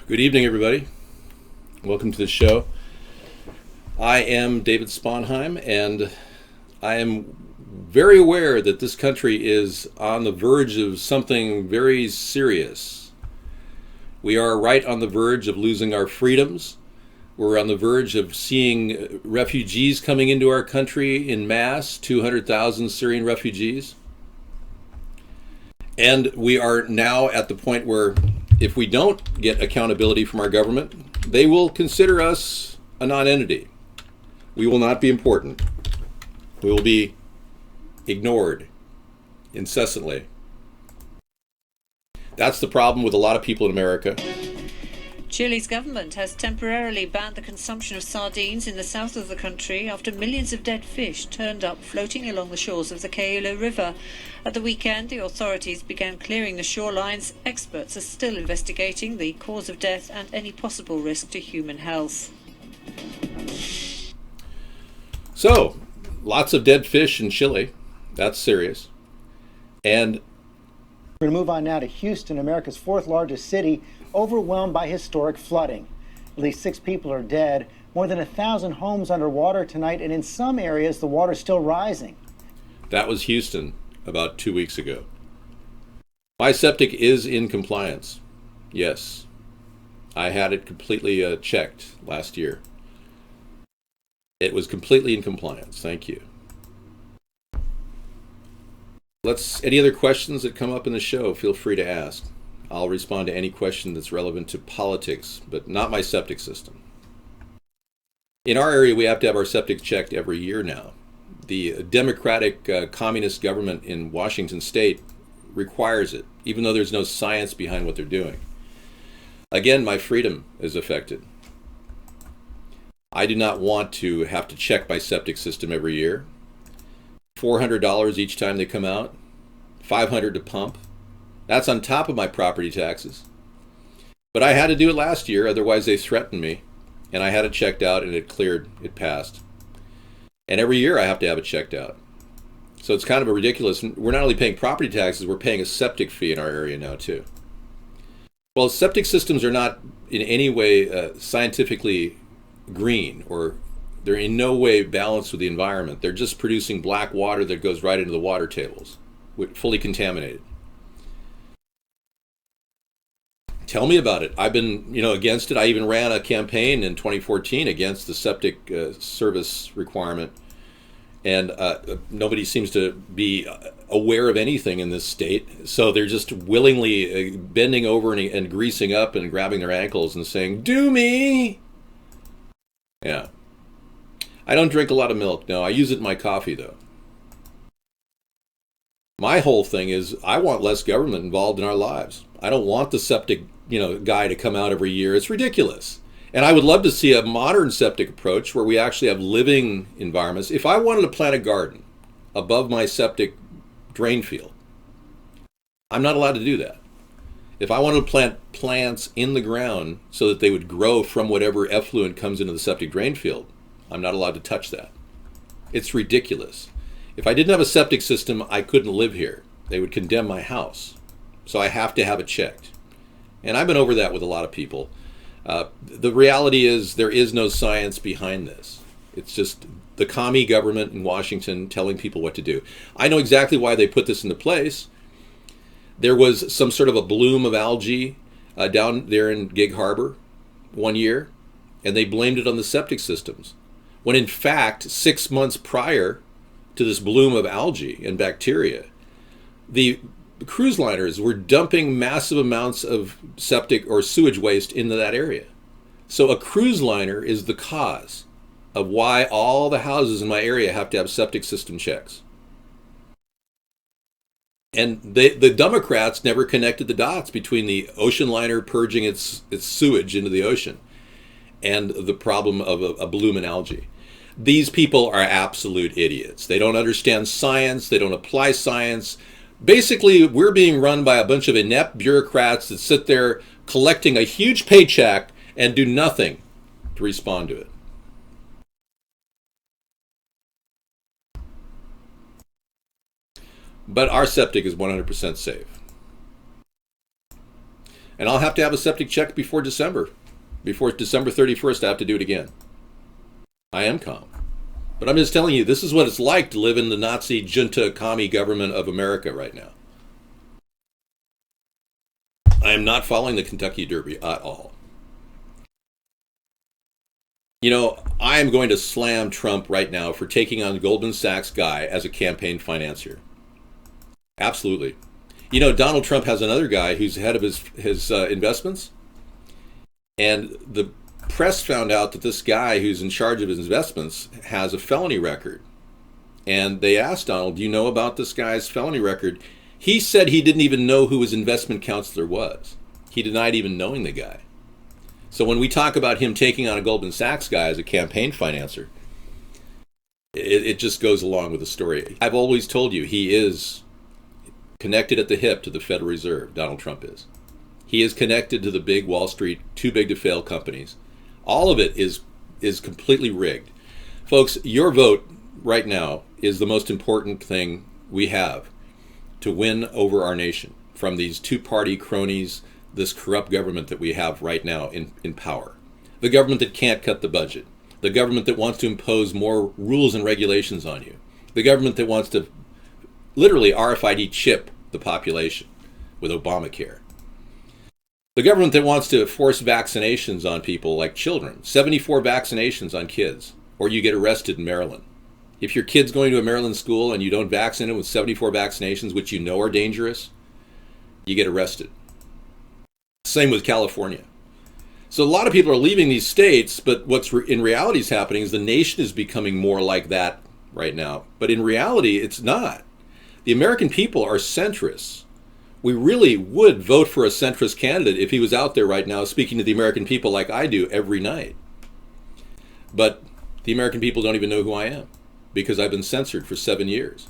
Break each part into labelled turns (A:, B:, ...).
A: Good evening, everybody. Welcome to the show. I am David Sponheim, and I am very aware that this country is on the verge of something very serious. We are right on the verge of losing our freedoms. We're on the verge of seeing refugees coming into our country in mass, 200,000 Syrian refugees. And we are now at the point where if we don't get accountability from our government, they will consider us a non-entity. We will not be important. We will be ignored incessantly. That's the problem with a lot of people in America.
B: Chile's government has temporarily banned the consumption of sardines in the south of the country after millions of dead fish turned up floating along the shores of the Caelo River. At the weekend, the authorities began clearing the shorelines. Experts are still investigating the cause of death and any possible risk to human health.
A: So, lots of dead fish in Chile. That's serious. And
C: we're going to move on now to Houston, America's fourth largest city, overwhelmed by historic flooding. At least 6 people are dead, more than 1,000 homes underwater tonight, and in some areas the water's still rising.
A: That was Houston about 2 weeks ago. My septic is in compliance. Yes. I had it completely checked last year. It was completely in compliance. Thank you. Any other questions that come up in the show, feel free to ask. I'll respond to any question that's relevant to politics, but not my septic system. In our area, we have to have our septic checked every year now. The Democratic communist government in Washington state requires it, even though there's no science behind what they're doing. Again, my freedom is affected. I do not want to have to check my septic system every year. $400 each time they come out, $500 to pump. That's on top of my property taxes. But I had to do it last year, otherwise they threatened me. And I had it checked out and it cleared, it passed. And every year I have to have it checked out. So it's kind of a ridiculous. We're not only paying property taxes, we're paying a septic fee in our area now too. Well, septic systems are not in any way scientifically green, or they're in no way balanced with the environment. They're just producing black water that goes right into the water tables, fully contaminated. Tell me about it. I've been, against it. I even ran a campaign in 2014 against the septic service requirement, and nobody seems to be aware of anything in this state. So they're just willingly bending over and greasing up and grabbing their ankles and saying, "Do me." Yeah. I don't drink a lot of milk. No, I use it in my coffee though. My whole thing is I want less government involved in our lives. I don't want the septic, guy to come out every year. It's ridiculous. And I would love to see a modern septic approach where we actually have living environments. If I wanted to plant a garden above my septic drain field, I'm not allowed to do that. If I wanted to plant plants in the ground so that they would grow from whatever effluent comes into the septic drain field, I'm not allowed to touch that. It's ridiculous. If I didn't have a septic system, I couldn't live here. They would condemn my house. So I have to have it checked. And I've been over that with a lot of people. The reality is there is no science behind this. It's just the commie government in Washington telling people what to do. I know exactly why they put this into place. There was some sort of a bloom of algae down there in Gig Harbor one year, and they blamed it on the septic systems. When in fact, 6 months prior to this bloom of algae and bacteria, the cruise liners were dumping massive amounts of septic or sewage waste into that area. So a cruise liner is the cause of why all the houses in my area have to have septic system checks. And the Democrats never connected the dots between the ocean liner purging its sewage into the ocean and the problem of a bloom in algae. These people are absolute idiots. They don't understand science. They don't apply science. Basically, we're being run by a bunch of inept bureaucrats that sit there collecting a huge paycheck and do nothing to respond to it. But our septic is 100% safe. And I'll have to have a septic check before December. Before December 31st, I have to do it again. I am calm. But I'm just telling you, this is what it's like to live in the Nazi junta commie government of America right now. I am not following the Kentucky Derby at all. You know, I am going to slam Trump right now for taking on Goldman Sachs guy as a campaign financier. Absolutely. You know, Donald Trump has another guy who's head of his investments. And the press found out that this guy who's in charge of his investments has a felony record. And they asked Donald, do you know about this guy's felony record? He said he didn't even know who his investment counselor was. He denied even knowing the guy. So when we talk about him taking on a Goldman Sachs guy as a campaign financer, it just goes along with the story. I've always told you he is connected at the hip to the Federal Reserve, Donald Trump is. He is connected to the big Wall Street, too big to fail companies. All of it is completely rigged. Folks, your vote right now is the most important thing we have to win over our nation from these two-party cronies, this corrupt government that we have right now in power. The government that can't cut the budget. The government that wants to impose more rules and regulations on you. The government that wants to literally RFID chip the population with Obamacare. The government that wants to force vaccinations on people like children. 74 vaccinations on kids, or you get arrested in Maryland. If your kid's going to a Maryland school and you don't vaccinate him with 74 vaccinations, which you know are dangerous, you get arrested. Same with California. So a lot of people are leaving these states, but what's in reality is happening is the nation is becoming more like that right now. But in reality, it's not. The American people are centrists. We really would vote for a centrist candidate if he was out there right now speaking to the American people like I do every night. But the American people don't even know who I am because I've been censored for 7 years.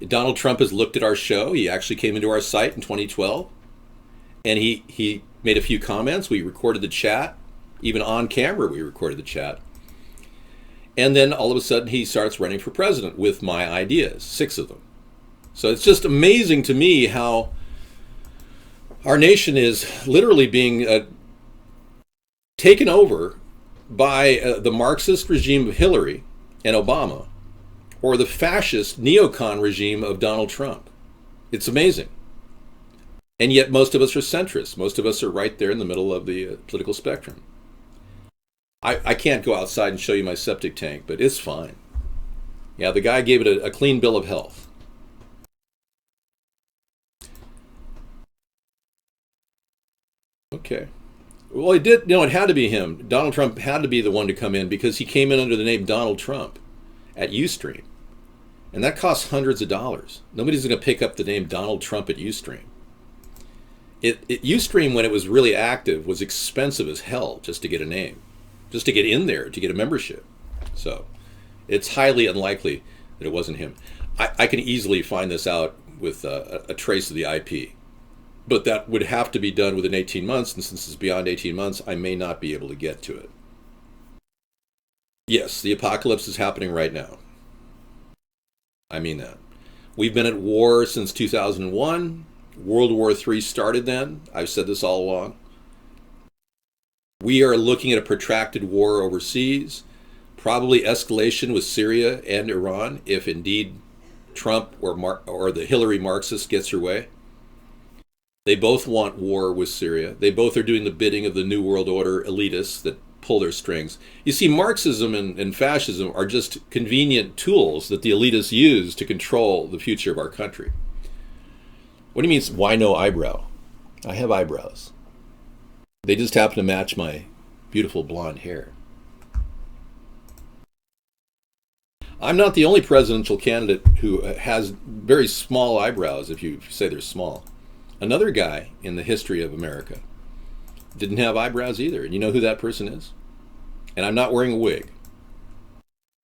A: Donald Trump has looked at our show. He actually came into our site in 2012 and he made a few comments. We recorded the chat. Even on camera, we recorded the chat. And then all of a sudden he starts running for president with my ideas, 6 of them. So it's just amazing to me how our nation is literally being taken over by the Marxist regime of Hillary and Obama, or the fascist neocon regime of Donald Trump. It's amazing. And yet most of us are centrists. Most of us are right there in the middle of the political spectrum. I can't go outside and show you my septic tank, but it's fine. Yeah, the guy gave it a clean bill of health. Okay. Well, it did. No, it had to be him. Donald Trump had to be the one to come in because he came in under the name Donald Trump at Ustream. And that costs hundreds of dollars. Nobody's going to pick up the name Donald Trump at Ustream. Ustream, when it was really active, was expensive as hell just to get a name, just to get in there, to get a membership. So it's highly unlikely that it wasn't him. I can easily find this out with a trace of the IP. But that would have to be done within 18 months, and since it's beyond 18 months, I may not be able to get to it. Yes, the apocalypse is happening right now. I mean that. We've been at war since 2001. World War III started then. I've said this all along. We are looking at a protracted war overseas, probably escalation with Syria and Iran, if indeed Trump or the Hillary Marxist gets her way. They both want war with Syria. They both are doing the bidding of the New World Order elitists that pull their strings. You see, Marxism and fascism are just convenient tools that the elitists use to control the future of our country. What do you mean, why no eyebrow? I have eyebrows. They just happen to match my beautiful blonde hair. I'm not the only presidential candidate who has very small eyebrows, if you say they're small. Another guy in the history of America didn't have eyebrows either. And you know who that person is? And I'm not wearing a wig.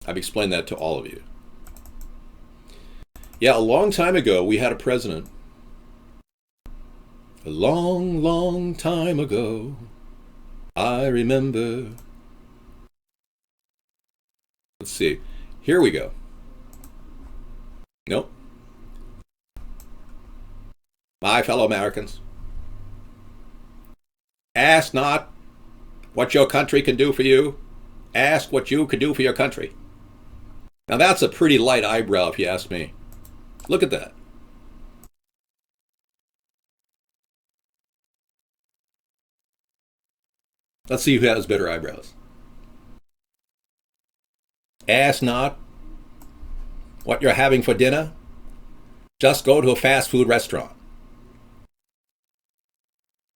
A: I've explained that to all of you. Yeah, a long time ago, we had a president. A long, long time ago, I remember. Let's see. Here we go. Nope. My fellow Americans, Ask not what your country can do for you. Ask what you can do for your country. Now that's a pretty light eyebrow if you ask me. Look at that. Let's see who has better eyebrows. Ask not what you're having for dinner. Just go to a fast food restaurant.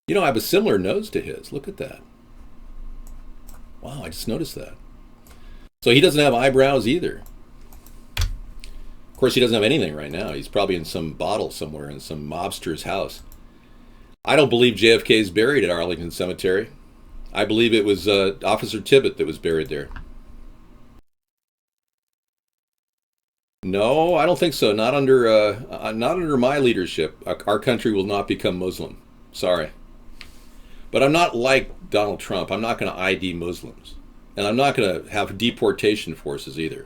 A: You know, I have a similar nose to his. Look at that. Wow, I just noticed that. So he doesn't have eyebrows either. Of course, he doesn't have anything right now. He's probably in some bottle somewhere in some mobster's house. I don't believe JFK is buried at Arlington Cemetery. I believe it was Officer Tibbet that was buried there. No, I don't think so. Not under my leadership. Our country will not become Muslim. Sorry. But I'm not like Donald Trump. I'm not going to ID Muslims. And I'm not going to have deportation forces either.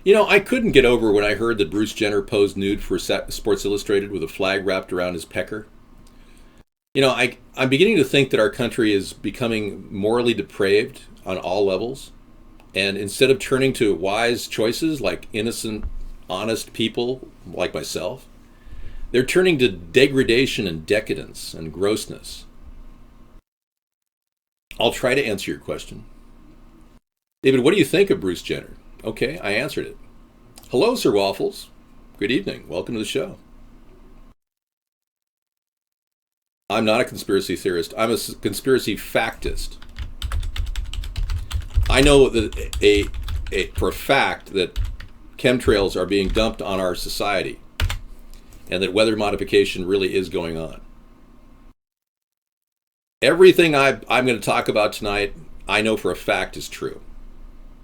A: You know, I couldn't get over when I heard that Bruce Jenner posed nude for Sports Illustrated with a flag wrapped around his pecker. You know, I'm beginning to think that our country is becoming morally depraved on all levels. And instead of turning to wise choices like innocent, honest people like myself, they're turning to degradation and decadence and grossness. I'll try to answer your question. David, what do you think of Bruce Jenner? Okay, I answered it. Hello, Sir Waffles. Good evening. Welcome to the show. I'm not a conspiracy theorist. I'm a conspiracy factist. I know that for a fact that chemtrails are being dumped on our society and that weather modification really is going on. Everything I'm going to talk about tonight, I know for a fact is true.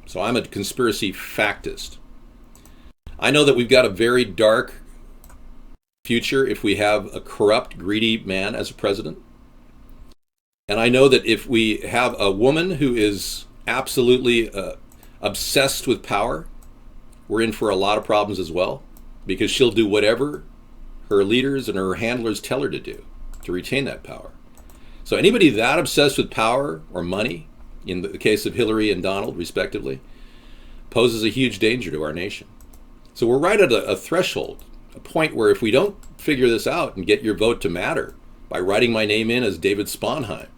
A: So I'm a conspiracy factist. I know that we've got a very dark future if we have a corrupt, greedy man as a president. And I know that if we have a woman who is absolutely obsessed with power, we're in for a lot of problems as well, because she'll do whatever her leaders and her handlers tell her to do to retain that power. So anybody that obsessed with power or money, in the case of Hillary and Donald respectively, poses a huge danger to our nation. So we're right at a threshold, a point where if we don't figure this out and get your vote to matter by writing my name in as David Sponheim,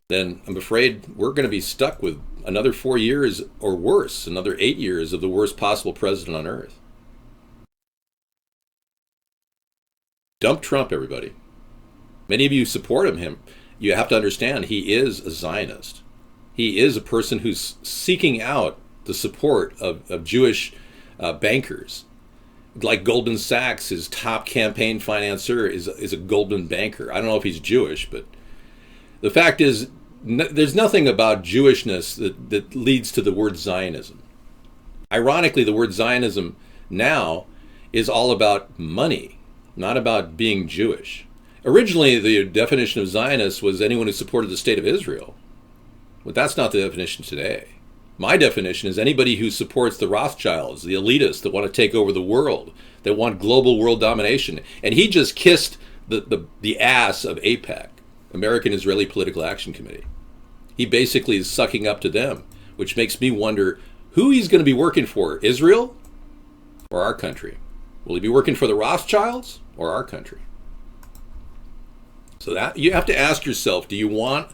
A: then I'm afraid we're going to be stuck with another 4 years or worse, another 8 years of the worst possible president on earth. Dump Trump, everybody. Many of you support him. You have to understand he is a Zionist. He is a person who's seeking out the support of Jewish bankers. Like Goldman Sachs, his top campaign financier is a Goldman banker. I don't know if he's Jewish, but the fact is, there's nothing about Jewishness that leads to the word Zionism. Ironically, the word Zionism now is all about money, not about being Jewish. Originally, the definition of Zionist was anyone who supported the state of Israel. But that's not the definition today. My definition is anybody who supports the Rothschilds, the elitists that want to take over the world, that want global world domination. And he just kissed the ass of AIPAC, American Israeli Political Action Committee. He basically is sucking up to them, which makes me wonder who he's going to be working for, Israel or our country? Will he be working for the Rothschilds or our country? So that you have to ask yourself, do you want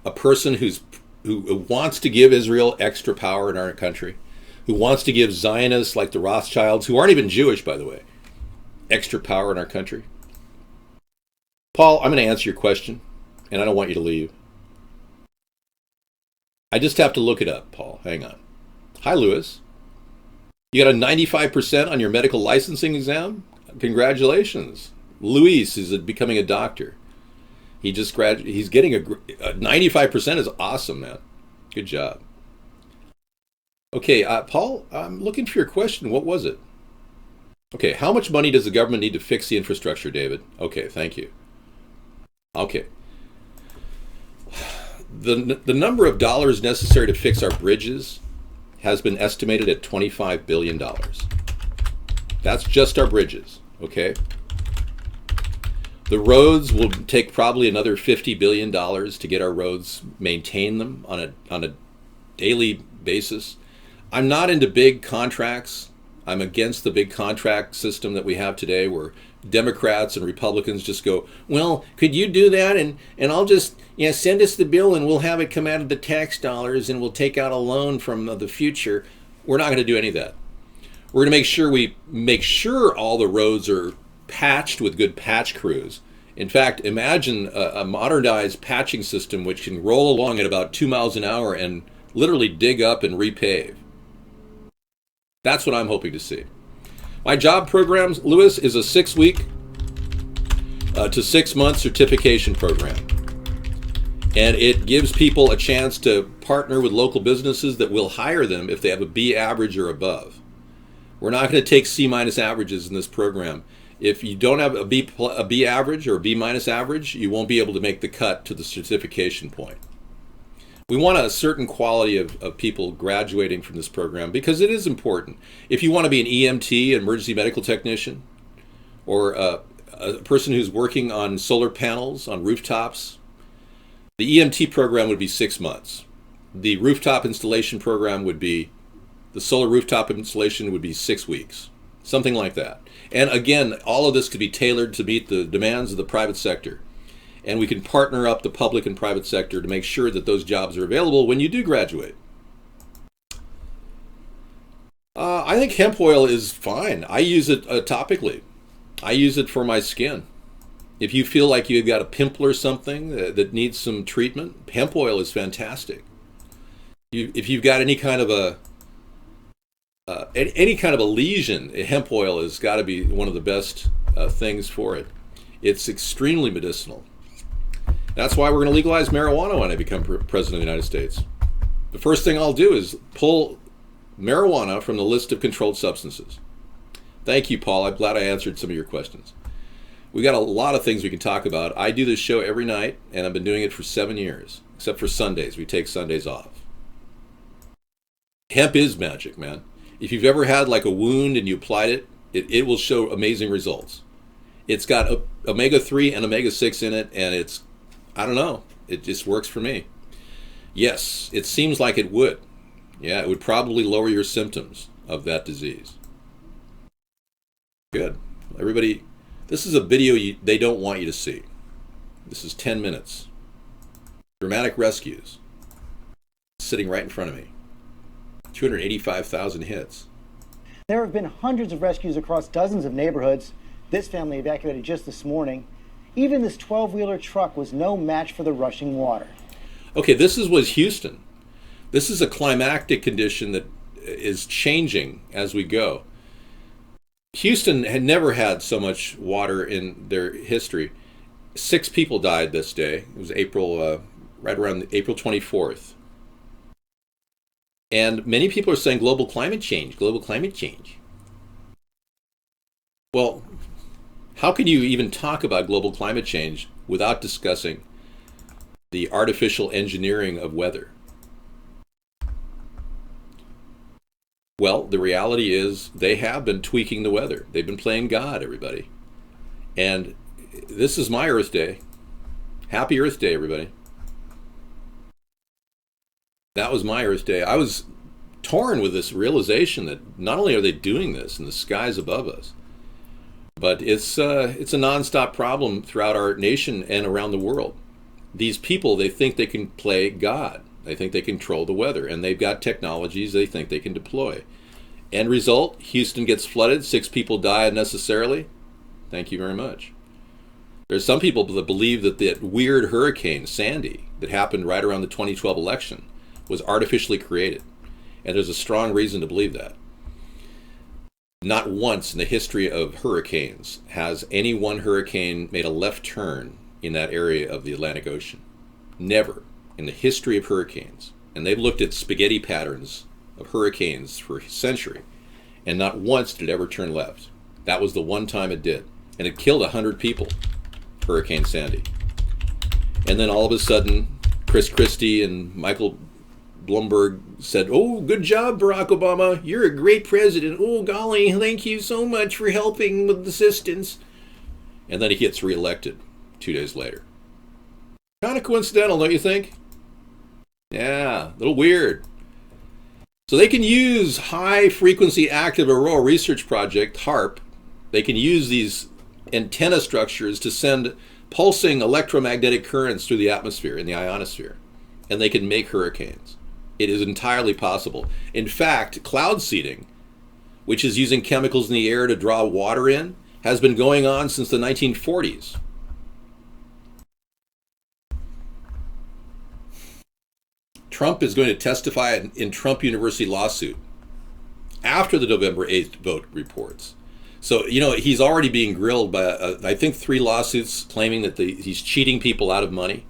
A: a person who wants to give Israel extra power in our country, who wants to give Zionists like the Rothschilds, who aren't even Jewish, by the way, extra power in our country? Paul, I'm going to answer your question, and I don't want you to leave. I just have to look it up, Paul. Hang on. Hi, Lewis. You got a 95% on your medical licensing exam? Congratulations. Luis is becoming a doctor. He just graduated. He's getting a 95% is awesome, man. Good job. Okay, Paul, I'm looking for your question. What was it? Okay, how much money does the government need to fix the infrastructure, David? Okay, thank you. Okay. The number of dollars necessary to fix our bridges has been estimated at $25 billion. That's just our bridges, okay? The roads will take probably another $50 billion to get our roads, maintain them on a daily basis. I'm not into big contracts. I'm against the big contract system that we have today where Democrats and Republicans just go, well, could you do that? And I'll just, send us the bill and we'll have it come out of the tax dollars and we'll take out a loan from the future. We're not going to do any of that. We're going to make sure all the roads are patched with good patch crews. In fact, imagine a modernized patching system which can roll along at about 2 miles an hour and literally dig up and repave. That's what I'm hoping to see. My job program, Lewis, is a 6-week to 6-month certification program. And it gives people a chance to partner with local businesses that will hire them if they have a B average or above. We're not going to take C- averages in this program. If you don't have a B average or a B- average, you won't be able to make the cut to the certification point. We want a certain quality of people graduating from this program because it is important. If you want to be an EMT, an emergency medical technician, or a person who's working on solar panels on rooftops, the EMT program would be 6 months. The rooftop installation program would be, the solar rooftop installation would be 6 weeks, something like that. And again, all of this could be tailored to meet the demands of the private sector. And we can partner up the public and private sector to make sure that those jobs are available when you do graduate. I think hemp oil is fine. I use it topically. I use it for my skin. If you feel like you've got a pimple or something that needs some treatment, hemp oil is fantastic. If you've got any kind of a lesion, hemp oil has got to be one of the best things for it. It's extremely medicinal. That's why we're going to legalize marijuana when I become president of the United States. The first thing I'll do is pull marijuana from the list of controlled substances. Thank you, Paul. I'm glad I answered some of your questions. We got a lot of things we can talk about. I do this show every night, and I've been doing it for 7 years, except for Sundays. We take Sundays off. Hemp is magic, man. If you've ever had like a wound and you applied it, it will show amazing results. It's got omega-3 and omega-6 in it, and it's, I don't know, it just works for me. Yes, it seems like it would. Yeah, it would probably lower your symptoms of that disease. Good. Everybody, this is a video they don't want you to see. This is 10 minutes. Dramatic rescues. Sitting right in front of me. 285,000 hits.
C: There have been hundreds of rescues across dozens of neighborhoods. This family evacuated just this morning. Even this 12-wheeler truck was no match for the rushing water.
A: Okay, this was Houston. This is a climactic condition that is changing as we go. Houston had never had so much water in their history. 6 people died this day. It was right around April 24th. And many people are saying global climate change, global climate change. Well, how can you even talk about global climate change without discussing the artificial engineering of weather? Well, the reality is they have been tweaking the weather. They've been playing God, everybody. And this is my Earth Day. Happy Earth Day, everybody. That was my Earth Day. I was torn with this realization that not only are they doing this in the skies above us, but it's a nonstop problem throughout our nation and around the world. These people, they think they can play God. They think they control the weather, and they've got technologies they think they can deploy. End result, Houston gets flooded, 6 people die unnecessarily. Thank you very much. There's some people that believe that that weird hurricane, Sandy, that happened right around the 2012 election was artificially created. And there's a strong reason to believe that. Not once in the history of hurricanes has any one hurricane made a left turn in that area of the Atlantic Ocean. Never in the history of hurricanes. And they've looked at spaghetti patterns of hurricanes for a century, and not once did it ever turn left. That was the one time it did. And it killed 100 people, Hurricane Sandy. And then all of a sudden, Chris Christie and Michael Bloomberg said, "Oh, good job, Barack Obama. You're a great president. Oh, golly, thank you so much for helping with assistance." and then he gets reelected 2 days later. Kind of coincidental, don't you think? Yeah, a little weird. So they can use High Frequency Active Auroral Research Project, HAARP. They can use these antenna structures to send pulsing electromagnetic currents through the atmosphere in the ionosphere, and they can make hurricanes. It is entirely possible. In fact, cloud seeding, which is using chemicals in the air to draw water in, has been going on since the 1940s. Trump is going to testify in Trump University lawsuit after the November 8th vote reports. So, he's already being grilled by, I think, 3 lawsuits claiming that he's cheating people out of money,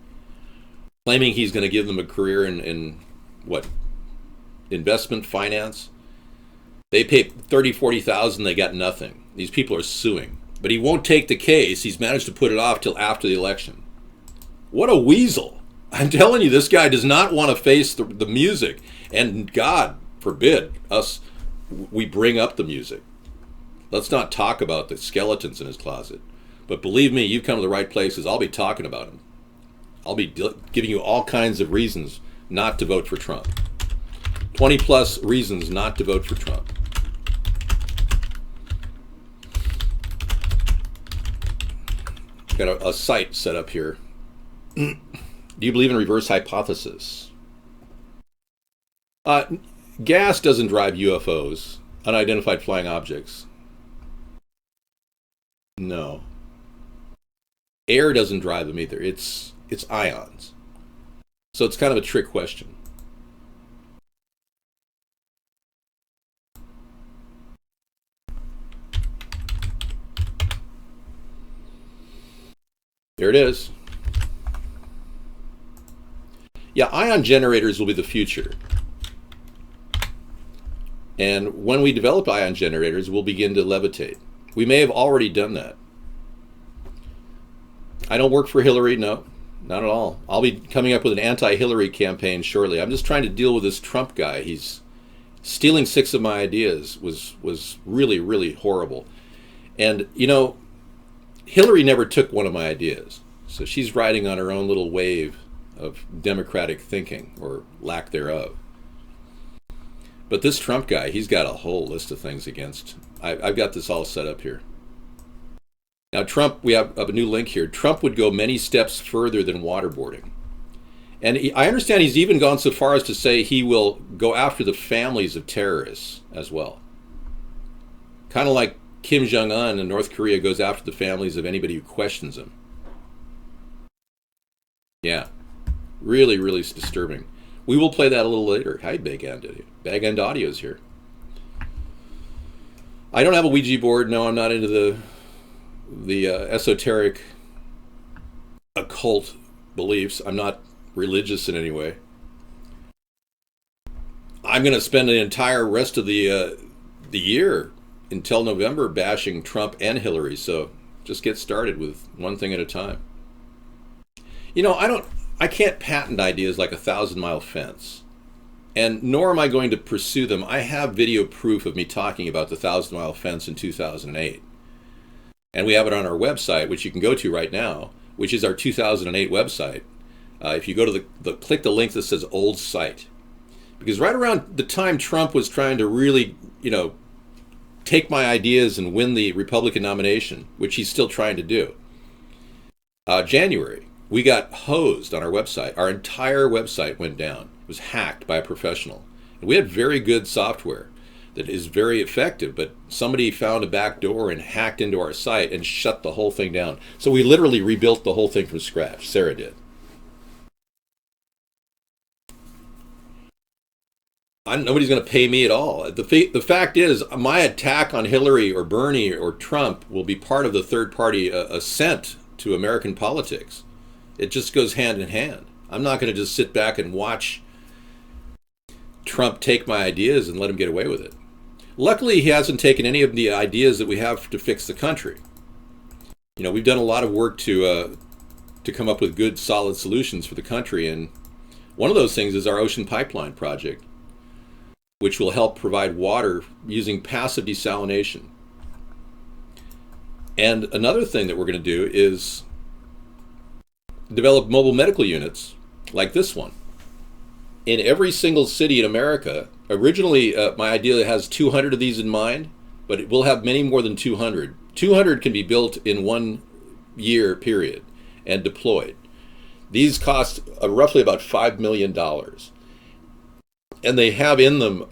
A: claiming he's going to give them a career in investment finance. They pay $30,000-$40,000, they got nothing. These people are suing. But he won't take the case. He's managed to put it off till after the election. What a weasel. I'm telling you, this guy does not want to face the music. And God forbid we bring up the music. Let's not talk about the skeletons in his closet. But believe me, you've come to the right places. I'll be talking about him. I'll be giving you all kinds of reasons not to vote for Trump. 20 plus reasons not to vote for Trump. Got a site set up here. Do you believe in reverse hypothesis? Gas doesn't drive UFOs, unidentified flying objects. No. Air doesn't drive them either. It's ions. So it's kind of a trick question. There it is. Yeah, ion generators will be the future. And when we develop ion generators, we'll begin to levitate. We may have already done that. I don't work for Hillary, no, not at all. I'll be coming up with an anti-Hillary campaign shortly. I'm just trying to deal with this Trump guy. He's stealing 6 of my ideas was really, really horrible. And, Hillary never took one of my ideas. So she's riding on her own little wave of democratic thinking, or lack thereof. But this Trump guy, he's got a whole list of things against. I've got this all set up here. Now Trump, we have a new link here. Trump would go many steps further than waterboarding. And I understand he's even gone so far as to say he will go after the families of terrorists as well. Kind of like Kim Jong-un in North Korea goes after the families of anybody who questions him. Yeah, really, really disturbing. We will play that a little later. Hi, Bag End Audio's here. I don't have a Ouija board. No, I'm not into the esoteric occult beliefs. I'm not religious in any way. I'm going to spend the entire rest of the year until November bashing Trump and Hillary. So just get started with one thing at a time. I can't patent ideas like a 1,000-mile fence, and nor am I going to pursue them. I have video proof of me talking about the 1,000-mile fence in 2008. And we have it on our website, which you can go to right now, which is our 2008 website. If you go to click the link that says old site. Because right around the time Trump was trying to really, take my ideas and win the Republican nomination, which he's still trying to do, January, we got hosed on our website. Our entire website went down. It was hacked by a professional. And we had very good software that is very effective, but somebody found a back door and hacked into our site and shut the whole thing down. So we literally rebuilt the whole thing from scratch. Sarah did. Nobody's going to pay me at all. The fact is, my attack on Hillary or Bernie or Trump will be part of the third-party ascent to American politics. It just goes hand in hand. I'm not going to just sit back and watch Trump take my ideas and let him get away with it. Luckily, he hasn't taken any of the ideas that we have to fix the country. We've done a lot of work to come up with good, solid solutions for the country, and one of those things is our Ocean Pipeline project, which will help provide water using passive desalination. And another thing that we're going to do is develop mobile medical units like this one in every single city in America. Originally, my idea has 200 of these in mind, but it will have many more than 200. 200 can be built in 1 year period and deployed. These cost roughly about $5 million. And they have in them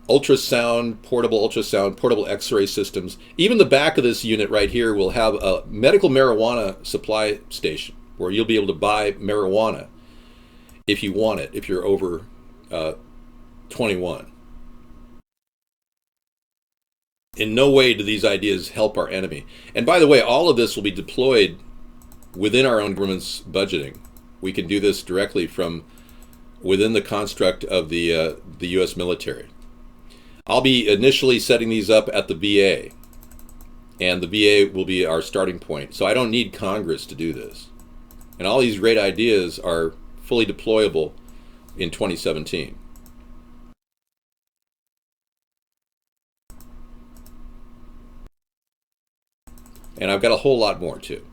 A: ultrasound, portable X-ray systems. Even the back of this unit right here will have a medical marijuana supply station where you'll be able to buy marijuana if you want it, if you're over 21. In no way do these ideas help our enemy. And by the way, all of this will be deployed within our own government's budgeting. We can do this directly from within the construct of the U.S. military. I'll be initially setting these up at the VA, and the VA will be our starting point. So I don't need Congress to do this. And all these great ideas are fully deployable in 2017. And I've got a whole lot more too.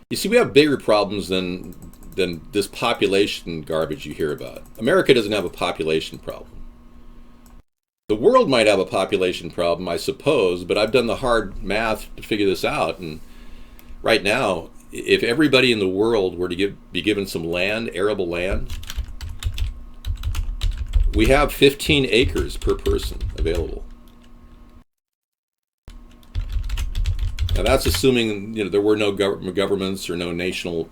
A: You see, we have bigger problems than this population garbage you hear about. America doesn't have a population problem. The world might have a population problem, I suppose, but I've done the hard math to figure this out. And right now, if everybody in the world were to be given some land, arable land, we have 15 acres per person available. Now that's assuming there were no governments or no national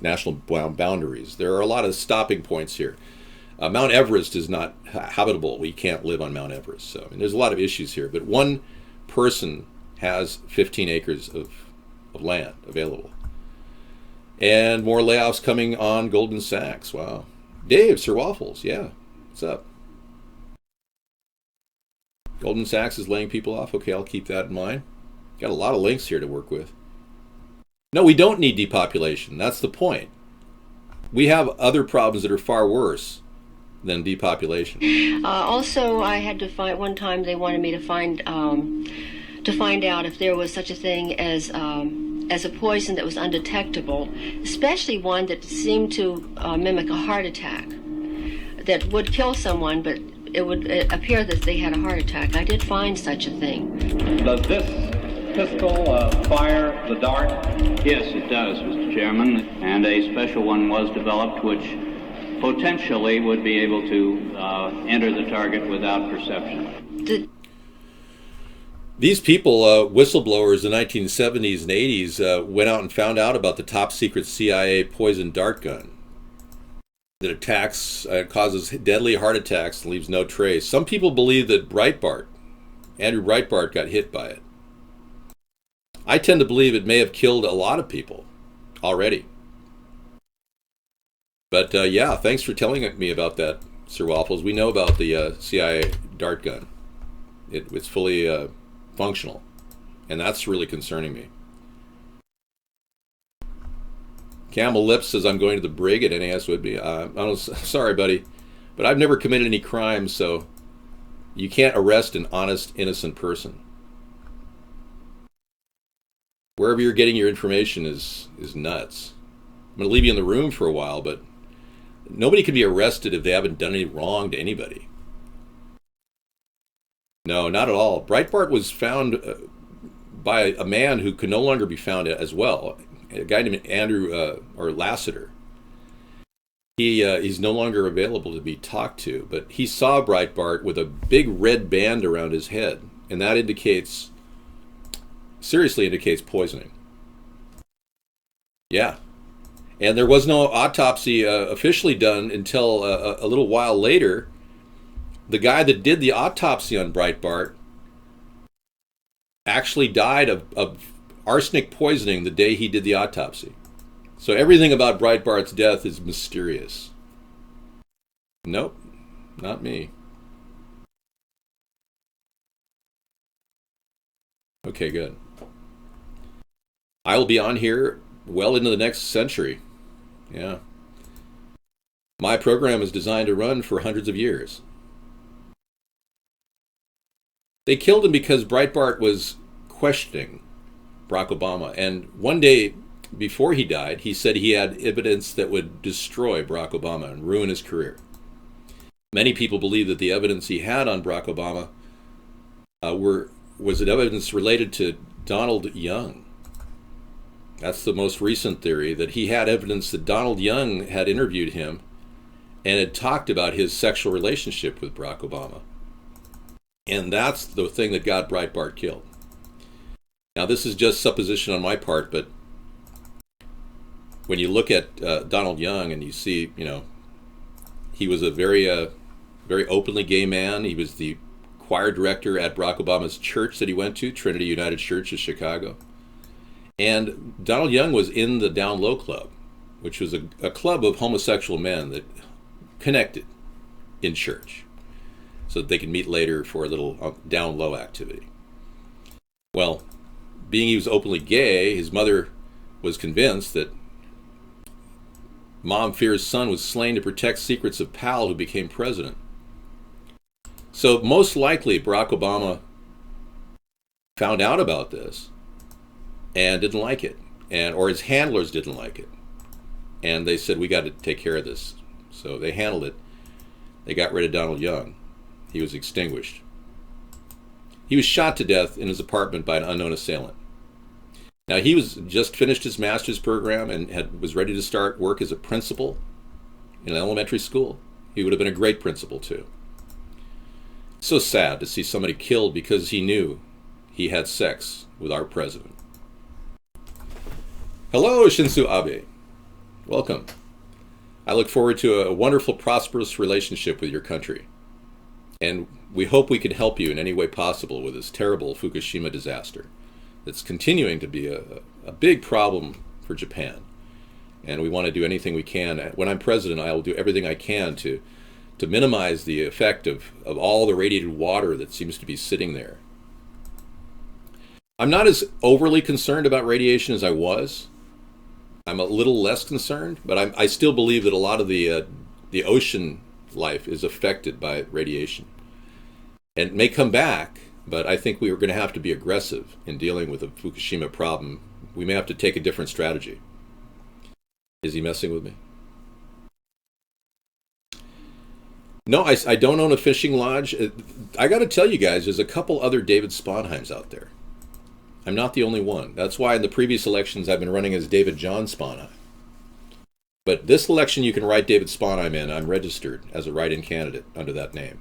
A: boundaries. There are a lot of stopping points here. Mount Everest is not habitable. We can't live on Mount Everest. So there's a lot of issues here. But one person has 15 acres of land available. And more layoffs coming on Goldman Sachs. Wow. Dave, Sir Waffles. Yeah. What's up? Goldman Sachs is laying people off. Okay, I'll keep that in mind. Got a lot of links here to work with. No, we don't need depopulation. That's the point. We have other problems that are far worse than depopulation.
D: Also, I had to find, one time they wanted me to find out if there was such a thing as a poison that was undetectable, especially one that seemed to mimic a heart attack, that would kill someone, but it would appear that they had a heart attack. I did find such a thing.
E: Does this pistol fire the dart?
F: Yes, it does, Mr. Chairman, and a special one was developed which potentially would be able to enter the target without perception.
A: These people, whistleblowers in the 1970s and 80s, went out and found out about the top secret CIA poison dart gun that attacks, causes deadly heart attacks and leaves no trace. Some people believe that Andrew Breitbart got hit by it. I tend to believe it may have killed a lot of people already. But yeah, thanks for telling me about that, Sir Waffles. We know about the CIA dart gun. It's fully functional, and that's really concerning me. Camel Lips says, I'm going to the brig at NAS Whitby. Sorry, buddy, but I've never committed any crimes, so you can't arrest an honest, innocent person. Wherever you're getting your information is nuts. I'm going to leave you in the room for a while, but nobody can be arrested if they haven't done any wrong to anybody. No, not at all. Breitbart was found by a man who could no longer be found as well, a guy named Andrew Lassiter. He's no longer available to be talked to, but he saw Breitbart with a big red band around his head, and that seriously indicates poisoning. Yeah. And there was no autopsy officially done until a little while later. The guy that did the autopsy on Breitbart actually died of arsenic poisoning the day he did the autopsy. So everything about Breitbart's death is mysterious. Nope, not me. Okay, good. I will be on here well into the next century. Yeah. My program is designed to run for hundreds of years. They killed him because Breitbart was questioning Barack Obama. And one day before he died, he said he had evidence that would destroy Barack Obama and ruin his career. Many people believe that the evidence he had on Barack Obama was evidence related to Donald Young. That's the most recent theory, that he had evidence that Donald Young had interviewed him and had talked about his sexual relationship with Barack Obama. And that's the thing that got Breitbart killed. Now, this is just supposition on my part, but when you look at Donald Young and you see, he was a very openly gay man. He was the choir director at Barack Obama's church that he went to, Trinity United Church of Chicago. And Donald Young was in the Down Low Club, which was a club of homosexual men that connected in church so that they could meet later for a little down low activity. Well, being he was openly gay, his mother was convinced that mom fears son was slain to protect secrets of pal who became president. So most likely Barack Obama found out about this and didn't like it, or his handlers didn't like it, and they said, we got to take care of this. So they handled it. They got rid of Donald Young. He was extinguished. He was shot to death in his apartment by an unknown assailant. Now, he was just finished his master's program and was ready to start work as a principal in an elementary school. He would have been a great principal too. So sad to see somebody killed because he knew he had sex with our president. Hello, Shinzo Abe. Welcome. I look forward to a wonderful, prosperous relationship with your country. And we hope we can help you in any way possible with this terrible Fukushima disaster that's continuing to be a big problem for Japan. And we want to do anything we can. When I'm president, I will do everything I can to minimize the effect of all the radiated water that seems to be sitting there. I'm not as overly concerned about radiation as I was. I'm a little less concerned, but I still believe that a lot of the ocean life is affected by radiation. And it may come back, but I think we are going to have to be aggressive in dealing with the Fukushima problem. We may have to take a different strategy. Is he messing with me? No, I don't own a fishing lodge. I got to tell you guys, there's a couple other David Sponheims out there. I'm not the only one. That's why in the previous elections I've been running as David John Sponheim. But this election you can write David Sponheim in. I'm registered as a write-in candidate under that name.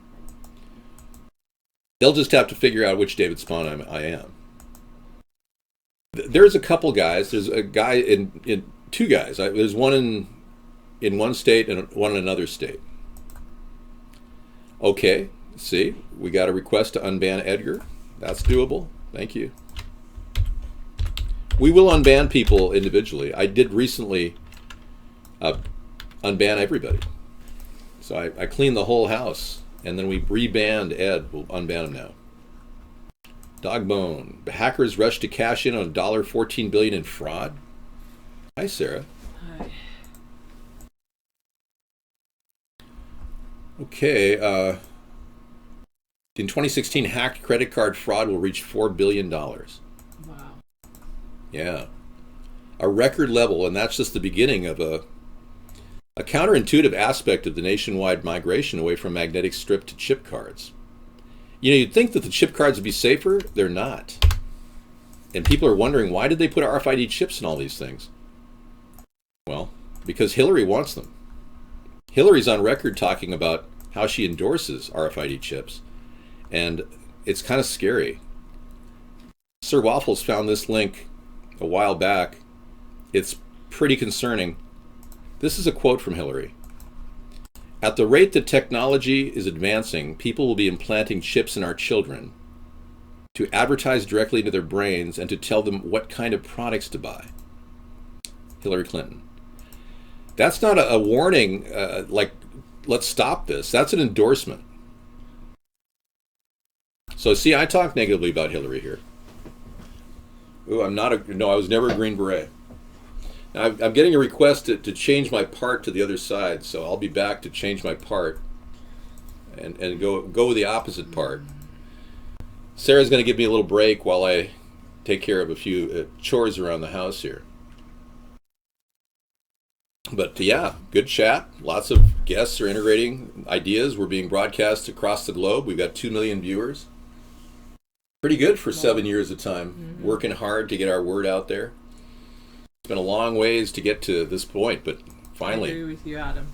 A: They'll just have to figure out which David Sponheim I am. There's a couple guys. There's a guy in two guys. There's one in one state and one in another state. Okay, see, we got a request to unban Edgar. That's doable. Thank you. We will unban people individually. I did recently unban everybody. So I cleaned the whole house, and then we rebanned Ed. We'll unban him now. Dogbone. The hackers rushed to cash in on $14 billion in fraud. Hi, Sarah.
G: Hi.
A: Okay. In 2016, hacked credit card fraud will reach $4 billion.
G: Wow.
A: Yeah. A record level, and that's just the beginning of a counterintuitive aspect of the nationwide migration away from magnetic strip to chip cards. You'd think that the chip cards would be safer. They're not. And people are wondering, why did they put RFID chips in all these things? Well, because Hillary wants them. Hillary's on record talking about how she endorses RFID chips. And it's kind of scary. Sir Waffles found this link a while back. It's pretty concerning. This is a quote from Hillary. At the rate that technology is advancing, people will be implanting chips in our children to advertise directly into their brains and to tell them what kind of products to buy. Hillary Clinton. That's not a warning, like, let's stop this. That's an endorsement. So see, I talk negatively about Hillary here. Ooh, I was never a Green Beret. Now, I'm getting a request to change my part to the other side, so I'll be back to change my part and go with the opposite part. Sarah's going to give me a little break while I take care of a few chores around the house here. But yeah, good chat. Lots of guests are integrating ideas. We're being broadcast across the globe. We've got 2 million viewers. Pretty good for 7 years of time. Working hard to get our word out there. It's been a long ways to get to this point, but finally.
G: I agree with you, Adam.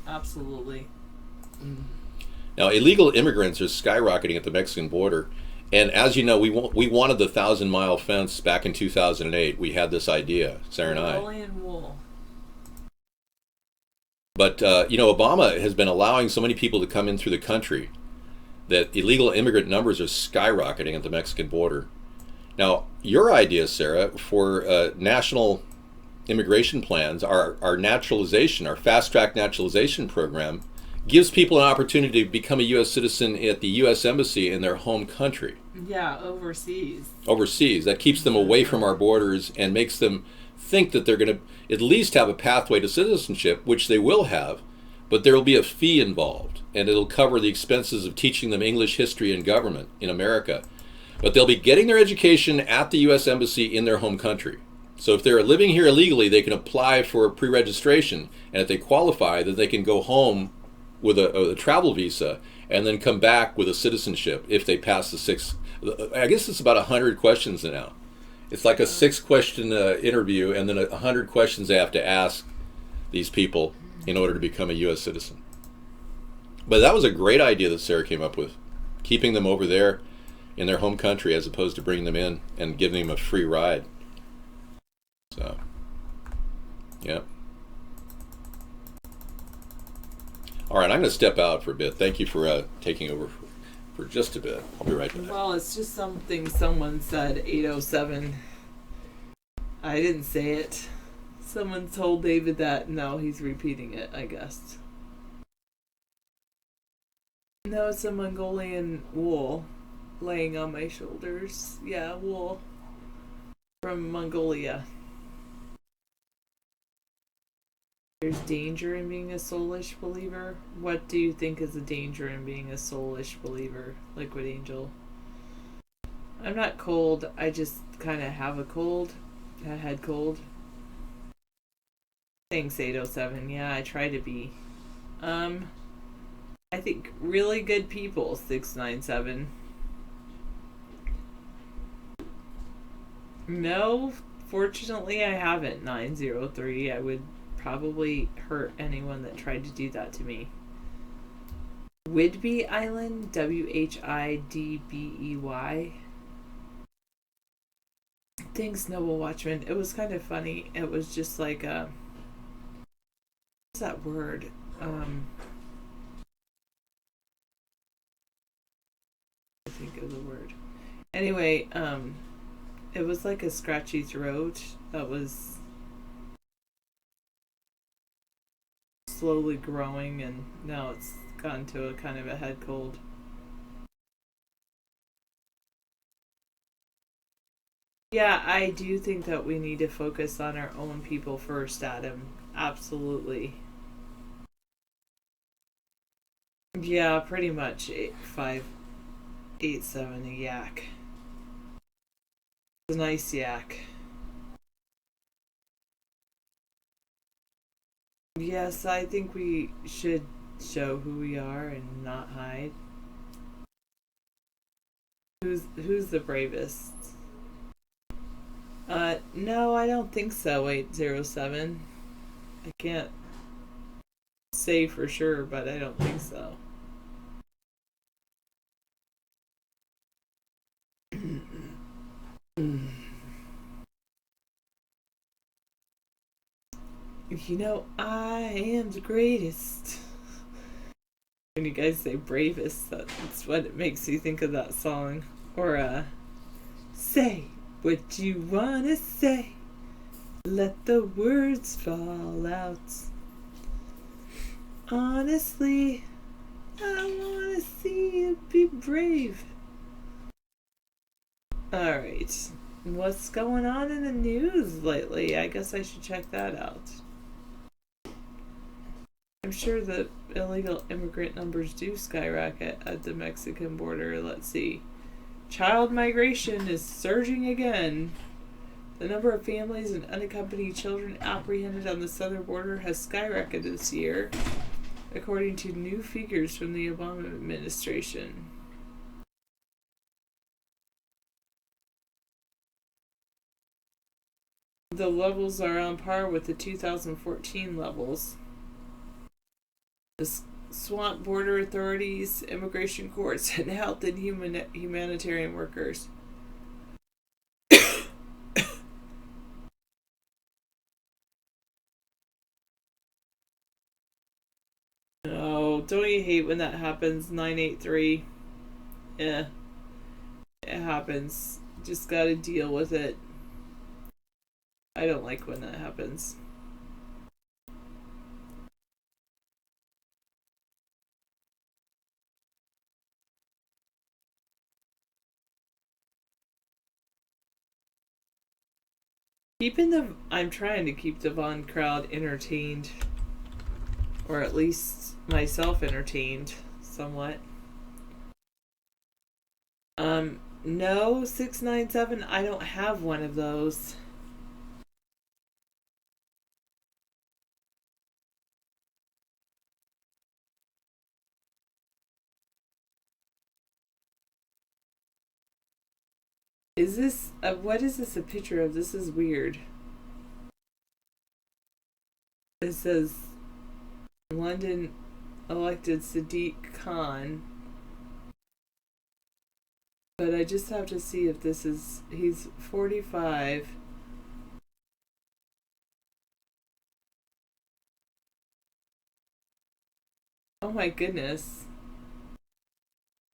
G: Absolutely.
A: Now, illegal immigrants are skyrocketing at the Mexican border. And as you know, we wanted the 1,000-mile fence back in 2008. We had this idea, Sarah and I.
G: Mongolian wool.
A: But, Obama has been allowing so many people to come in through the country that illegal immigrant numbers are skyrocketing at the Mexican border. Now, your idea, Sarah, for national immigration plans, our naturalization, our fast-track naturalization program, gives people an opportunity to become a U.S. citizen at the U.S. Embassy in their home country.
G: Yeah, overseas.
A: Overseas. That keeps them away from our borders and makes them think that they're going to at least have a pathway to citizenship, which they will have, but there will be a fee involved, and it'll cover the expenses of teaching them English, history, and government in America. But they'll be getting their education at the U.S. Embassy in their home country. So if they're living here illegally, they can apply for pre-registration, and if they qualify, then they can go home with a travel visa and then come back with a citizenship if they pass the 6, I guess it's about 100 questions now. It's like a 6-question interview, and then 100 questions they have to ask these people in order to become a U.S. citizen. But that was a great idea that Sarah came up with, keeping them over there in their home country as opposed to bringing them in and giving them a free ride. So, yeah. All right, I'm going to step out for a bit. Thank you for taking over for just a bit. I'll be right back.
G: Well, it's just something someone said, 807. I didn't say it. Someone told David that. No, he's repeating it, I guess. No, it's a Mongolian wool laying on my shoulders. Yeah, wool from Mongolia. There's danger in being a soulish believer. What do you think is a danger in being a soulish believer, Liquid Angel? I'm not cold. I just kind of have a head cold. Thanks, 807. Yeah, I try to be. I think really good people, 697. No, fortunately I haven't, 903. I would probably hurt anyone that tried to do that to me. Whidbey Island, Whidbey. Thanks, Noble Watchman. It was kind of funny. It was just like what's that word? I think of the word. Anyway, it was like a scratchy throat that was slowly growing, and now it's gone to a kind of a head cold. Yeah, I do think that we need to focus on our own people first, Adam. Absolutely. Yeah, pretty much. 8587, a yak. It's a nice yak. Yes, I think we should show who we are and not hide. Who's the bravest? No, I don't think so, 807. I can't say for sure, but I don't think so. You know, I am the greatest. When you guys say bravest, that's what it makes you think of that song. Or, say what you wanna say. Let the words fall out. Honestly, I wanna see you be brave. Alright. What's going on in the news lately? I guess I should check that out. I'm sure that illegal immigrant numbers do skyrocket at the Mexican border. Let's see. Child migration is surging again. The number of families and unaccompanied children apprehended on the southern border has skyrocketed this year, according to new figures from the Obama administration. The levels are on par with the 2014 levels. The swamped border authorities, immigration courts, and health and humanitarian workers. Oh, don't you hate when that happens? 983. Yeah. It happens. Just gotta deal with it. I don't like when that happens. I'm trying to keep the Vaughn crowd entertained. Or at least myself entertained somewhat. No, 697, I don't have one of those. Is this, what is this a picture of? This is weird. It says, London elected Sadiq Khan. But I just have to see if this is, he's 45. Oh my goodness.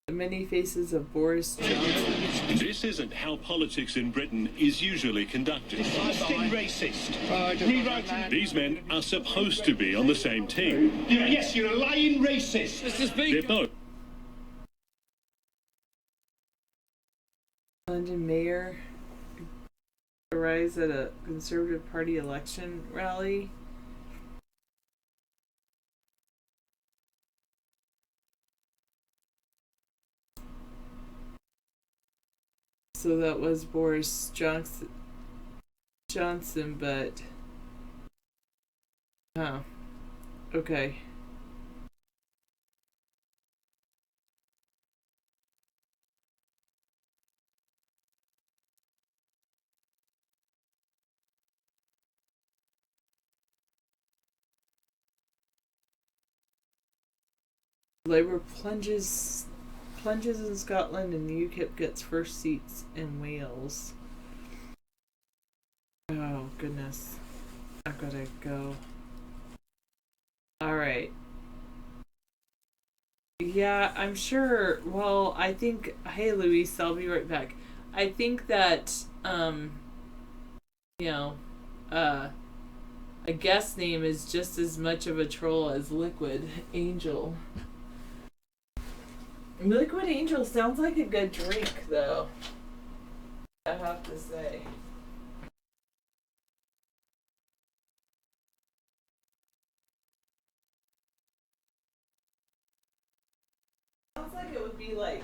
G: The many faces of Boris Johnson.
H: This isn't how politics in Britain is usually conducted.
I: Disgusting racist.
H: These men are supposed to be on the same team.
I: Yes, you're a lying racist.
H: They're both.
G: London mayor arrives at a Conservative Party election rally. So that was Boris Johnson, but oh, okay. Labour plunges in Scotland, and UKIP gets first seats in Wales. Oh, goodness. I've got to go. Alright. Yeah, I'm sure. Well, I think... Hey, Luis, I'll be right back. I think that, a guest name is just as much of a troll as Liquid Angel. Liquid Angel sounds like a good drink, though. I have to say. Sounds like it would be like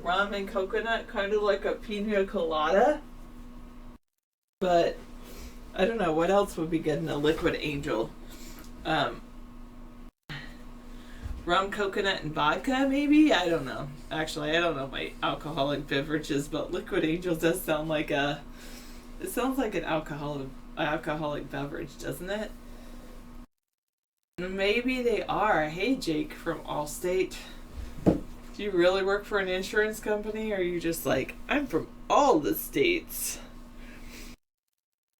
G: rum and coconut, kind of like a pina colada. But I don't know what else would be good in a Liquid Angel. Rum, coconut, and vodka, maybe? I don't know. Actually, I don't know my alcoholic beverages, but Liquid Angel does sound like it sounds like an alcoholic beverage, doesn't it? Maybe they are. Hey, Jake from Allstate. Do you really work for an insurance company, or are you just like, I'm from all the states?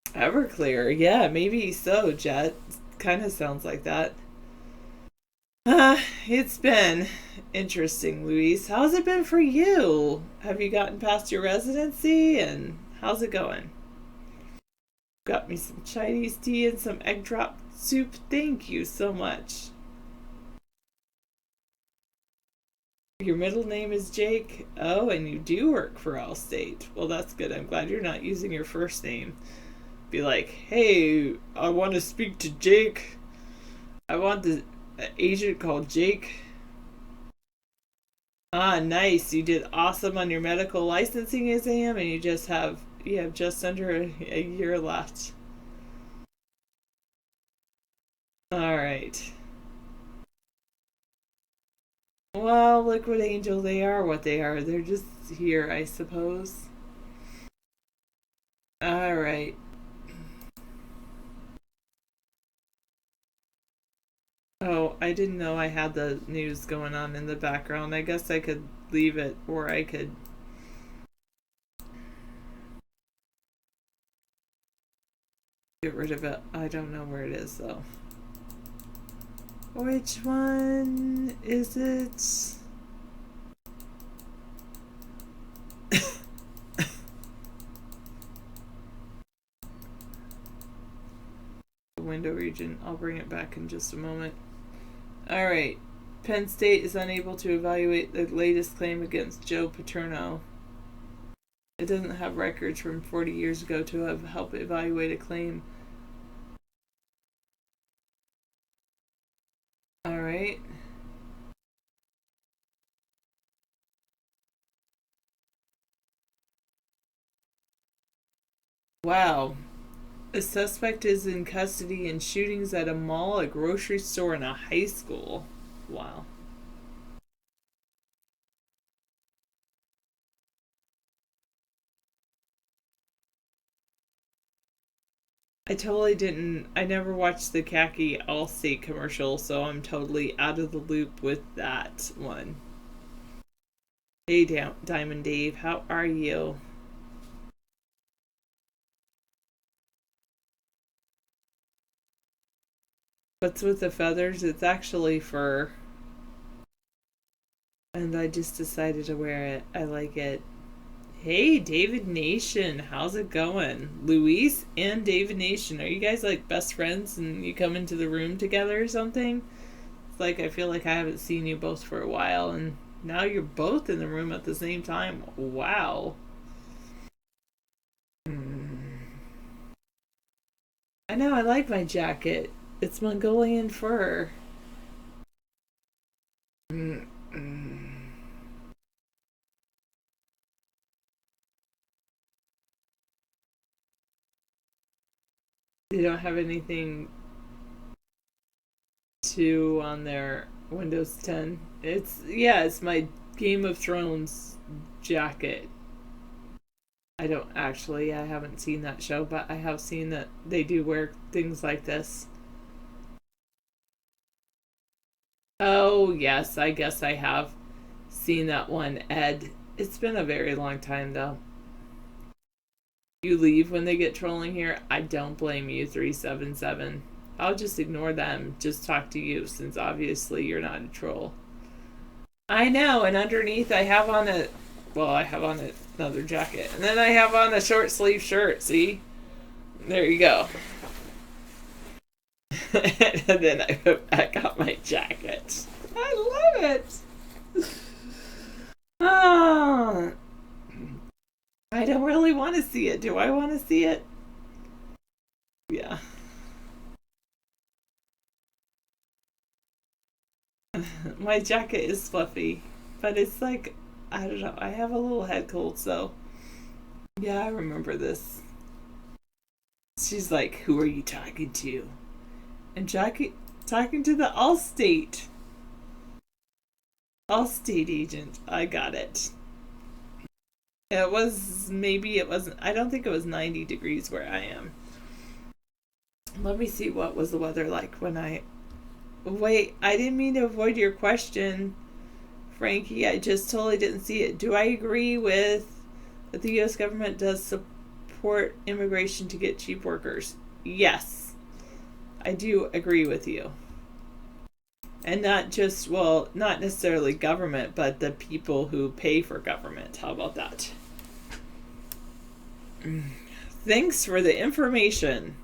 G: Everclear. Yeah, maybe so, Jet. Kind of sounds like that. It's been interesting, Luis. How's it been for you? Have you gotten past your residency, and how's it going? Got me some Chinese tea and some egg drop soup. Thank you so much. Your middle name is Jake. Oh, and you do work for Allstate. Well, that's good. I'm glad you're not using your first name. Be like, hey, I want to speak to Jake. I want the agent called Jake. Ah, nice. You did awesome on your medical licensing exam, and you have just under a year left. All right. Well, Liquid Angel, they are what they are. They're just here, I suppose. All right. Oh, I didn't know I had the news going on in the background. I guess I could leave it, or I could... get rid of it. I don't know where it is, though. Which one is it? Window region. I'll bring it back in just a moment. Alright. Penn State is unable to evaluate the latest claim against Joe Paterno. It doesn't have records from 40 years ago to have helped evaluate a claim. Alright. Wow. A suspect is in custody in shootings at a mall, a grocery store, and a high school. Wow. I never watched the khaki Allstate commercial, so I'm totally out of the loop with that one. Hey, Diamond Dave, how are you? What's with the feathers? It's actually fur. And I just decided to wear it. I like it. Hey, David Nation. How's it going? Luis and David Nation. Are you guys like best friends and you come into the room together or something? It's like I feel like I haven't seen you both for a while and now you're both in the room at the same time. Wow. I know, I like my jacket. It's Mongolian fur. You don't have anything on their Windows 10. It's my Game of Thrones jacket. I haven't seen that show, but I have seen that they do wear things like this. Oh, yes, I guess I have seen that one, Ed. It's been a very long time, though. You leave when they get trolling here? I don't blame you, 377. I'll just ignore them, just talk to you, since obviously you're not a troll. I know, and underneath I have on another jacket. And then I have on a short sleeve shirt, see? There you go. And then I put back on my jacket. I love it. Oh, I don't really want to see it. Do I want to see it? Yeah. My jacket is fluffy, but it's like, I don't know. I have a little head cold, so yeah, I remember this. She's like, who are you talking to? I'm talking to the Allstate agent. I got it. I don't think it was 90 degrees where I am. Let me see what was the weather like wait, I didn't mean to avoid your question, Frankie. I just totally didn't see it. Do I agree with that the U.S. government does support immigration to get cheap workers? Yes. I do agree with you. And not necessarily government, but the people who pay for government. How about that? Thanks for the information.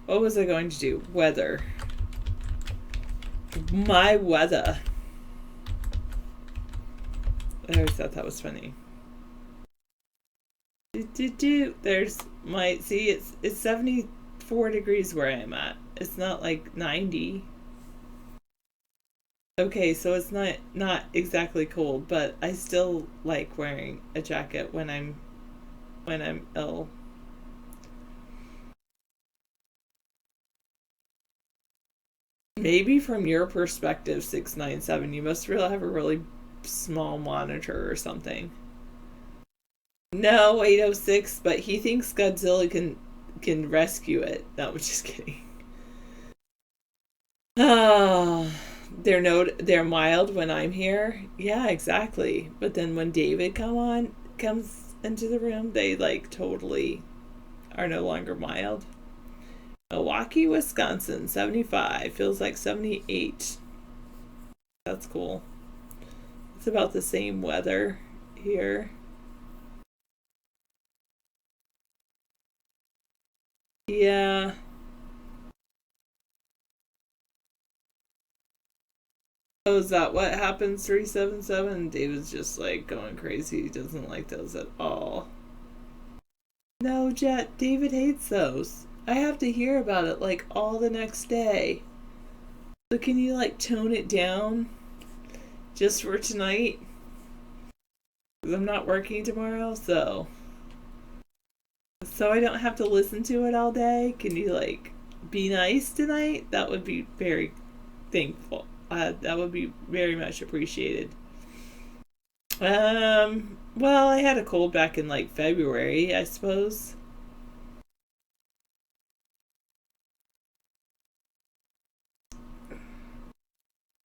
G: What was I going to do? Weather. My weather. I always thought that was funny. There's my, see, it's 74 degrees where I am at. It's not like 90. Okay, so it's not exactly cold, but I still like wearing a jacket when I'm ill. Maybe from your perspective, 697, you must really have a really small monitor or something. No, 806, but he thinks Godzilla can rescue it. No, I'm just kidding. Ah, they're mild when I'm here. Yeah, exactly. But then when David comes into the room, they like totally are no longer mild. Milwaukee, Wisconsin, 75. Feels like 78. That's cool. It's about the same weather here. Yeah. Oh, is that what happens, 377? David's just like going crazy. He doesn't like those at all. No, Jet, David hates those. I have to hear about it like all the next day. So can you like tone it down just for tonight? Because I'm not working tomorrow, so I don't have to listen to it all day. Can you like be nice tonight? That would be very thankful. That would be very much appreciated. Well, I had a cold back in like February, I suppose.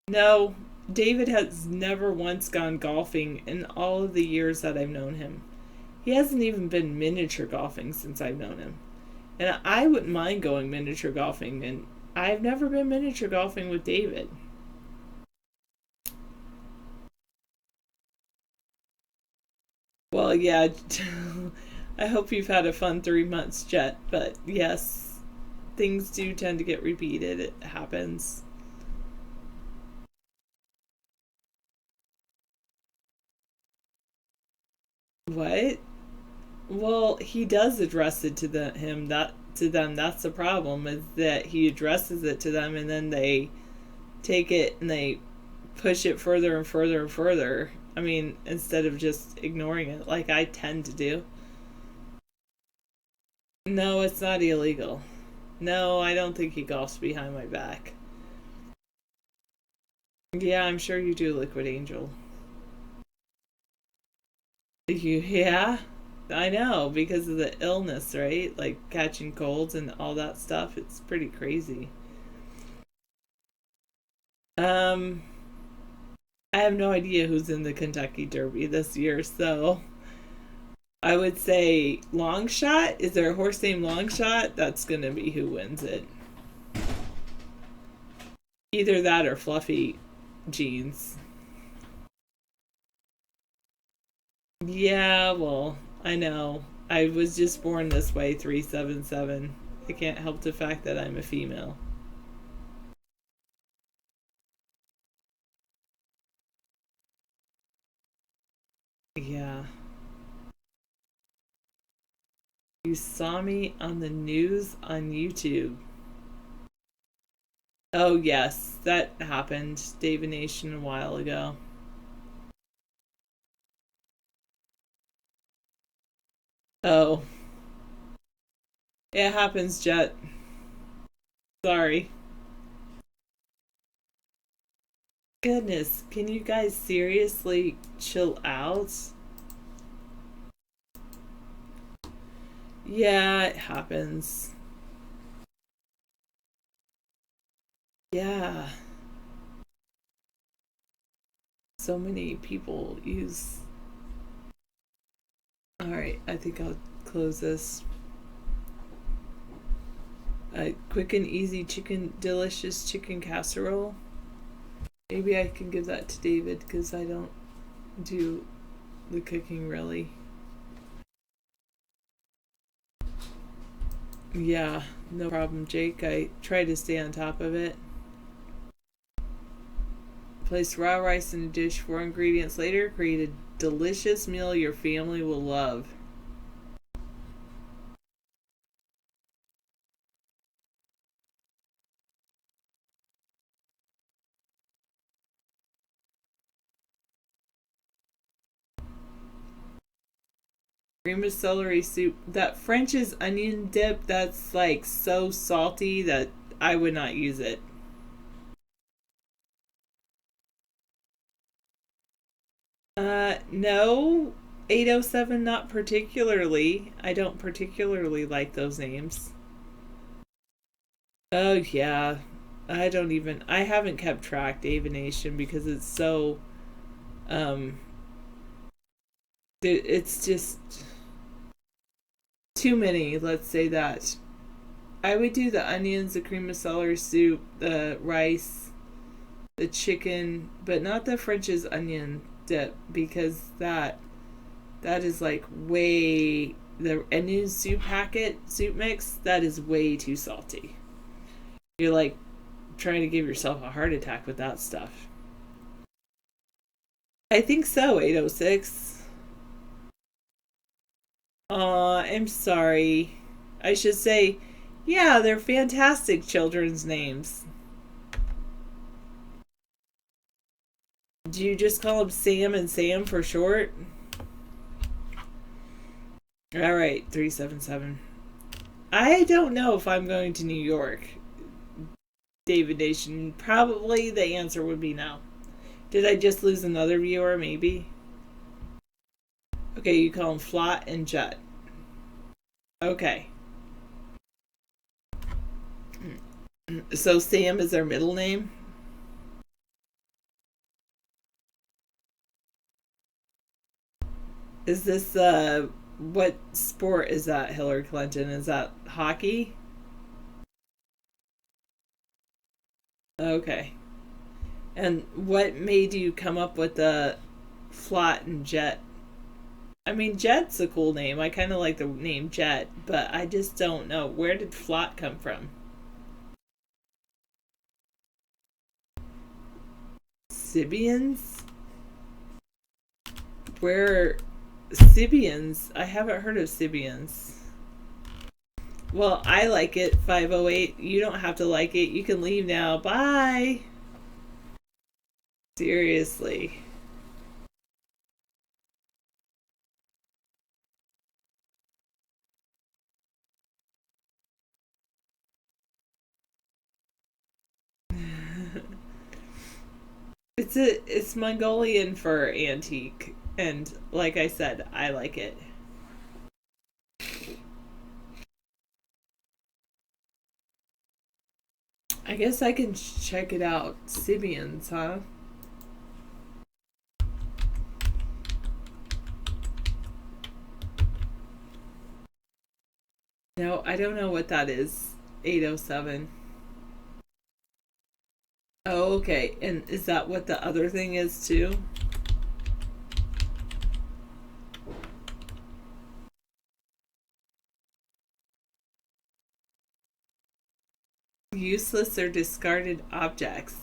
G: No, David has never once gone golfing in all of the years that I've known him. He hasn't even been miniature golfing since I've known him. And I wouldn't mind going miniature golfing, and I've never been miniature golfing with David. Well, yeah, I hope you've had a fun 3 months, Jet, but yes, things do tend to get repeated. It happens. What? Well, he does address it to them. That's the problem, is that he addresses it to them and then they take it and they push it further and further and further. I mean, instead of just ignoring it like I tend to do. No, it's not illegal. No, I don't think he golfs behind my back. Yeah, I'm sure you do, Liquid Angel. Yeah, I know, because of the illness, right? Like catching colds and all that stuff. It's pretty crazy. Um, I have no idea who's in the Kentucky Derby this year, so I would say Longshot. Is there a horse named Longshot? That's gonna be who wins it. Either that or Fluffy Jeans. Yeah, well, I know. I was just born this way, 377. I can't help the fact that I'm a female. Yeah. You saw me on the news on YouTube. Oh, yes, that happened. David Nation a while ago. Oh, it happens, Jet. Sorry. Goodness, can you guys seriously chill out? Yeah, it happens. Yeah. So many people use. Alright, I think I'll close this. Quick and easy delicious chicken casserole. Maybe I can give that to David because I don't do the cooking really. Yeah, no problem, Jake. I try to stay on top of it. Place raw rice in a dish, 4 ingredients later, create a delicious meal your family will love. Cream of celery soup. That French's onion dip, that's like so salty that I would not use it. No. 807, not particularly. I don't particularly like those names. Oh, yeah. I haven't kept track, Davination, because it's so, it's just too many, let's say that. I would do the onions, the cream of celery soup, the rice, the chicken, but not the French's onion dip, because that is like way, the onion soup packet, soup mix, that is way too salty. You're like trying to give yourself a heart attack with that stuff. I think so, 806. Aw, I'm sorry. I should say, yeah, they're fantastic children's names. Do you just call them Sam and Sam for short? Alright, 377. I don't know if I'm going to New York. Davination. Probably the answer would be no. Did I just lose another viewer? Maybe. Okay, you call them Flot and Jet. Okay. So Sam is their middle name? Is this, what sport is that, Hillary Clinton? Is that hockey? Okay. And what made you come up with the Flot and Jet? I mean, Jet's a cool name. I kind of like the name Jet, but I just don't know. Where did Flot come from? Sibians? Where... Sibians? I haven't heard of Sibians. Well, I like it, 508. You don't have to like it. You can leave now. Bye! Seriously. It's Mongolian fur antique, and like I said, I like it. I guess I can check it out. Sibians, huh? No, I don't know what that is. 807. Oh, okay. And is that what the other thing is too? Useless or discarded objects.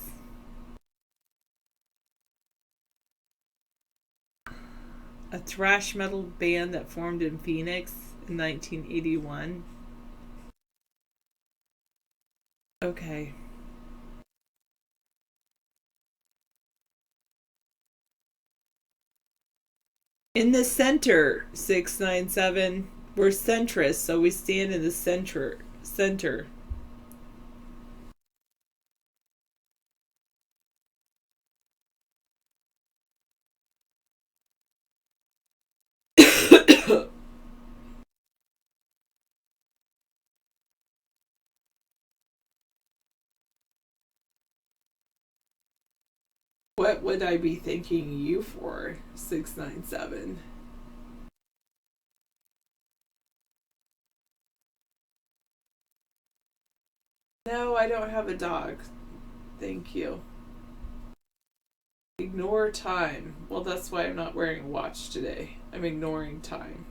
G: A thrash metal band that formed in Phoenix in 1981. Okay. In the center, 697, we're centrist, so we stand in the center. What would I be thanking you for, 697? No, I don't have a dog. Thank you. Ignore time. Well, that's why I'm not wearing a watch today. I'm ignoring time.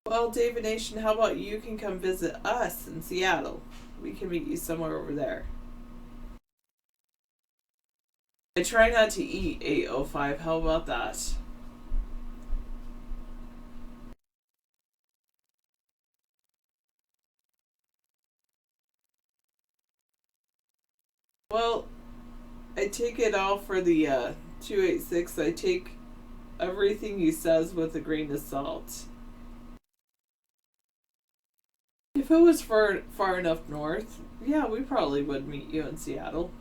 G: Well, Davination, how about you can come visit us in Seattle? We can meet you somewhere over there. I try not to eat 8:05. How about that? Well, I take it all for the 286. I take everything he says with a grain of salt. If it was far enough north, yeah, we probably would meet you in Seattle.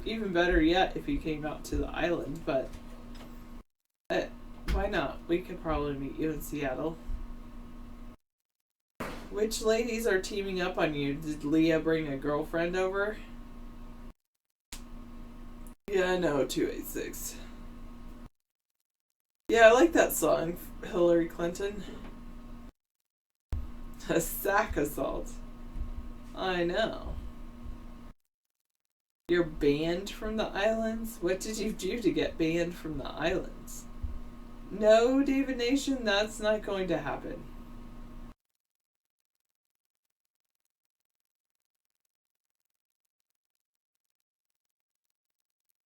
G: Even better yet if you came out to the island, but why not? We could probably meet you in Seattle. Which ladies are teaming up on you? Did Leah bring a girlfriend over? Yeah, I know, 286. Yeah, I like that song, Hillary Clinton. A sack assault. I know. You're banned from the islands? What did you do to get banned from the islands? No, David Nation, that's not going to happen.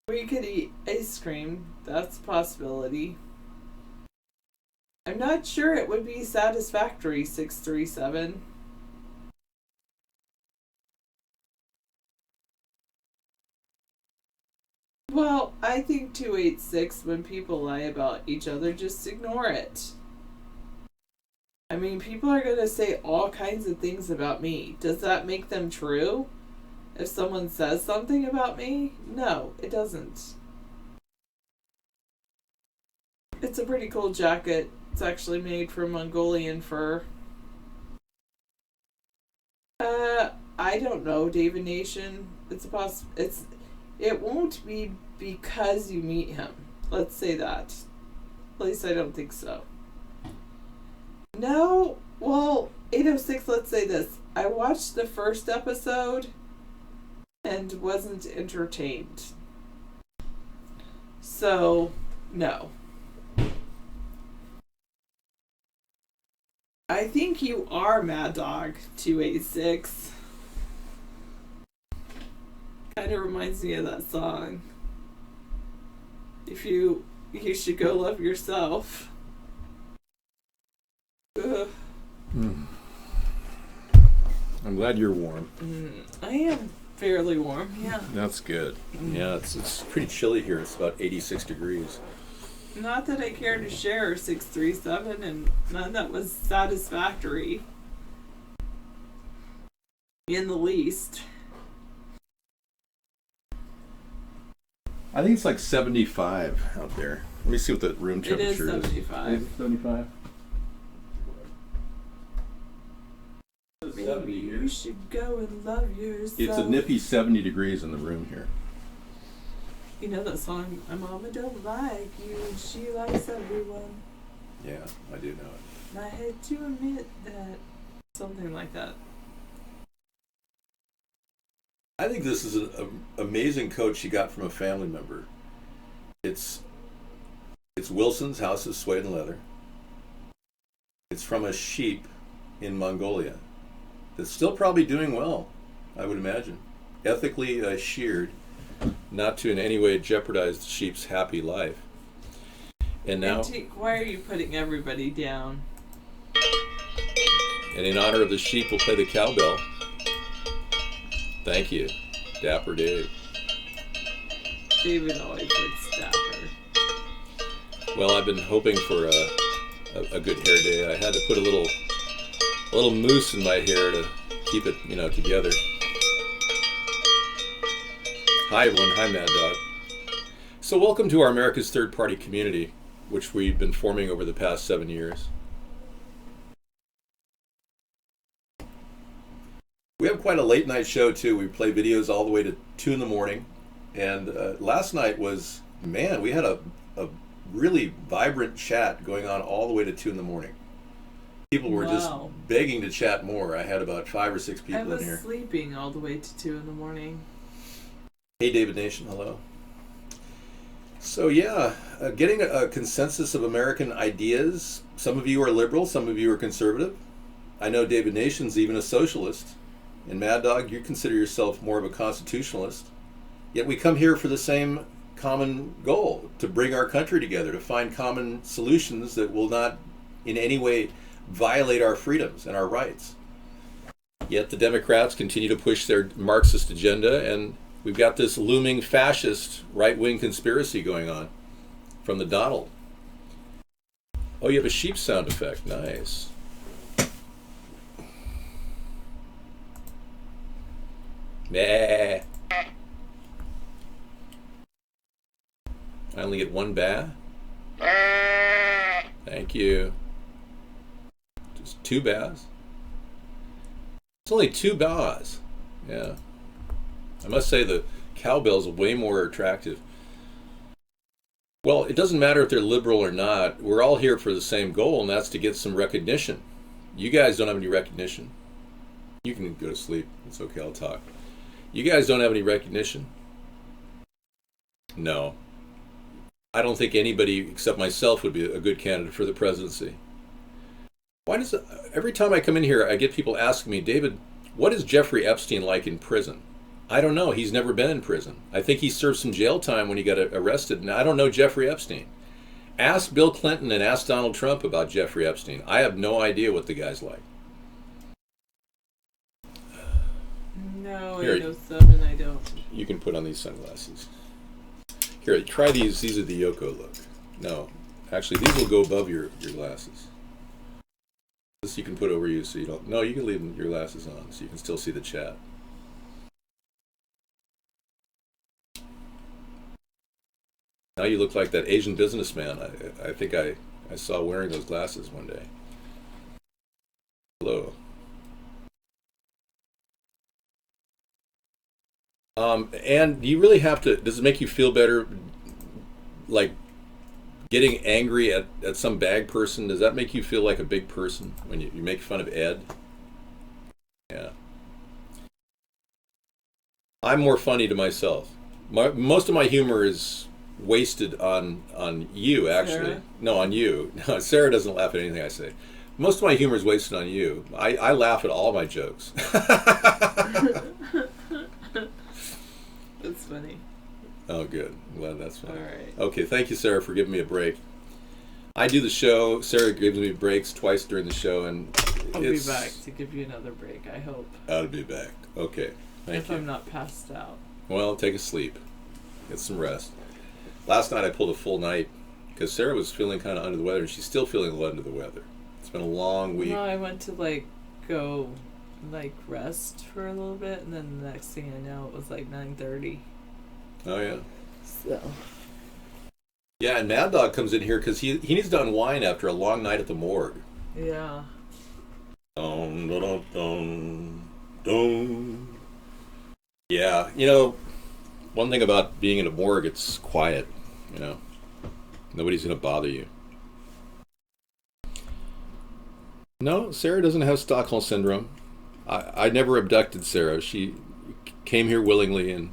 G: We could eat ice cream. That's a possibility. I'm not sure it would be satisfactory, 637. Well, I think 286, when people lie about each other, just ignore it. I mean, people are going to say all kinds of things about me. Does that make them true? If someone says something about me? No, it doesn't. It's a pretty cool jacket. It's actually made from Mongolian fur. I don't know, David Nation. It won't be because you meet him. Let's say that. At least I don't think so. No, well, 806, let's say this. I watched the first episode and wasn't entertained. So, no. I think you are Mad Dog 286. Kind of reminds me of that song. If you should go love yourself. Ugh.
A: I'm glad you're warm.
G: I am fairly warm, yeah.
A: That's good. Yeah, it's pretty chilly here. It's about 86 degrees.
G: Not that I care to share 637, and none that was satisfactory in the least.
A: I think it's like 75 out there. Let me see what the room temperature is.
G: It is 75.
A: 75.
G: Maybe you should go and love yourself.
A: It's a nippy 70 degrees in the room here.
G: You know that song, My Mama Don't Like You and She Likes Everyone.
A: Yeah, I do know it.
G: And I had to admit that. Something like that.
A: I think this is an amazing coat she got from a family member. It's Wilson's House of Suede and Leather. It's from a sheep in Mongolia that's still probably doing well, I would imagine. Ethically sheared, not to in any way jeopardize the sheep's happy life. And now,
G: why are you putting everybody down?
A: And in honor of the sheep, we'll play the cowbell. Thank you, Dapper Dave.
G: David always looks dapper.
A: Well, I've been hoping for a good hair day. I had to put a little mousse in my hair to keep it, together. Hi everyone, hi Mad Dog. So welcome to our America's Third Party community, which we've been forming over the past 7 years. We have quite a late night show too. We play videos all the way to 2 in the morning. And last night was, man, we had a really vibrant chat going on all the way to 2 in the morning. People were just begging to chat more. I had about 5 or 6 people in here.
G: I was sleeping all the way to 2 in the morning.
A: Hey, David Nation, hello. So yeah, getting a consensus of American ideas. Some of you are liberal, some of you are conservative. I know David Nation's even a socialist. And Mad Dog, you consider yourself more of a constitutionalist. Yet we come here for the same common goal, to bring our country together, to find common solutions that will not in any way violate our freedoms and our rights. Yet the Democrats continue to push their Marxist agenda, and We've got this looming fascist right-wing conspiracy going on from the Donald. Oh, you have a sheep sound effect. Nice. Bah. I only get one bah. Thank you. Just 2 bahs. It's only 2 bahs. Yeah. I must say the cowbell's way more attractive. Well, it doesn't matter if they're liberal or not. We're all here for the same goal, and that's to get some recognition. You guys don't have any recognition. You can go to sleep. It's okay, I'll talk. You guys don't have any recognition. No. I don't think anybody except myself would be a good candidate for the presidency. Why does it, every time I come in here, I get people asking me, David, what is Jeffrey Epstein like in prison? I don't know. He's never been in prison. I think he served some jail time when he got arrested, and I don't know Jeffrey Epstein. Ask Bill Clinton and ask Donald Trump about Jeffrey Epstein. I have no idea what the guy's like.
G: No,
A: Here,
G: 807, I don't.
A: You can put on these sunglasses. Here, try these. These are the Yoko look. No, actually, these will go above your glasses. This you can put over you so you don't... No, you can leave your glasses on so you can still see the chat. Now you look like that Asian businessman I think I saw wearing those glasses one day. Hello. And you really have to, does it make you feel better, like getting angry at some bag person? Does that make you feel like a big person when you make fun of Ed? Yeah. I'm more funny to myself. Most of my humor is wasted on you, actually.
G: Sarah?
A: No, on you. No, Sarah doesn't laugh at anything I say. Most of my humor is wasted on you. I laugh at all my jokes.
G: That's funny.
A: Oh, good. I'm glad that's funny.
G: All right.
A: Okay, thank you, Sarah, for giving me a break. I do the show. Sarah gives me breaks twice during the show, and
G: I'll be back to give you another break, I hope.
A: I'll be back. Okay, thank
G: if
A: you.
G: I'm not passed out.
A: Well, take a sleep. Get some rest. Last night I pulled a full night because Sarah was feeling kind of under the weather, and she's still feeling a little under the weather. It's been a long week.
G: No, I went to go rest for a little bit, and then the next thing I know, it was 9:30.
A: Oh yeah.
G: So.
A: Yeah, and Mad Dog comes in here because he needs to unwind after a long night at the morgue.
G: Yeah.
A: Dun, dun, dun, dun, dun. Yeah, you know, one thing about being in a morgue, it's quiet. You know, nobody's gonna bother you. No, Sarah doesn't have Stockholm syndrome. I never abducted Sarah. She came here willingly and...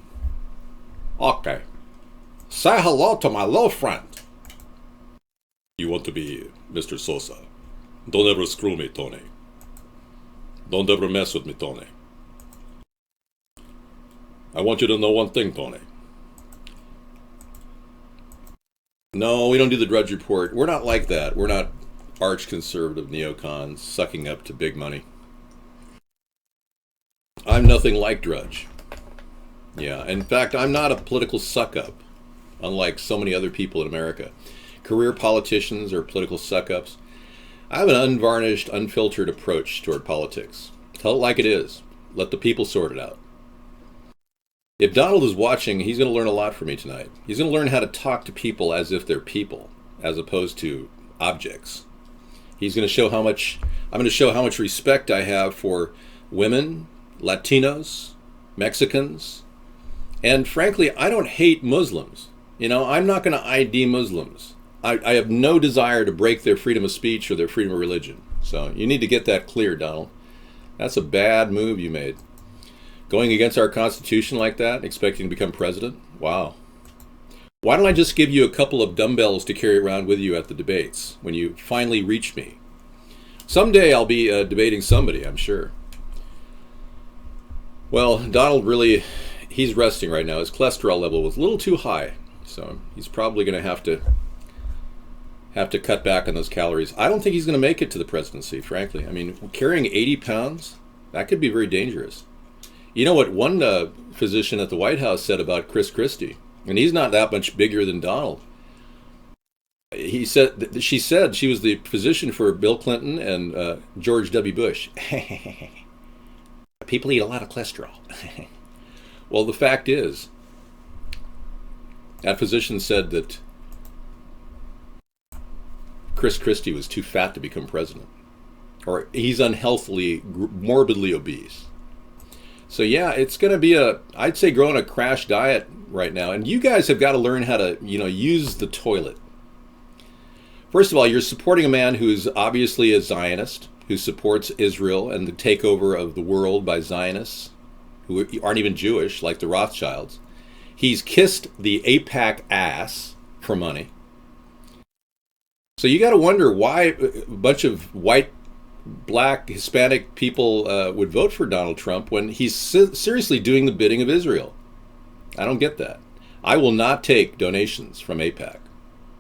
A: Okay. Say hello to my little friend. You want to be Mr. Sosa. Don't ever screw me, Tony. Don't ever mess with me, Tony. I want you to know one thing, Tony. No, we don't do the Drudge Report. We're not like that. We're not arch-conservative neocons sucking up to big money. I'm nothing like Drudge. Yeah, in fact, I'm not a political suck-up, unlike so many other people in America. Career politicians are political suck-ups. I have an unvarnished, unfiltered approach toward politics. Tell it like it is. Let the people sort it out. If Donald is watching, he's going to learn a lot from me tonight. He's going to learn how to talk to people as if they're people, as opposed to objects. He's going to show how much, I'm going to show how much respect I have for women, Latinos, Mexicans, and frankly, I don't hate Muslims. You know, I'm not going to ID Muslims. I have no desire to break their freedom of speech or their freedom of religion. So you need to get that clear, Donald. That's a bad move you made. Going against our Constitution like that, expecting to become president? Wow. Why don't I just give you a couple of dumbbells to carry around with you at the debates when you finally reach me? Someday I'll be debating somebody, I'm sure. Well, Donald really, he's resting right now. His cholesterol level was a little too high, so he's probably going to have to cut back on those calories. I don't think he's going to make it to the presidency, frankly. I mean, carrying 80 pounds, that could be very dangerous. You know what one physician at the White House said about Chris Christie, and he's not that much bigger than Donald. She said she was the physician for Bill Clinton and George W. Bush. People eat a lot of cholesterol. Well, the fact is, that physician said that Chris Christie was too fat to become president, or he's unhealthily, morbidly obese. So yeah, it's going to be I'd say growing a crash diet right now. And you guys have got to learn how to, use the toilet. First of all, you're supporting a man who's obviously a Zionist, who supports Israel and the takeover of the world by Zionists, who aren't even Jewish, like the Rothschilds. He's kissed the AIPAC ass for money. So you got to wonder why a bunch of white, black, Hispanic people would vote for Donald Trump when he's seriously doing the bidding of Israel. I don't get that. I will not take donations from AIPAC.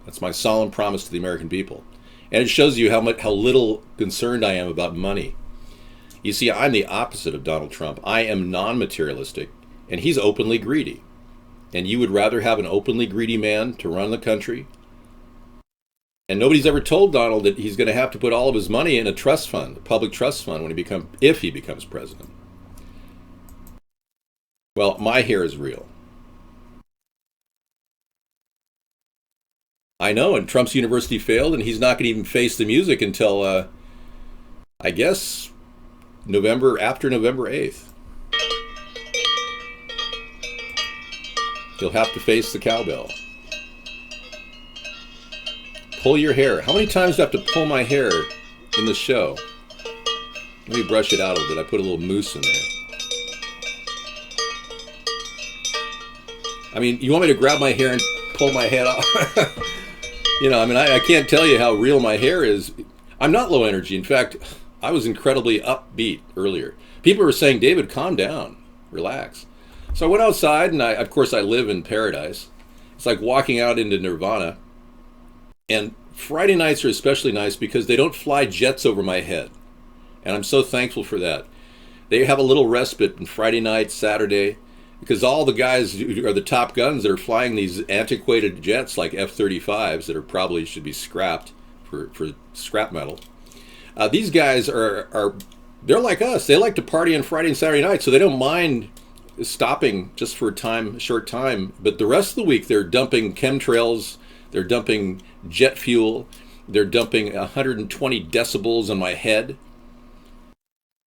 A: That's my solemn promise to the American people. And it shows you how little concerned I am about money. You see, I'm the opposite of Donald Trump. I am non-materialistic, and he's openly greedy. And you would rather have an openly greedy man to run the country? And nobody's ever told Donald that he's going to have to put all of his money in a trust fund, a public trust fund, if he becomes president. Well, my hair is real. I know, and Trump's university failed, and he's not going to even face the music until, I guess, after November 8th. He'll have to face the cowbell. Pull your hair. How many times do I have to pull my hair in the show? Let me brush it out a little bit. I put a little mousse in there. I mean, you want me to grab my hair and pull my head off? I can't tell you how real my hair is. I'm not low energy. In fact, I was incredibly upbeat earlier. People were saying, David, calm down, relax. So I went outside, and of course I live in paradise. It's like walking out into nirvana. And Friday nights are especially nice because they don't fly jets over my head. And I'm so thankful for that. They have a little respite on Friday night, Saturday, because all the guys who are the top guns that are flying these antiquated jets like F-35s that probably should be scrapped for scrap metal. These guys they're like us. They like to party on Friday and Saturday night, so they don't mind stopping just for a short time. But the rest of the week, they're dumping chemtrails, they're dumping jet fuel, they're dumping 120 decibels on my head.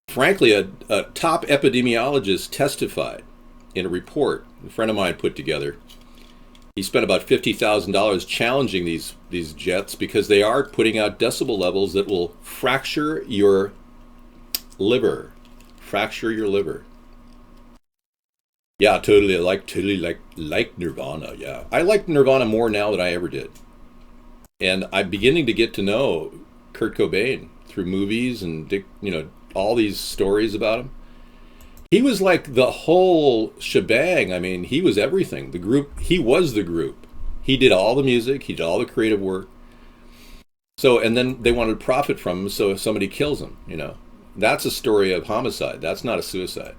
A: Frankly, a top epidemiologist testified in a report a friend of mine put together. He spent about $50,000 challenging these jets because they are putting out decibel levels that will fracture your liver. Fracture your liver. Yeah, totally like Nirvana, yeah. I like Nirvana more now than I ever did. And I'm beginning to get to know Kurt Cobain through movies and, all these stories about him. He was like the whole shebang. I mean, he was everything. The group, he was the group. He did all the music, he did all the creative work. So, and then they wanted to profit from him, so if somebody kills him, That's a story of homicide. That's not a suicide.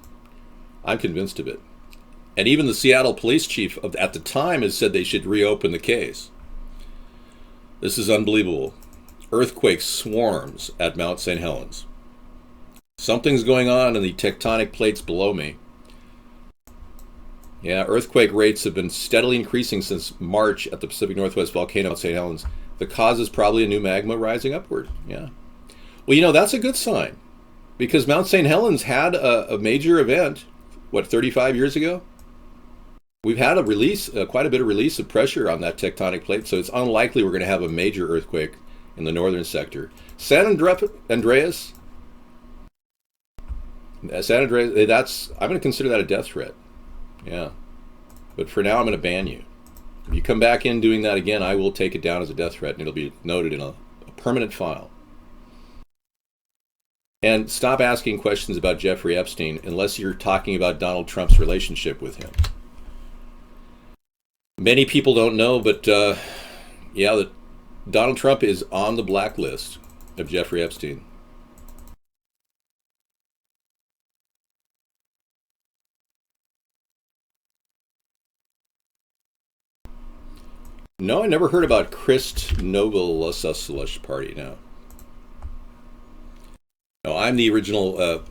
A: I'm convinced of it. And even the Seattle police chief at the time has said they should reopen the case. This is unbelievable. Earthquake swarms at Mount St. Helens. Something's going on in the tectonic plates below me. Yeah, earthquake rates have been steadily increasing since March at the Pacific Northwest volcano at St. Helens. The cause is probably a new magma rising upward. Yeah. Well, that's a good sign. Because Mount St. Helens had a major event, 35 years ago? We've had a release, quite a bit of release of pressure on that tectonic plate, so it's unlikely we're going to have a major earthquake in the northern sector. San Andreas, I'm going to consider that a death threat. Yeah. But for now, I'm going to ban you. If you come back in doing that again, I will take it down as a death threat, and it'll be noted in a permanent file. And stop asking questions about Jeffrey Epstein unless you're talking about Donald Trump's relationship with him. Many people don't know, but that Donald Trump is on the blacklist of Jeffrey Epstein. No, I never heard about Christnoblessush Party, no. No, I'm the original.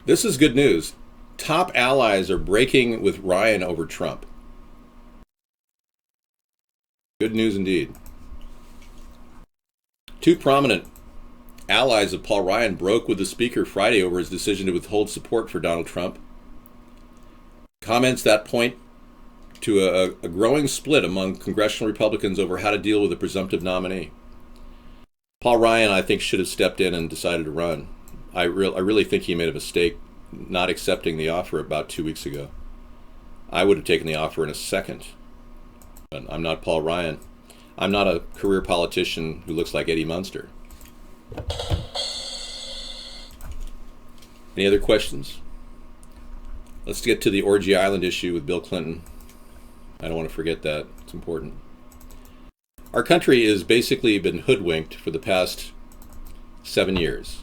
A: This is good news. Top allies are breaking with Ryan over Trump. Good news indeed. Two prominent allies of Paul Ryan broke with the speaker Friday over his decision to withhold support for Donald Trump. Comments that point to a growing split among congressional Republicans over how to deal with a presumptive nominee. Paul Ryan, I think, should have stepped in and decided to run. I really think he made a mistake not accepting the offer about 2 weeks ago. I would have taken the offer in a second. But I'm not Paul Ryan. I'm not a career politician who looks like Eddie Munster. Any other questions? Let's get to the Orgy Island issue with Bill Clinton. I don't want to forget that. It's important. Our country has basically been hoodwinked for the past 7 years.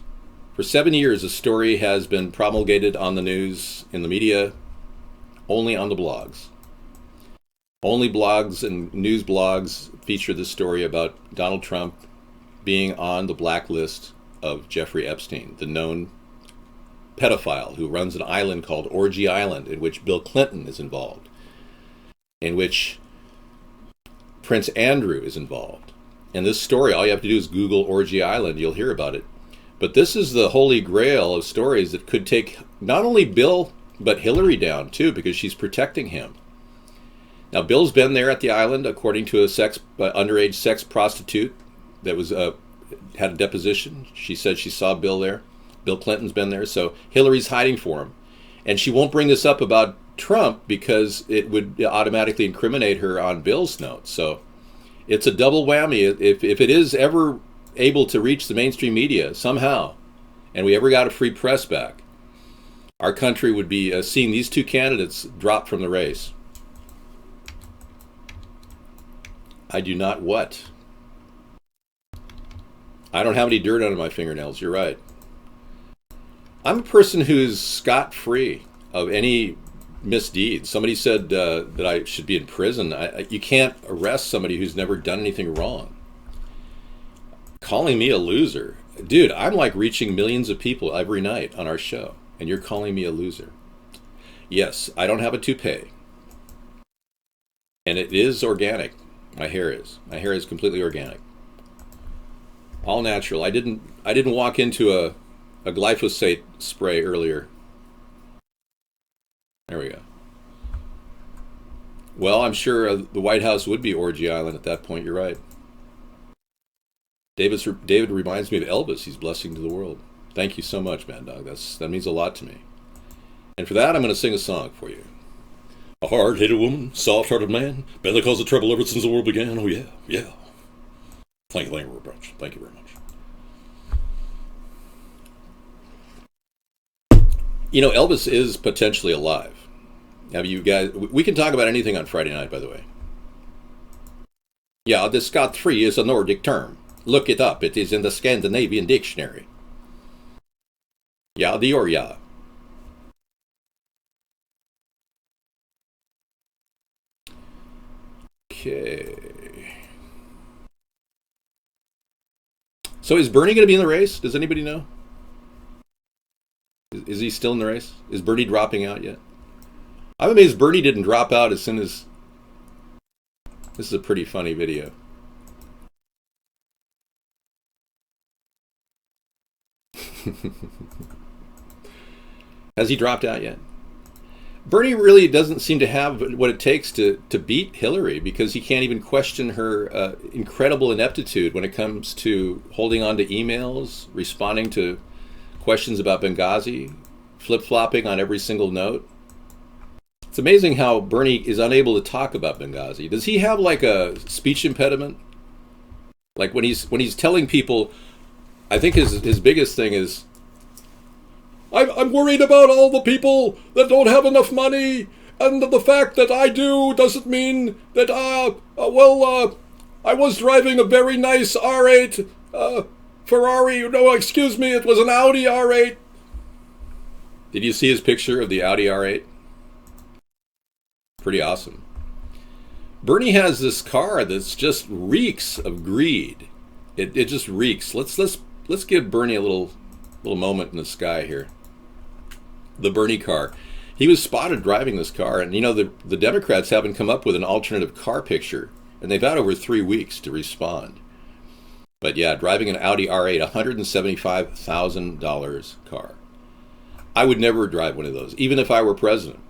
A: For 7 years, a story has been promulgated on the news, in the media, only on the blogs. Only blogs and news blogs feature this story about Donald Trump being on the blacklist of Jeffrey Epstein, the known pedophile who runs an island called Orgy Island, in which Bill Clinton is involved, in which Prince Andrew is involved. In this story, all you have to do is Google Orgy Island, you'll hear about it. But this is the holy grail of stories that could take not only Bill, but Hillary down too, because she's protecting him. Now, Bill's been there at the island, according to a underage sex prostitute that was had a deposition. She said she saw Bill there. Bill Clinton's been there, so Hillary's hiding for him. And she won't bring this up about Trump because it would automatically incriminate her on Bill's notes. So it's a double whammy. If it is ever able to reach the mainstream media somehow, and we ever got a free press back, our country would be seeing these two candidates drop from the race. I do not what? I don't have any dirt under my fingernails, you're right. I'm a person who's scot-free of any misdeeds. Somebody said that I should be in prison. You can't arrest somebody who's never done anything wrong. Calling me a loser. Dude, I'm like reaching millions of people every night on our show, and you're calling me a loser. Yes, I don't have a toupee. And it is organic. My hair is. My hair is completely organic. All natural. I didn't walk into a glyphosate spray earlier. There we go. Well, I'm sure the White House would be Orgy Island at that point. You're right. David reminds me of Elvis. He's blessing to the world. Thank you so much, Mad Dog. That means a lot to me. And for that, I'm going to sing a song for you. A hard-headed woman, soft-hearted man, been the cause of trouble ever since the world began. Oh, yeah, yeah. Thank you very much. Thank you very much. You know, Elvis is potentially alive. Have you guys... We can talk about anything on Friday night, by the way. Yeah, the scot-free is a Nordic term. Look it up. It is in the Scandinavian dictionary. Ja, the or ja. Okay. So is Bernie going to be in the race? Does anybody know? Is he still in the race? Is Bernie dropping out yet? I'm amazed Bernie didn't drop out as soon as... This is a pretty funny video. Has he dropped out yet? Bernie really doesn't seem to have what it takes to beat Hillary, because he can't even question her incredible ineptitude when it comes to holding on to emails, responding to questions about Benghazi, flip-flopping on every single note. It's amazing how Bernie is unable to talk about Benghazi. Does he have like a speech impediment? Like when he's telling people, I think his biggest thing is, I'm worried about all the people that don't have enough money, and the fact that I do doesn't mean that, I was driving a very nice R8 Ferrari. No, excuse me, it was an Audi R8. Did you see his picture of the Audi R8? Pretty awesome. Bernie has this car that's just reeks of greed. It just reeks. Let's give Bernie a little moment in the sky here. The Bernie car. He was spotted driving this car, and you know the Democrats haven't come up with an alternative car picture, and they've had over 3 weeks to respond. But yeah, driving an Audi R8, $175,000 car. I would never drive one of those, even if I were president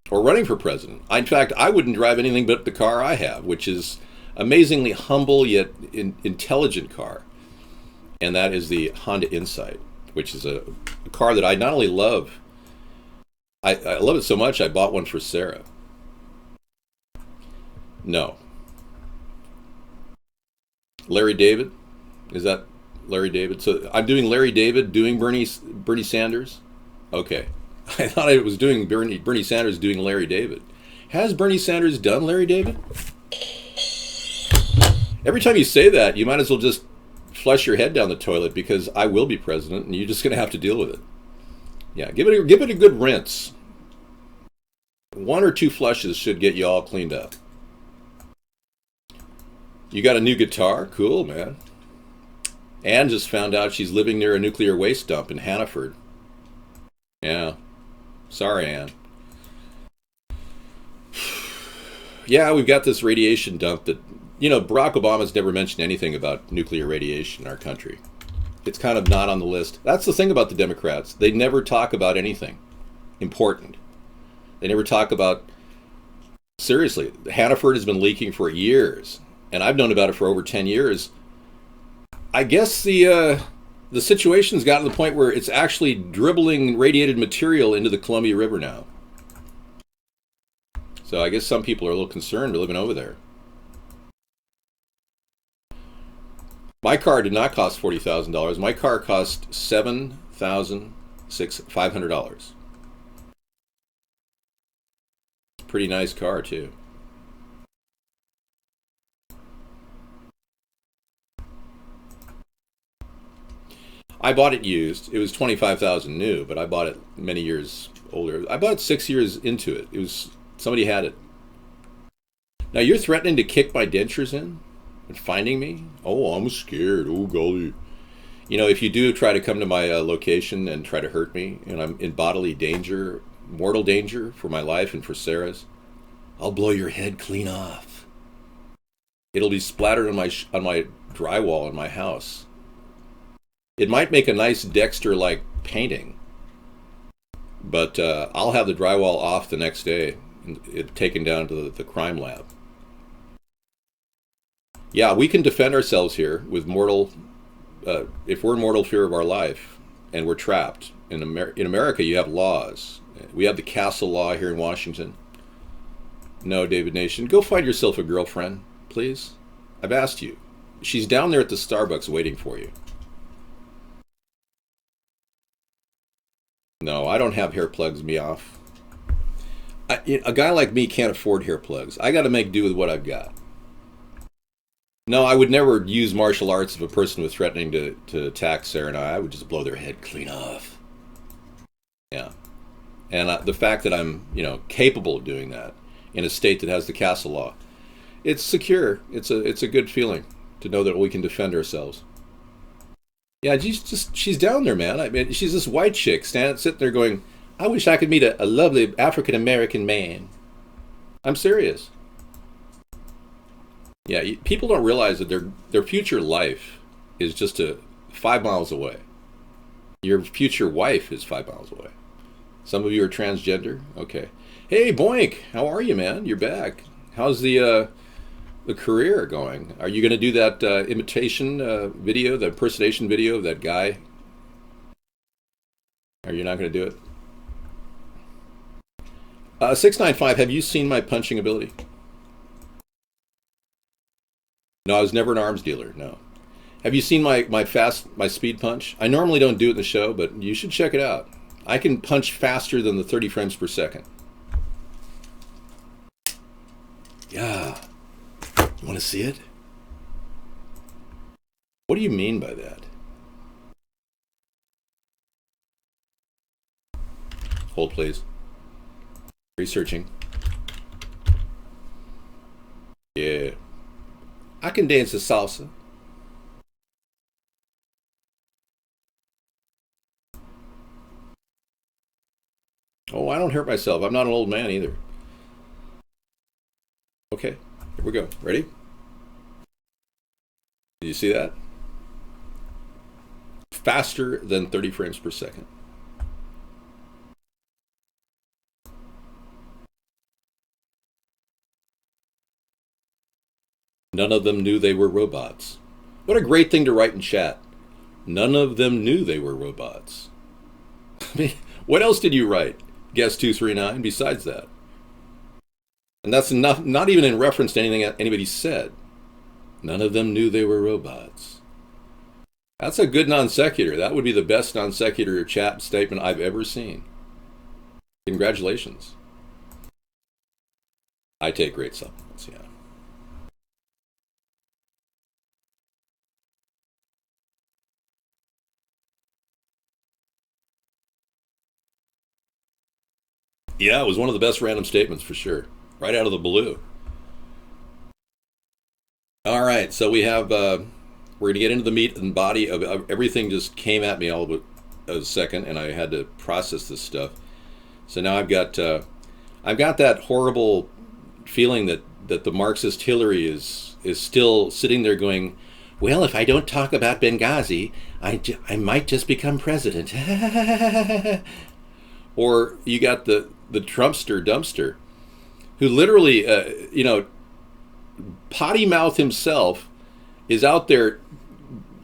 A: or running for president. In fact, I wouldn't drive anything but the car I have, which is amazingly humble yet intelligent car. And that is the Honda Insight, which is a car that I not only love, I love it so much I bought one for Sarah. No. Larry David? Is that Larry David? So I'm doing Larry David doing Bernie Sanders? Okay. I thought I was doing Bernie Sanders doing Larry David. Has Bernie Sanders done Larry David? Every time you say that, you might as well just flush your head down the toilet, because I will be president and you're just going to have to deal with it. Yeah, give it a good rinse. 1 or 2 flushes should get you all cleaned up. You got a new guitar? Cool, man. Ann just found out she's living near a nuclear waste dump in Hannaford. Yeah. Sorry, Ann. Yeah, we've got this radiation dump that, you know, Barack Obama's never mentioned anything about nuclear radiation in our country. It's kind of not on the list. That's the thing about the Democrats. They never talk about anything important. They never talk about, seriously, Hannaford has been leaking for years, and I've known about it for over 10 years. I guess the situation's gotten to the point where it's actually dribbling radiated material into the Columbia River now. So I guess some people are a little concerned living over there. My car did not cost $40,000. My car cost $7,500. Pretty nice car too. I bought it used. It was $25,000 new, but I bought it many years older. I bought it 6 years into it. It was somebody had it. Now you're threatening to kick my dentures in and finding me? Oh, I'm scared. Oh golly. You know, if you do try to come to my location and try to hurt me, and I'm in bodily danger, mortal danger for my life and for Sarah's, I'll blow your head clean off. It'll be splattered on my drywall in my house. It might make a nice Dexter-like painting, but I'll have the drywall off the next day and it taken down to the crime lab. Yeah, we can defend ourselves here with mortal, if we're in mortal fear of our life and we're trapped. In America, you have laws. We have the castle law here in Washington. No, David Nation, go find yourself a girlfriend, please. I've asked you. She's down there at the Starbucks waiting for you. No, I don't have hair plugs, me off. A guy like me can't afford hair plugs. I got to make do with what I've got. No, I would never use martial arts if a person was threatening to attack Sarah and I would just blow their head clean off. Yeah. And the fact that I'm, capable of doing that in a state that has the castle law, it's secure. It's a good feeling to know that we can defend ourselves. Yeah, she's down there, man. I mean, she's this white chick sitting there going, I wish I could meet a lovely African-American man. I'm serious. Yeah, people don't realize that their future life is just 5 miles away. Your future wife is 5 miles away. Some of you are transgender. Okay. Hey, Boink, how are you, man? You're back. How's the career going? Are you going to do that imitation video, the impersonation video of that guy? Are you not going to do it? 695, have you seen my punching ability? No, I was never an arms dealer, no. Have you seen my speed punch? I normally don't do it in the show, but you should check it out. I can punch faster than the 30 frames per second. Yeah. You want to see it? What do you mean by that? Hold, please. Researching. can dance the salsa. Oh, I don't hurt myself. I'm not an old man either. Okay, here we go. Ready? Did you see that? Faster than 30 frames per second. None of them knew they were robots. What a great thing to write in chat. None of them knew they were robots. I mean, what else did you write? Guess 239 besides that. And that's not even in reference to anything anybody said. None of them knew they were robots. That's a good non sequitur. That would be the best non sequitur chat statement I've ever seen. Congratulations. I take great supplements, yeah. Yeah, it was one of the best random statements for sure. Right out of the blue. All right, so we have, we're going to get into the meat and body of everything. Just came at me all of a second, and I had to process this stuff. So now I've got that horrible feeling that the Marxist Hillary is still sitting there going, well, if I don't talk about Benghazi, I might just become president. Or you got the Trumpster dumpster, who literally, potty mouth himself is out there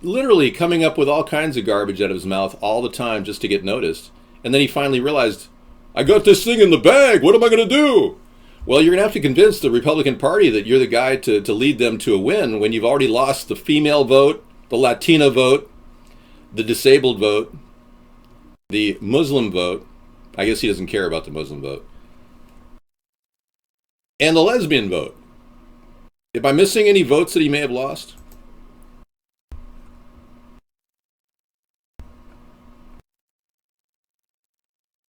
A: literally coming up with all kinds of garbage out of his mouth all the time just to get noticed. And then he finally realized, I got this thing in the bag. What am I going to do? Well, you're going to have to convince the Republican Party that you're the guy to lead them to a win when you've already lost the female vote, the Latina vote, the disabled vote, the Muslim vote. I guess he doesn't care about the Muslim vote. And the lesbian vote. Am I missing any votes that he may have lost?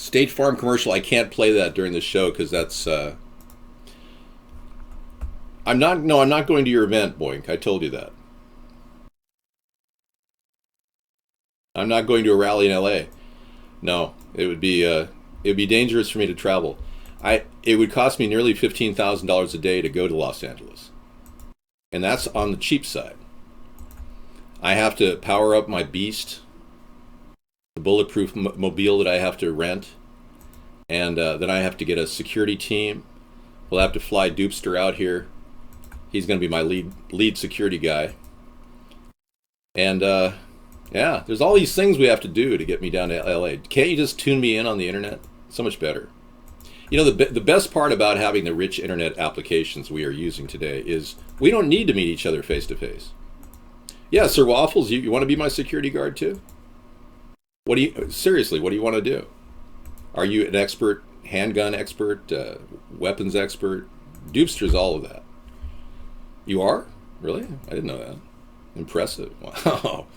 A: State Farm commercial, I can't play that during the show because that's... I'm not going to your event, Boink. I told you that. I'm not going to a rally in LA. No, it would be dangerous for me to travel. It would cost me nearly $15,000 a day to go to Los Angeles. And that's on the cheap side. I have to power up my beast, the bulletproof mobile that I have to rent, and then I have to get a security team. We'll have to fly Doopster out here. He's going to be my lead security guy. And yeah, there's all these things we have to do to get me down to LA. Can't you just tune me in on the internet? So much better. You know, the best part about having the rich internet applications we are using today is we don't need to meet each other face to face. Yeah, Sir Waffles, you want to be my security guard too? Seriously, what do you want to do? Are you an expert, handgun expert, weapons expert? Doopster's all of that. You are? Really? I didn't know that. Impressive. Wow.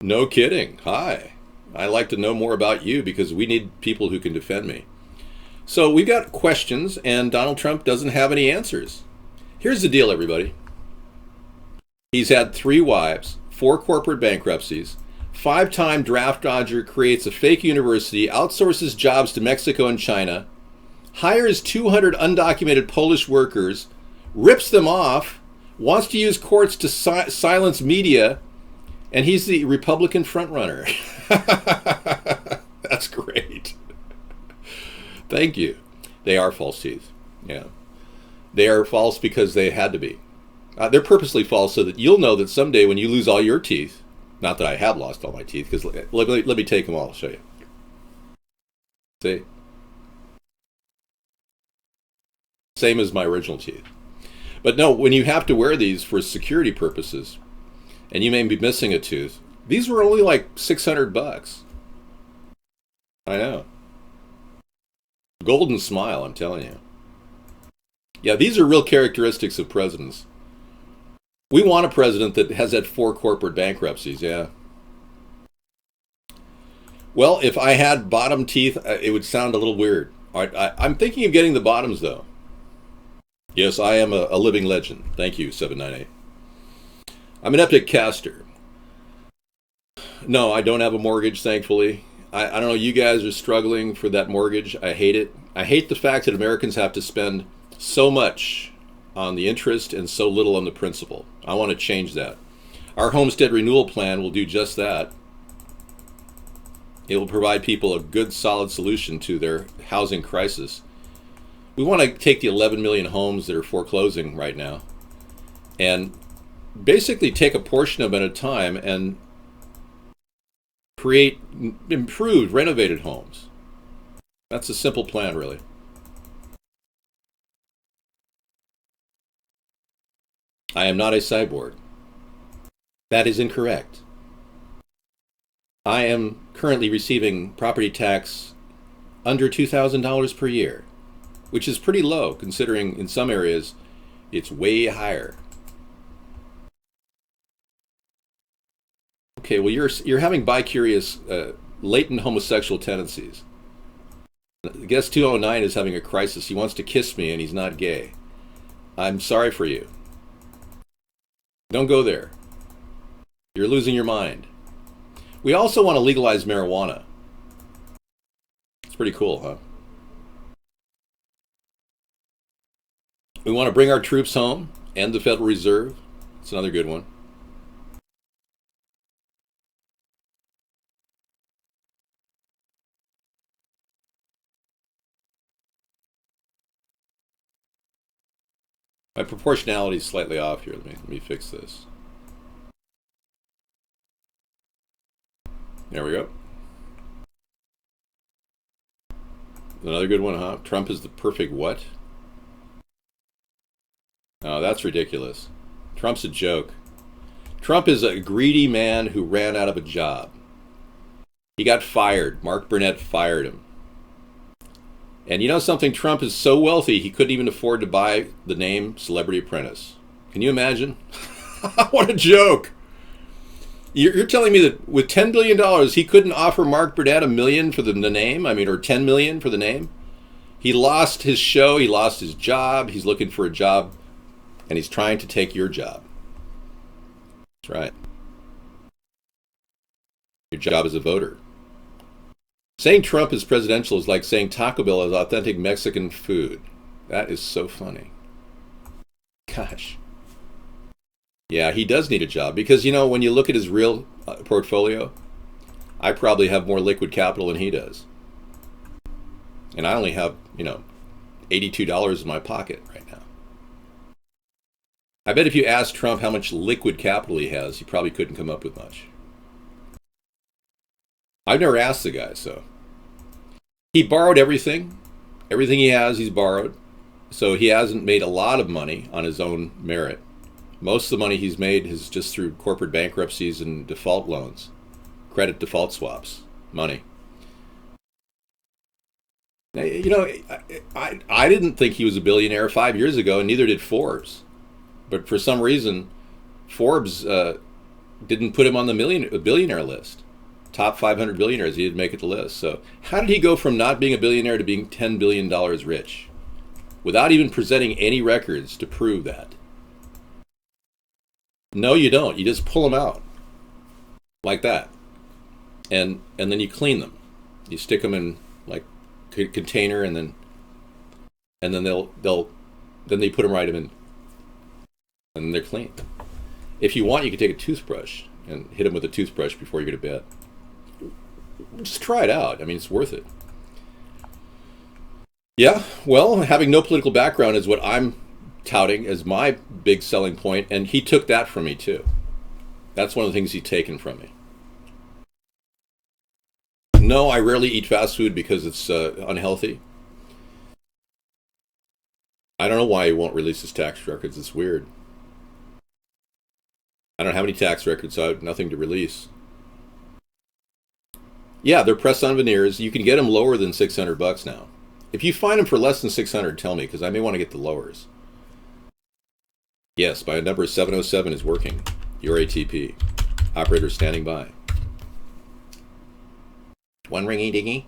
A: No kidding. Hi. I'd like to know more about you because we need people who can defend me. So we've got questions, and Donald Trump doesn't have any answers. Here's the deal, everybody. He's had 3 wives, 4 corporate bankruptcies, 5-time draft dodger, creates a fake university, outsources jobs to Mexico and China, hires 200 undocumented Polish workers, rips them off, wants to use courts to silence media, and he's the Republican frontrunner. That's great. Thank you. They are false teeth. Yeah. They are false because they had to be. They're purposely false so that you'll know that someday when you lose all your teeth, not that I have lost all my teeth, because let me take them all. I'll show you. See? Same as my original teeth. But no, when you have to wear these for security purposes, and you may be missing a tooth, these were only like $600. I know. Golden smile, I'm telling you. Yeah, these are real characteristics of presidents. We want a president that has had 4 corporate bankruptcies, yeah. Well, if I had bottom teeth, it would sound a little weird. I'm thinking of getting the bottoms, though. Yes, I am a living legend. Thank you, 798. I'm an epic caster. No, I don't have a mortgage, thankfully. I don't know, you guys are struggling for that mortgage. I hate it. I hate the fact that Americans have to spend so much on the interest and so little on the principal. I want to change that. Our homestead renewal plan will do just that. It will provide people a good, solid solution to their housing crisis. We want to take the 11 million homes that are foreclosing right now and basically take a portion of them at a time and create improved, renovated homes. That's a simple plan, really. I am not a cyborg. That is incorrect. I am currently receiving property tax under $2,000 per year, which is pretty low considering in some areas it's way higher. Okay, well you're having bi-curious latent homosexual tendencies. Guest 209 is having a crisis. He wants to kiss me and he's not gay. I'm sorry for you. Don't go there. You're losing your mind. We also want to legalize marijuana. It's pretty cool, huh? We want to bring our troops home and the Federal Reserve. It's another good one. My proportionality is slightly off here. Let me fix this. There we go. Another good one, huh? Trump is the perfect what? Oh, that's ridiculous. Trump's a joke. Trump is a greedy man who ran out of a job. He got fired. Mark Burnett fired him. And you know something? Trump is so wealthy he couldn't even afford to buy the name Celebrity Apprentice. Can you imagine? What a joke. You're telling me that with $10 billion, he couldn't offer Mark Burnett $1 million for the name? I mean, or $10 million for the name? He lost his show. He lost his job. He's looking for a job, and he's trying to take your job. That's right. Your job as a voter. Saying Trump is presidential is like saying Taco Bell is authentic Mexican food. That is so funny. Gosh. Yeah, he does need a job because, you know, when you look at his real portfolio, I probably have more liquid capital than he does. And I only have, you know, $82 in my pocket right now. I bet if you asked Trump how much liquid capital he has, he probably couldn't come up with much. I've never asked the guy, so. He borrowed everything. Everything he has, he's borrowed. So he hasn't made a lot of money on his own merit. Most of the money he's made is just through corporate bankruptcies and default loans, credit default swaps, money. Now, you know, I didn't think he was a billionaire 5 years ago, and neither did Forbes. But for some reason, Forbes didn't put him on the billionaire list. Top 500 billionaires, he didn't make it the list. So how did he go from not being a billionaire to being $10 billion rich without even presenting any records to prove that? No, you don't. You just pull them out like that, and then you clean them. You stick them in like a container, and then then they put them right in, and they're clean. If you want, you can take a toothbrush and hit them with a toothbrush before you go to bed. Just try it out. I mean, it's worth it. Yeah, well, having no political background is what I'm touting as my big selling point, and he took that from me too. That's one of the things he's taken from me. No, I rarely eat fast food because it's unhealthy. I don't know why he won't release his tax records. It's weird. I don't have any tax records, so I have nothing to release. Yeah, they're pressed on veneers. You can get them lower than $600 now. If you find them for less than $600, tell me, because I may want to get the lowers. Yes, my number 707 is working. Your ATP. Operator standing by. One ringy dingy.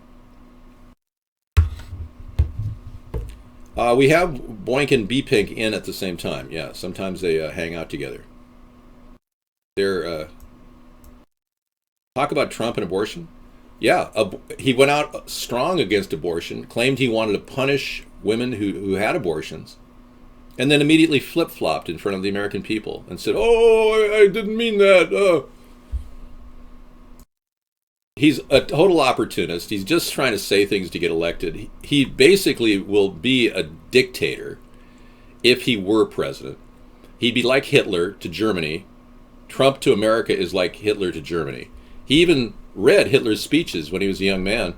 A: We have Boink and B-Pink in at the same time. Yeah, sometimes they hang out together. They're talk about Trump and abortion. Yeah, he went out strong against abortion, claimed he wanted to punish women who had abortions, and then immediately flip-flopped in front of the American people and said, "Oh, I didn't mean that." He's a total opportunist. He's just trying to say things to get elected. He basically will be a dictator if he were president. He'd be like Hitler to Germany. Trump to America is like Hitler to Germany. He even read Hitler's speeches when he was a young man,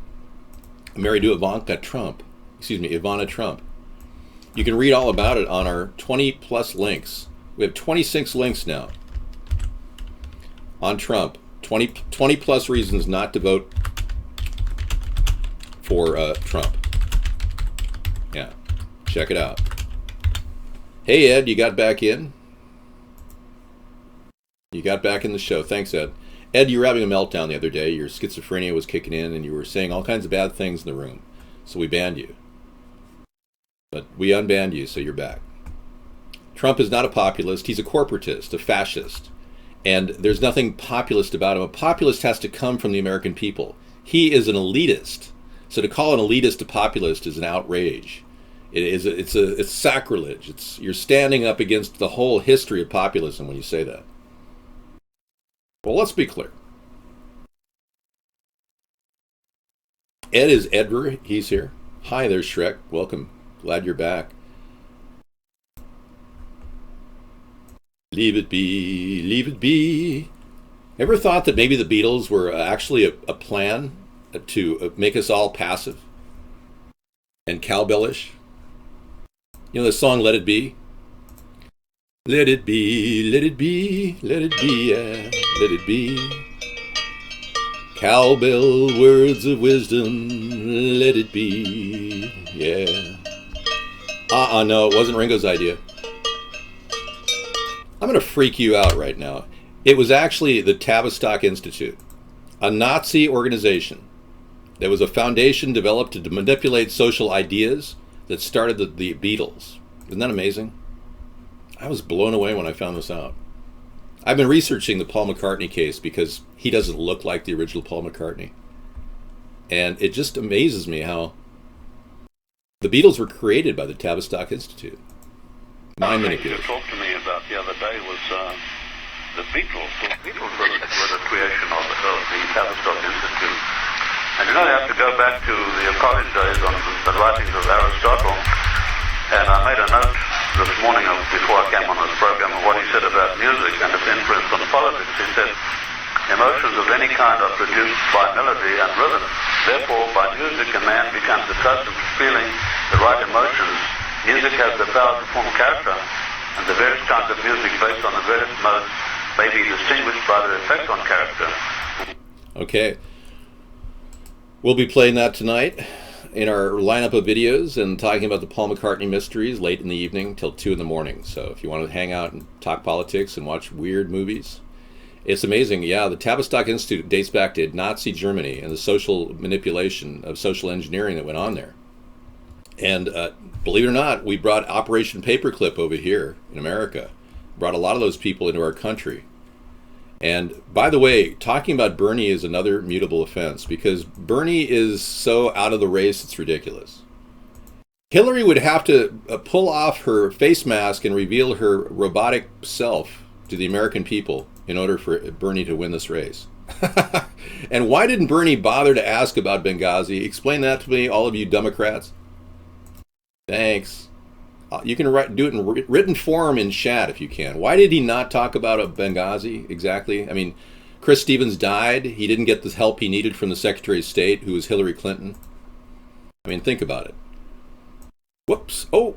A: married to Ivana Trump. You can read all about it on our 20-plus links. We have 26 links now on Trump. 20 plus reasons not to vote for Trump. Yeah, check it out. Hey, Ed, you got back in? You got back in the show. Thanks, Ed. Ed, you were having a meltdown the other day. Your schizophrenia was kicking in, and you were saying all kinds of bad things in the room. So we banned you. But we unbanned you, so you're back. Trump is not a populist. He's a corporatist, a fascist. And there's nothing populist about him. A populist has to come from the American people. He is an elitist. So to call an elitist a populist is an outrage. It's sacrilege. You're standing up against the whole history of populism when you say that. Well, let's be clear. Ed is Edgar. He's here. Hi there, Shrek. Welcome. Glad you're back. Leave it be, leave it be. Ever thought that maybe the Beatles were actually a plan to make us all passive and cowbellish? You know the song Let It Be? Let it be, let it be, let it be, let it be. Cowbell words of wisdom, let it be, yeah. No, it wasn't Ringo's idea. I'm going to freak you out right now. It was actually the Tavistock Institute, a Nazi organization. There was a foundation developed to manipulate social ideas that started the Beatles. Isn't that amazing? I was blown away when I found this out. I've been researching the Paul McCartney case because he doesn't look like the original Paul McCartney. And it just amazes me how the Beatles were created by the Tavistock Institute. Mind manipulation.
J: You talked to me about the other day was the Beatles. The Beatles were the creation of the Tavistock Institute. And you have to go back to the college days on the writings of Aristotle. And I made a note this morning before I came on this program of what he said about music and its influence on politics. He said, emotions of any kind are produced by melody and rhythm. Therefore, by music, a man becomes accustomed to feeling the right emotions. Music has the power to form character, and the various kinds of music based on the various modes may be distinguished by their effect on character.
A: Okay. We'll be playing that tonight in our lineup of videos and talking about the Paul McCartney mysteries late in the evening till 2 in the morning. So if you want to hang out and talk politics and watch weird movies, it's amazing. Yeah, the Tavistock Institute dates back to Nazi Germany and the social manipulation of social engineering that went on there. And believe it or not, we brought Operation Paperclip over here in America. Brought a lot of those people into our country. And by the way, talking about Bernie is another mutable offense because Bernie is so out of the race, it's ridiculous. Hillary would have to pull off her face mask and reveal her robotic self to the American people in order for Bernie to win this race. And why didn't Bernie bother to ask about Benghazi? Explain that to me, all of you Democrats. Thanks. You can do it in written form in chat if you can. Why did he not talk about Benghazi exactly? I mean, Chris Stevens died. He didn't get the help he needed from the Secretary of State, who was Hillary Clinton. I mean, think about it. Whoops. Oh,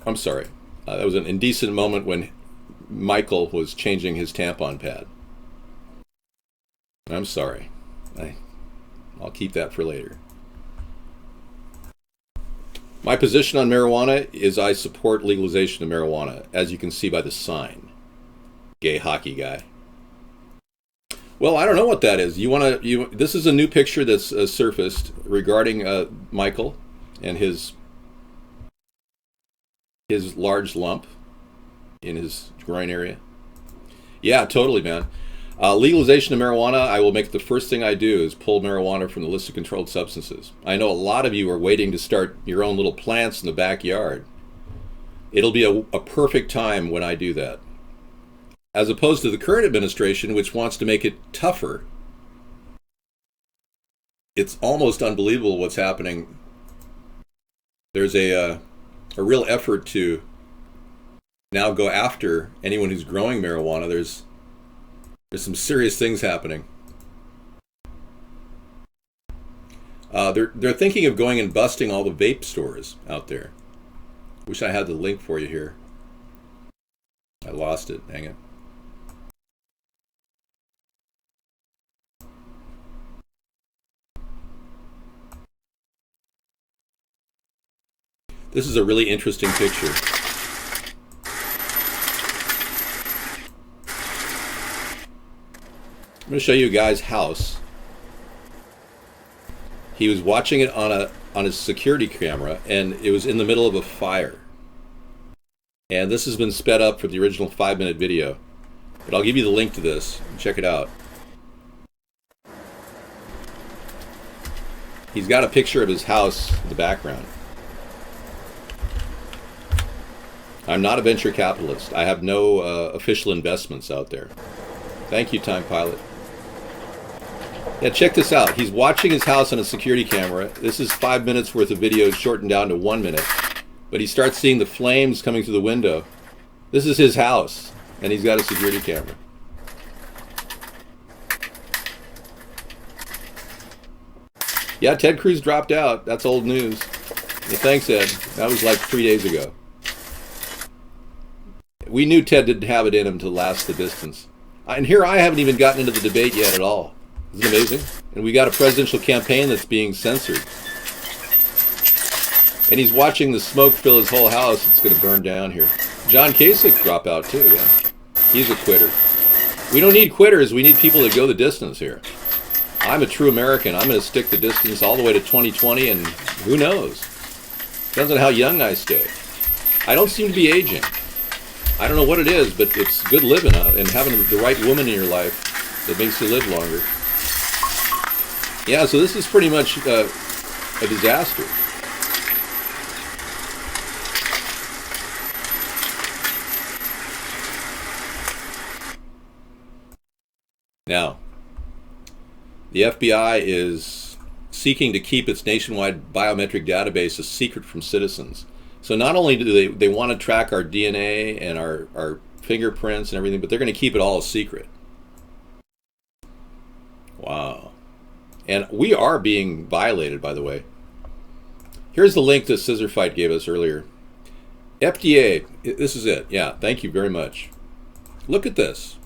A: I'm sorry. That was an indecent moment when Michael was changing his tampon pad. I'm sorry. I'll keep that for later. My position on marijuana is I support legalization of marijuana, as you can see by the sign. Gay hockey guy. Well, I don't know what that is. This is a new picture that's surfaced regarding Michael and his his large lump in his groin area. Yeah, totally, man. Legalization of marijuana, I will make the first thing I do is pull marijuana from the list of controlled substances. I know a lot of you are waiting to start your own little plants in the backyard. It'll be a perfect time when I do that. As opposed to the current administration, which wants to make it tougher. It's almost unbelievable what's happening. There's a real effort to now go after anyone who's growing marijuana. There's some serious things happening. They're thinking of going and busting all the vape stores out there. Wish I had the link for you here. I lost it. Hang it. This is a really interesting picture. I'm going to show you a guy's house. He was watching it on his security camera, and it was in the middle of a fire. And this has been sped up from the original 5-minute video. But I'll give you the link to this. Check it out. He's got a picture of his house in the background. I'm not a venture capitalist. I have no official investments out there. Thank you, Time Pilot. Yeah, check this out. He's watching his house on a security camera. This is 5 minutes worth of video shortened down to 1 minute. But he starts seeing the flames coming through the window. This is his house, and he's got a security camera. Yeah, Ted Cruz dropped out. That's old news. Yeah, thanks, Ed. That was like 3 days ago. We knew Ted didn't have it in him to last the distance. And here I haven't even gotten into the debate yet at all. Isn't it amazing? And we got a presidential campaign that's being censored. And he's watching the smoke fill his whole house. It's going to burn down here. John Kasich dropped out too, yeah. He's a quitter. We don't need quitters. We need people to go the distance here. I'm a true American. I'm going to stick the distance all the way to 2020, and who knows? Depends on how young I stay. I don't seem to be aging. I don't know what it is, but it's good living and having the right woman in your life that makes you live longer. Yeah, so this is pretty much a disaster. Now, the FBI is seeking to keep its nationwide biometric database a secret from citizens. So not only do they want to track our DNA and our fingerprints and everything, but they're going to keep it all a secret. Wow. And we are being violated, by the way. Here's the link that Scissor Fight gave us earlier. FDA, this is it. Yeah, thank you very much. Look at this.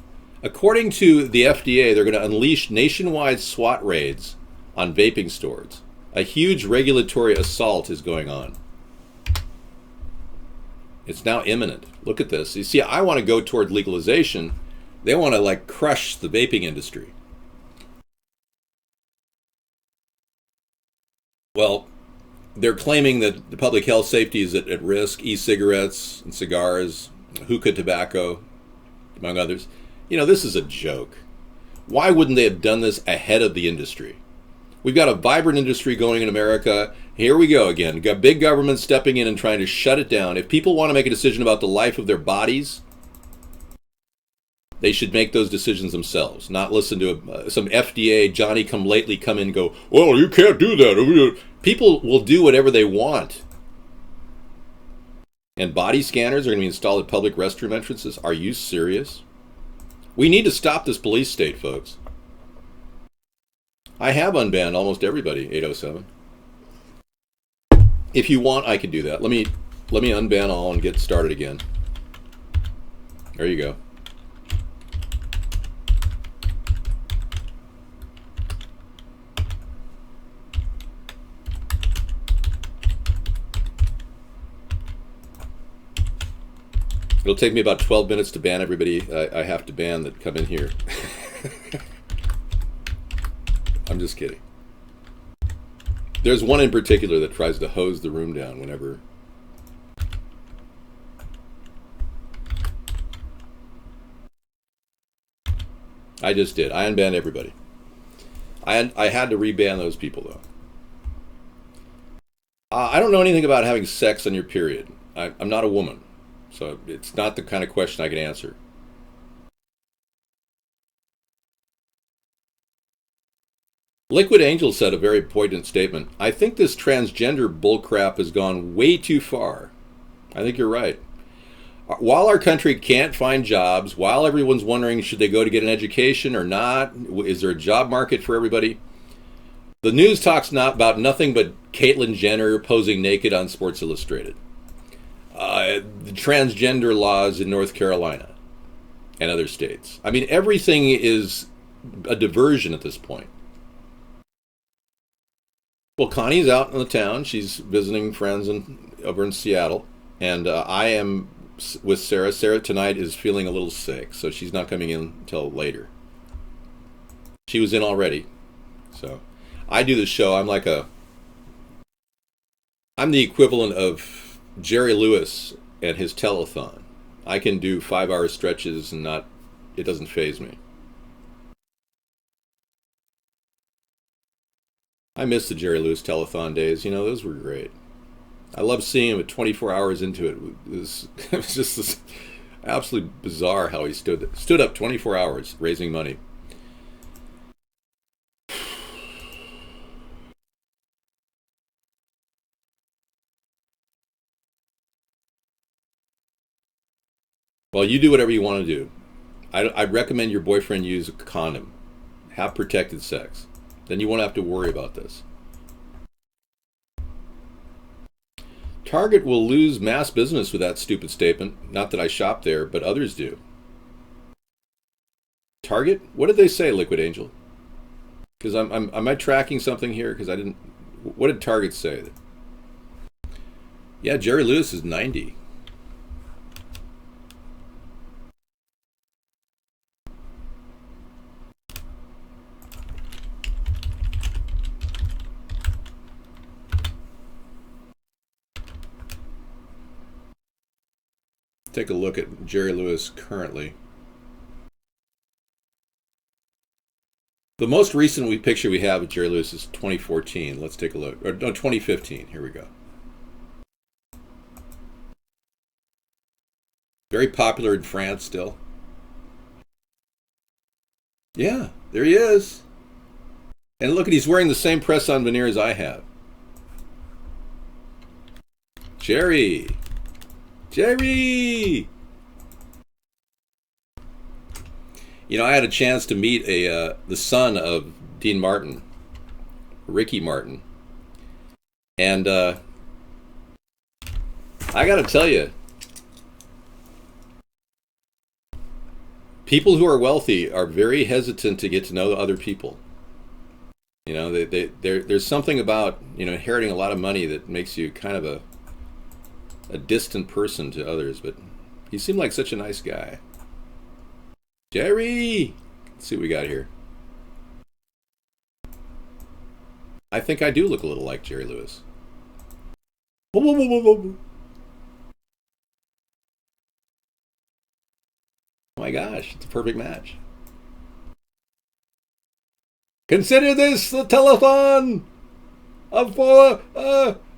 A: According to the FDA, they're going to unleash nationwide SWAT raids on vaping stores. A huge regulatory assault is going on. It's now imminent. Look at this. You see, I want to go toward legalization. They want to like crush the vaping industry. Well, they're claiming that the public health safety is at risk. E-cigarettes and cigars, hookah tobacco, among others. You know, this is a joke. Why wouldn't they have done this ahead of the industry? We've got a vibrant industry going in America. Here we go again. We've got big government stepping in and trying to shut it down. If people want to make a decision about the life of their bodies, they should make those decisions themselves, not listen to some FDA Johnny-come-lately come in and go, well, you can't do that. People will do whatever they want. And body scanners are going to be installed at public restroom entrances. Are you serious? We need to stop this police state, folks. I have unbanned almost everybody, 807. If you want, I could do that. Let me unban all and get started again. There you go. It'll take me about 12 minutes to ban everybody I have to ban that come in here. I'm just kidding. There's one in particular that tries to hose the room down whenever I just did. I unbanned everybody. I had to reban those people, though. I don't know anything about having sex on your period. I'm not a woman, so it's not the kind of question I can answer. Liquid Angel said a very poignant statement. I think this transgender bullcrap has gone way too far. I think you're right. While our country can't find jobs, while everyone's wondering should they go to get an education or not, is there a job market for everybody, the news talks not about nothing but Caitlyn Jenner posing naked on Sports Illustrated. The transgender laws in North Carolina and other states. I mean, everything is a diversion at this point. Well, Connie's out in the town. She's visiting friends over in Seattle. And I am with Sarah. Sarah tonight is feeling a little sick, so she's not coming in until later. She was in already. So I do the show. I'm the equivalent of Jerry Lewis and his telethon. I can do 5-hour stretches and it doesn't faze me. I miss the Jerry Lewis telethon days. Those were great. I love seeing him at 24 hours into it. It was just this absolutely bizarre how he stood up 24 hours raising money. Well, you do whatever you want to do. I'd recommend your boyfriend use a condom. Have protected sex. Then you won't have to worry about this. Target will lose mass business with that stupid statement. Not that I shop there, but others do. Target? What did they say, Liquid Angel? Because am I tracking something here? Because I didn't. What did Target say? Yeah, Jerry Lewis is 90. Take a look at Jerry Lewis currently. The most recent picture we have of Jerry Lewis is 2014. Let's take a look. Or no, 2015. Here we go. Very popular in France still. Yeah, there he is. And look, he's wearing the same press-on veneer as I have. Jerry! Jerry! I had a chance to meet the son of Dean Martin, Ricky Martin. And I got to tell you, people who are wealthy are very hesitant to get to know other people. There's something about, inheriting a lot of money that makes you kind of a distant person to others, but he seemed like such a nice guy. Jerry! Let's see what we got here. I think I do look a little like Jerry Lewis. Oh my gosh, it's a perfect match. Consider this the telethon for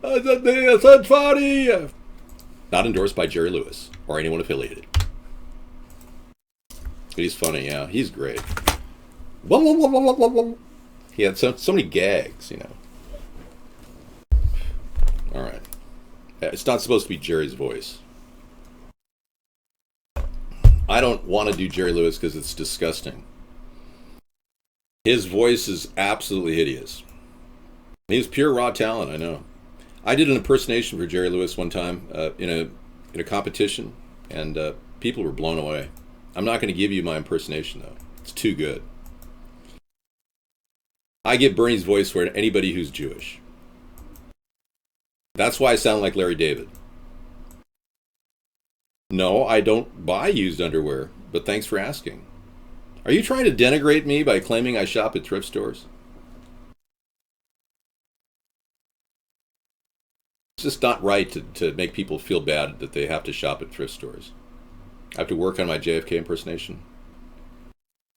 A: the third party. Not endorsed by Jerry Lewis or anyone affiliated. But he's funny, yeah. He's great. He had so many gags, All right. It's not supposed to be Jerry's voice. I don't want to do Jerry Lewis because it's disgusting. His voice is absolutely hideous. He was pure raw talent, I know. I did an impersonation for Jerry Lewis one time in a competition, and people were blown away. I'm not going to give you my impersonation, though. It's too good. I give Bernie's voice for anybody who's Jewish. That's why I sound like Larry David. No, I don't buy used underwear, but thanks for asking. Are you trying to denigrate me by claiming I shop at thrift stores? It's just not right to make people feel bad that they have to shop at thrift stores. I have to work on my JFK impersonation.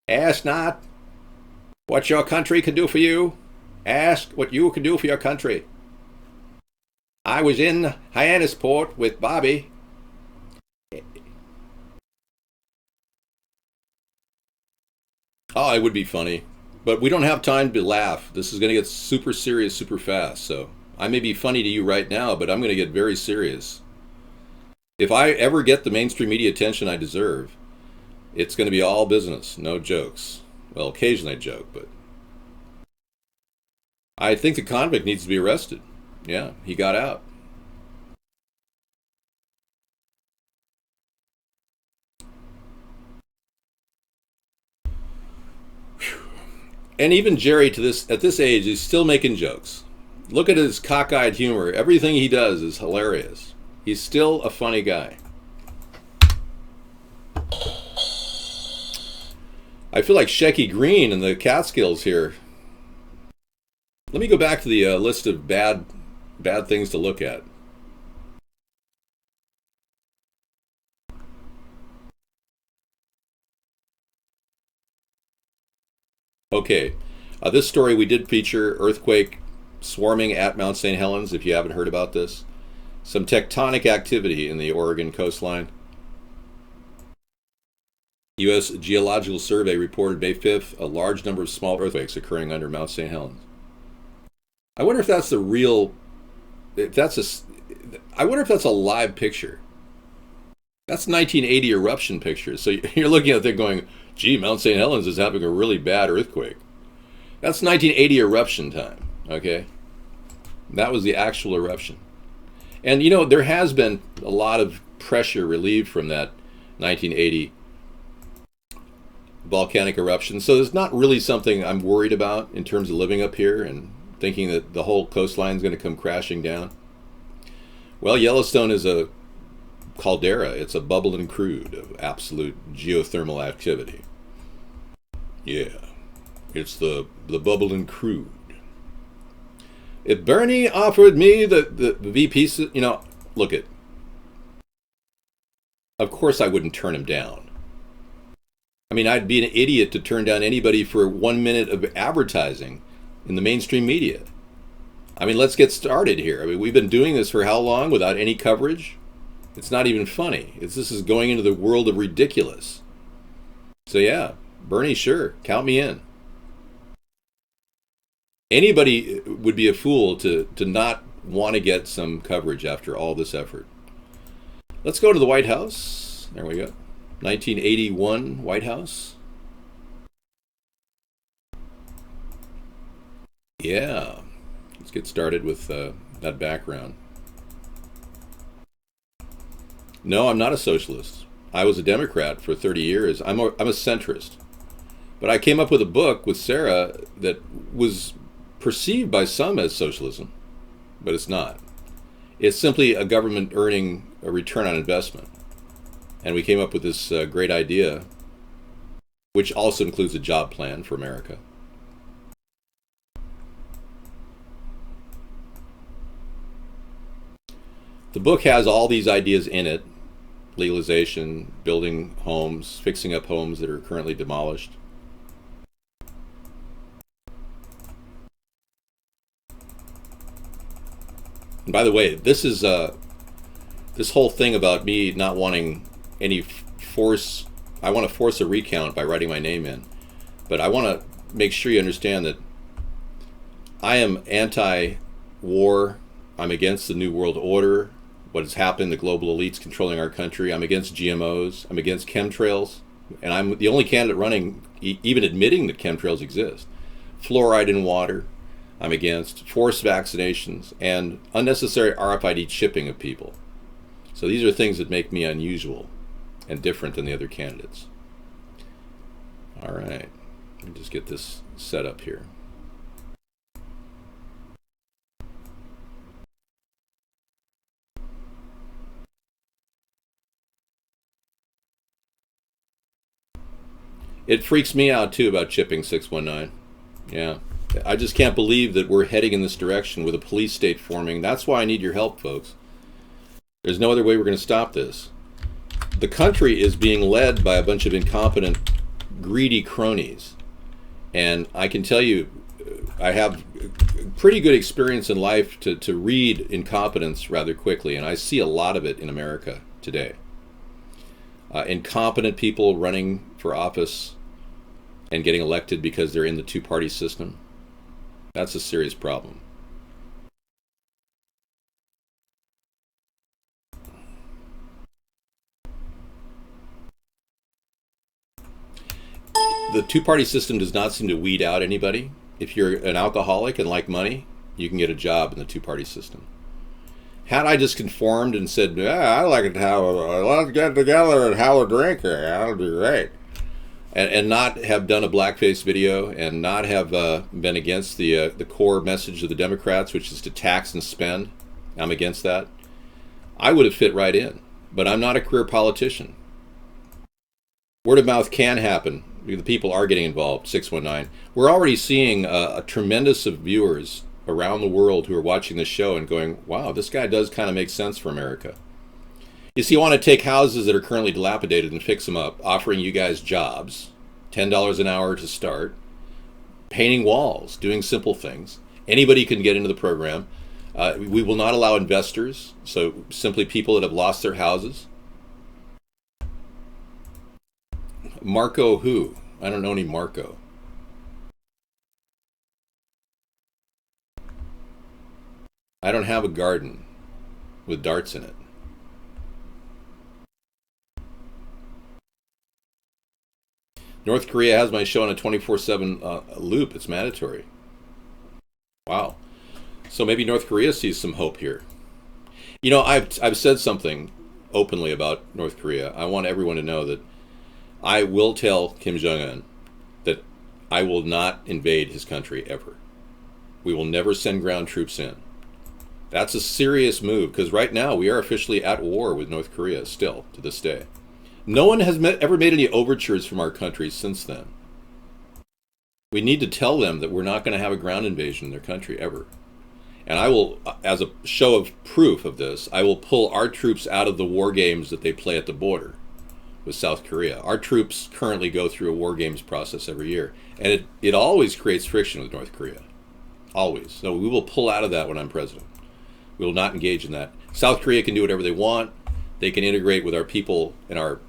A: Ask not what your country can do for you. Ask what you can do for your country. I was in Hyannisport with Bobby. Oh, it would be funny. But we don't have time to laugh. This is going to get super serious super fast. So I may be funny to you right now, but I'm going to get very serious. If I ever get the mainstream media attention I deserve, it's going to be all business, no jokes. Well, occasionally I joke, but I think the convict needs to be arrested. Yeah, he got out. And even Jerry, at this age, he's still making jokes. Look at his cockeyed humor. Everything he does is hilarious. He's still a funny guy. I feel like Shecky Green in the Catskills here. Let me go back to the list of bad things to look at. Okay, this story we did feature earthquake swarming at Mount St. Helens, if you haven't heard about this. Some tectonic activity in the Oregon coastline. U.S. Geological Survey reported May 5th a large number of small earthquakes occurring under Mount St. Helens. I wonder if that's the real, I wonder if that's a live picture. That's 1980 eruption pictures. So you're looking at it going, gee, Mount St. Helens is having a really bad earthquake. That's 1980 eruption time, okay? That was the actual eruption. And, you know, there has been a lot of pressure relieved from that 1980 volcanic eruption. So it's not really something I'm worried about in terms of living up here and thinking that the whole coastline is going to come crashing down. Well, Yellowstone is a caldera. It's a bubbling crude of absolute geothermal activity. Yeah, it's the bubbling crude. If Bernie offered me the VP, you know, look it. Of course I wouldn't turn him down. I mean, I'd be an idiot to turn down anybody for 1 minute of advertising in the mainstream media. I mean, let's get started here. I mean, we've been doing this for how long without any coverage? It's not even funny. This is going into the world of ridiculous. So yeah, Bernie, sure, count me in. Anybody would be a fool to not want to get some coverage after all this effort. Let's go to the White House. There we go. 1981 White House. Yeah, let's get started with that background. No, I'm not a socialist. I was a Democrat for 30 years. I'm a centrist. But I came up with a book with Sarah that was perceived by some as socialism, but it's not. It's simply a government earning a return on investment. And we came up with this great idea, which also includes a job plan for America. The book has all these ideas in it: legalization, building homes, fixing up homes that are currently demolished. And by the way, this is this whole thing about me not wanting any force. I want to force a recount by writing my name in, but I want to make sure you understand that I am anti-war. I'm against the New World Order, what has happened, the global elites controlling our country. I'm against GMOs. I'm against chemtrails. And I'm the only candidate running, even admitting that chemtrails exist. Fluoride in water, I'm against. Forced vaccinations and unnecessary RFID chipping of people. So these are things that make me unusual and different than the other candidates. All right, let me just get this set up here. It freaks me out too about chipping 619. Yeah, I just can't believe that we're heading in this direction with a police state forming. That's why I need your help, folks. There's no other way we're going to stop this. The country is being led by a bunch of incompetent greedy cronies. And I can tell you, I have pretty good experience in life to read incompetence rather quickly, and I see a lot of it in America today. Incompetent people running for office and getting elected because they're in the two-party system. That's a serious problem. The two-party system does not seem to weed out anybody. If you're an alcoholic and like money, you can get a job in the two-party system. Had I just conformed and said, yeah, I like it to have let's get together and have a drink here, that'll be great, and not have done a blackface video and not have been against the core message of the Democrats, which is to tax and spend, I'm against that, I would have fit right in. But I'm not a career politician. Word of mouth can happen. The people are getting involved, 619. We're already seeing a tremendous of viewers around the world who are watching this show and going, wow, this guy does kind of make sense for America. You see, you want to take houses that are currently dilapidated and fix them up, offering you guys jobs, $10 an hour to start, painting walls, doing simple things. Anybody can get into the program. We will not allow investors, so simply people that have lost their houses. Marco who? I don't know any Marco. I don't have a garden with darts in it. North Korea has my show on a 24/7 loop. It's mandatory. Wow. So maybe North Korea sees some hope here. You know, I've said something openly about North Korea. I want everyone to know that I will tell Kim Jong-un that I will not invade his country ever. We will never send ground troops in. That's a serious move, because right now we are officially at war with North Korea still, to this day. No one has ever made any overtures from our country since then. We need to tell them that we're not going to have a ground invasion in their country ever. And I will, as a show of proof of this, I will pull our troops out of the war games that they play at the border with South Korea. Our troops currently go through a war games process every year, and it always creates friction with North Korea. Always. So we will pull out of that when I'm president. We will not engage in that. South Korea can do whatever they want. They can integrate with our people and our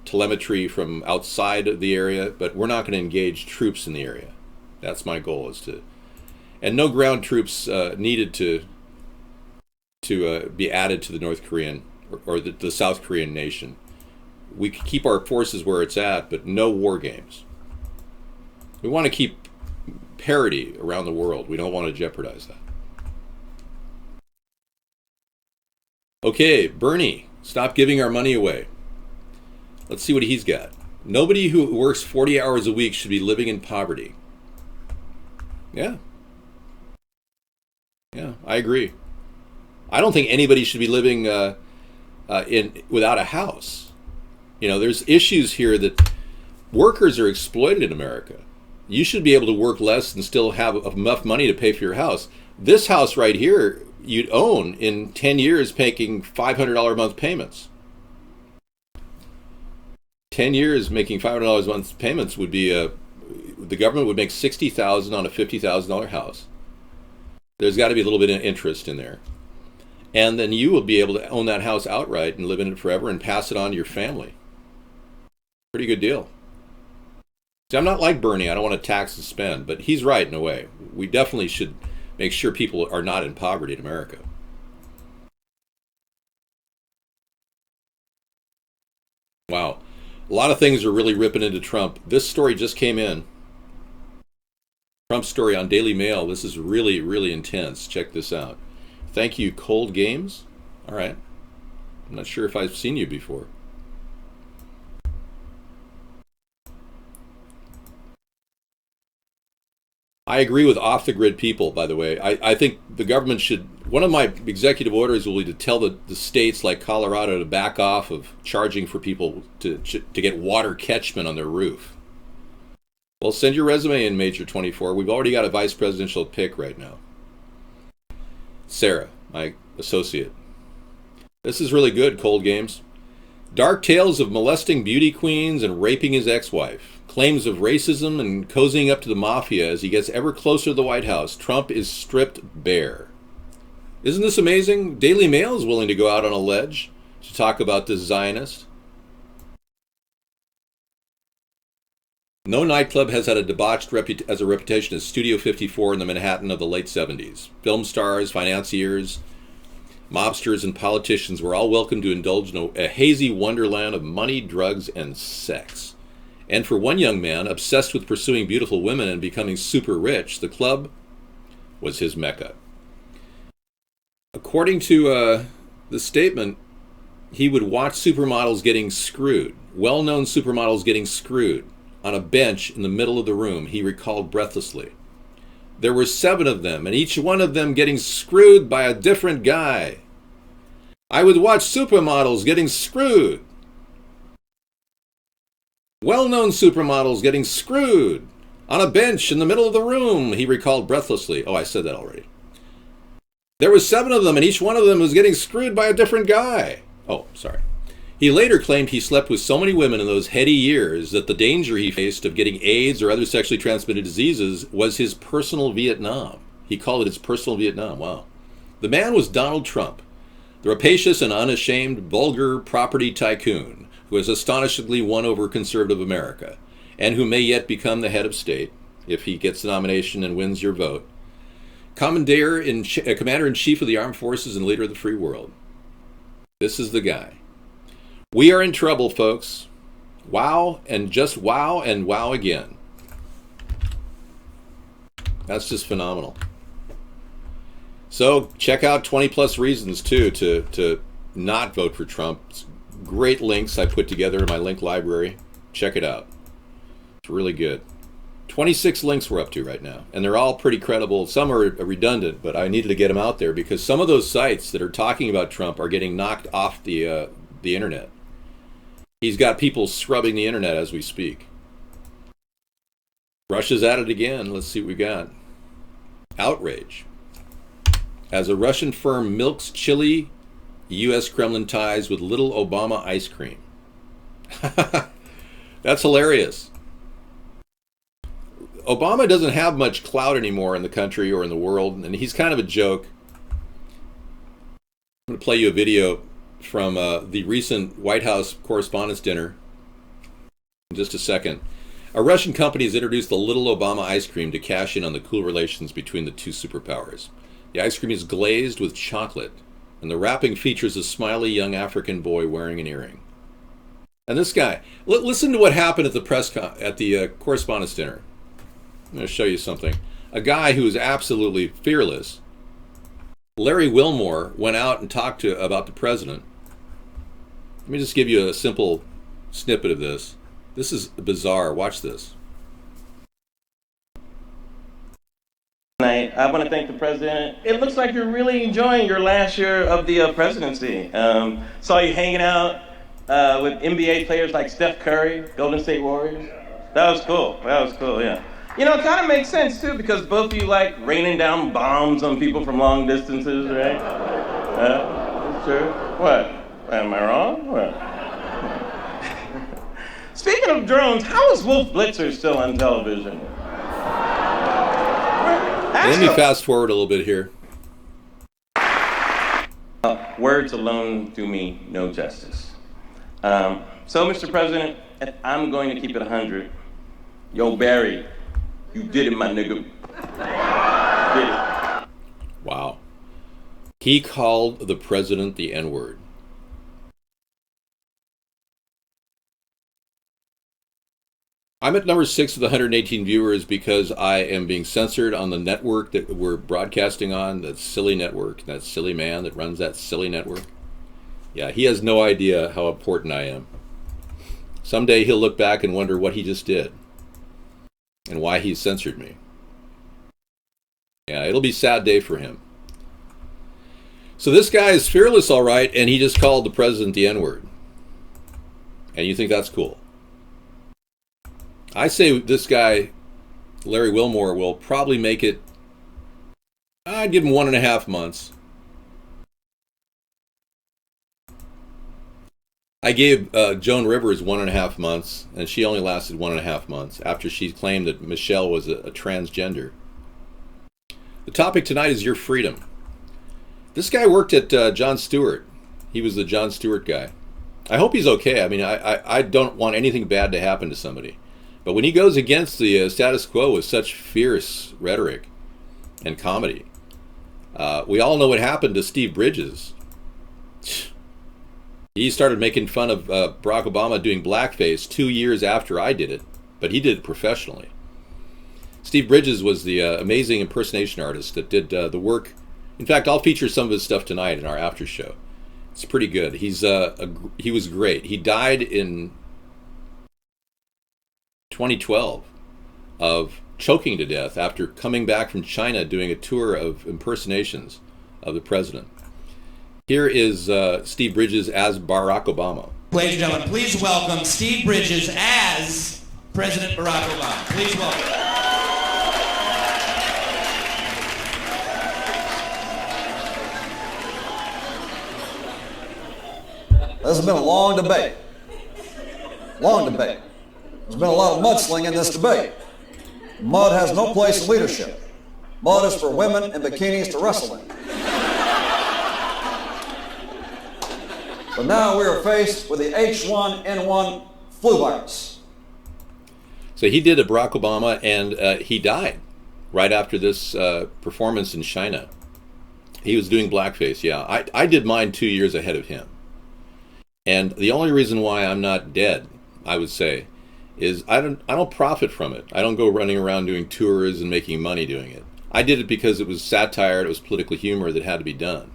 A: telemetry from outside of the area, but we're not going to engage troops in the area. That's my goal, is to, and no ground troops needed to be added to the North Korean or the South Korean nation. We can keep our forces where it's at, but no war games. We want to keep parity around the world. We don't want to jeopardize that. Okay, Bernie, stop giving our money away. Let's see what he's got. Nobody who works 40 hours a week should be living in poverty. Yeah. Yeah, I agree. I don't think anybody should be living without a house. You know, there's issues here that workers are exploited in America. You should be able to work less and still have enough money to pay for your house. This house right here, you'd own in 10 years paying $500 a month payments. 10 years making $500 a month payments would be the government would make $60,000 on a $50,000 house. There's got to be a little bit of interest in there. And then you will be able to own that house outright and live in it forever and pass it on to your family. Pretty good deal. See, I'm not like Bernie. I don't want to tax and spend, but he's right in a way. We definitely should make sure people are not in poverty in America. Wow. A lot of things are really ripping into Trump. This story just came in. Trump's story on Daily Mail. This is really, really intense. Check this out. Thank you, Cold Games. All right. I'm not sure if I've seen you before. I agree with off-the-grid people, by the way. I think the government should... One of my executive orders will be to tell the states like Colorado to back off of charging for people to get water catchment on their roof. Well, send your resume in, Major 24. We've already got a vice presidential pick right now. Sarah, my associate. This is really good, Cold Games. Dark tales of molesting beauty queens and raping his ex-wife. claims of racism and cozying up to the mafia as he gets ever closer to the White House. Trump is stripped bare. Isn't this amazing? Daily Mail is willing to go out on a ledge to talk about this Zionist. No nightclub has had a debauched reputation as Studio 54 in the Manhattan of the late 70s. Film stars, financiers, mobsters, and politicians were all welcome to indulge in a hazy wonderland of money, drugs, and sex. And for one young man obsessed with pursuing beautiful women and becoming super rich, the club was his mecca. According to the statement, he would watch supermodels getting screwed, well-known supermodels getting screwed, on a bench in the middle of the room, he recalled breathlessly. There were 7 of them, and each one of them getting screwed by a different guy. I would watch supermodels getting screwed. Well-known supermodels getting screwed on a bench in the middle of the room, he recalled breathlessly. Oh, I said that already. There were 7 of them, and each one of them was getting screwed by a different guy. Oh, sorry. He later claimed he slept with so many women in those heady years that the danger he faced of getting AIDS or other sexually transmitted diseases was his personal Vietnam. He called it his personal Vietnam. Wow. The man was Donald Trump, the rapacious and unashamed, vulgar property tycoon who has astonishingly won over conservative America and who may yet become the head of state if he gets the nomination and wins your vote. Commander-in-Chief of the Armed Forces and leader of the free world. This is the guy. We are in trouble, folks. Wow, and just wow, and wow again. That's just phenomenal. So check out 20 plus reasons too to not vote for Trump. It's great links I put together in my link library. Check it out. It's really good. 26 links we're up to right now, and they're all pretty credible. Some are redundant, but I needed to get them out there because some of those sites that are talking about Trump are getting knocked off the internet. He's got people scrubbing the internet as we speak. Russia's at it again. Let's see what we got. Outrage. As a Russian firm milks chilly U.S. Kremlin ties with little Obama ice cream. That's hilarious. Obama doesn't have much clout anymore in the country or in the world, and he's kind of a joke. I'm going to play you a video from the recent White House Correspondents' Dinner in just a second. A Russian company has introduced the Little Obama ice cream to cash in on the cool relations between the two superpowers. The ice cream is glazed with chocolate, and the wrapping features a smiley young African boy wearing an earring. And this guy, listen to what happened at the Correspondents' Dinner. I'm going to show you something. A guy who is absolutely fearless, Larry Wilmore, went out and talked about the president. Let me just give you a simple snippet of this. This is bizarre. Watch this.
K: I want to thank the president. It looks like you're really enjoying your last year of the presidency. Saw you hanging out with NBA players like Steph Curry, Golden State Warriors. That was cool. Yeah. You know, it kind of makes sense, too, because both of you like raining down bombs on people from long distances, right? Sure. What? Am I wrong? What? Speaking of drones, how is Wolf Blitzer still on television?
A: Let me fast forward a little bit here.
K: Words alone do me no justice. So, Mr. President, I'm going to keep it 100. Yo, Barry, you did it, my nigga. Did it.
A: Wow. He called the president the N-word. I'm at number 6 of the 118 viewers because I am being censored on the network that we're broadcasting on, that silly network, that silly man that runs that silly network. Yeah, he has no idea how important I am. Someday he'll look back and wonder what he just did and why he censored me. Yeah, it'll be a sad day for him. So this guy is fearless, all right, and he just called the president the N-word. And you think that's cool? I say this guy, Larry Wilmore, will probably make it, I'd give him 1.5 months. I gave Joan Rivers 1.5 months, and she only lasted 1.5 months after she claimed that Michelle was a transgender. The topic tonight is your freedom. This guy worked at Jon Stewart. He was the Jon Stewart guy. I hope he's okay. I mean, I don't want anything bad to happen to somebody. But when he goes against the status quo with such fierce rhetoric and comedy, we all know what happened to Steve Bridges. He started making fun of Barack Obama doing blackface 2 years after I did it, but he did it professionally. Steve Bridges was the amazing impersonation artist that did the work. In fact, I'll feature some of his stuff tonight in our after show. It's pretty good. He was great. He died in 2012 of choking to death after coming back from China doing a tour of impersonations of the president. Here is Steve Bridges as Barack Obama.
L: Ladies and gentlemen, please welcome Steve Bridges as President Barack Obama. Please welcome.
M: This has been a long debate. Long debate. There's been a lot of mudslinging in this debate. Mud has no place in leadership. Mud is for women in bikinis to wrestle in. But now we are faced with the H1N1 flu virus.
A: So he did a Barack Obama, and he died right after this performance in China. He was doing blackface, yeah. I did mine 2 years ahead of him. And the only reason why I'm not dead, I would say, is I don't profit from it. I don't go running around doing tours and making money doing it. I did it because it was satire, it was political humor that had to be done.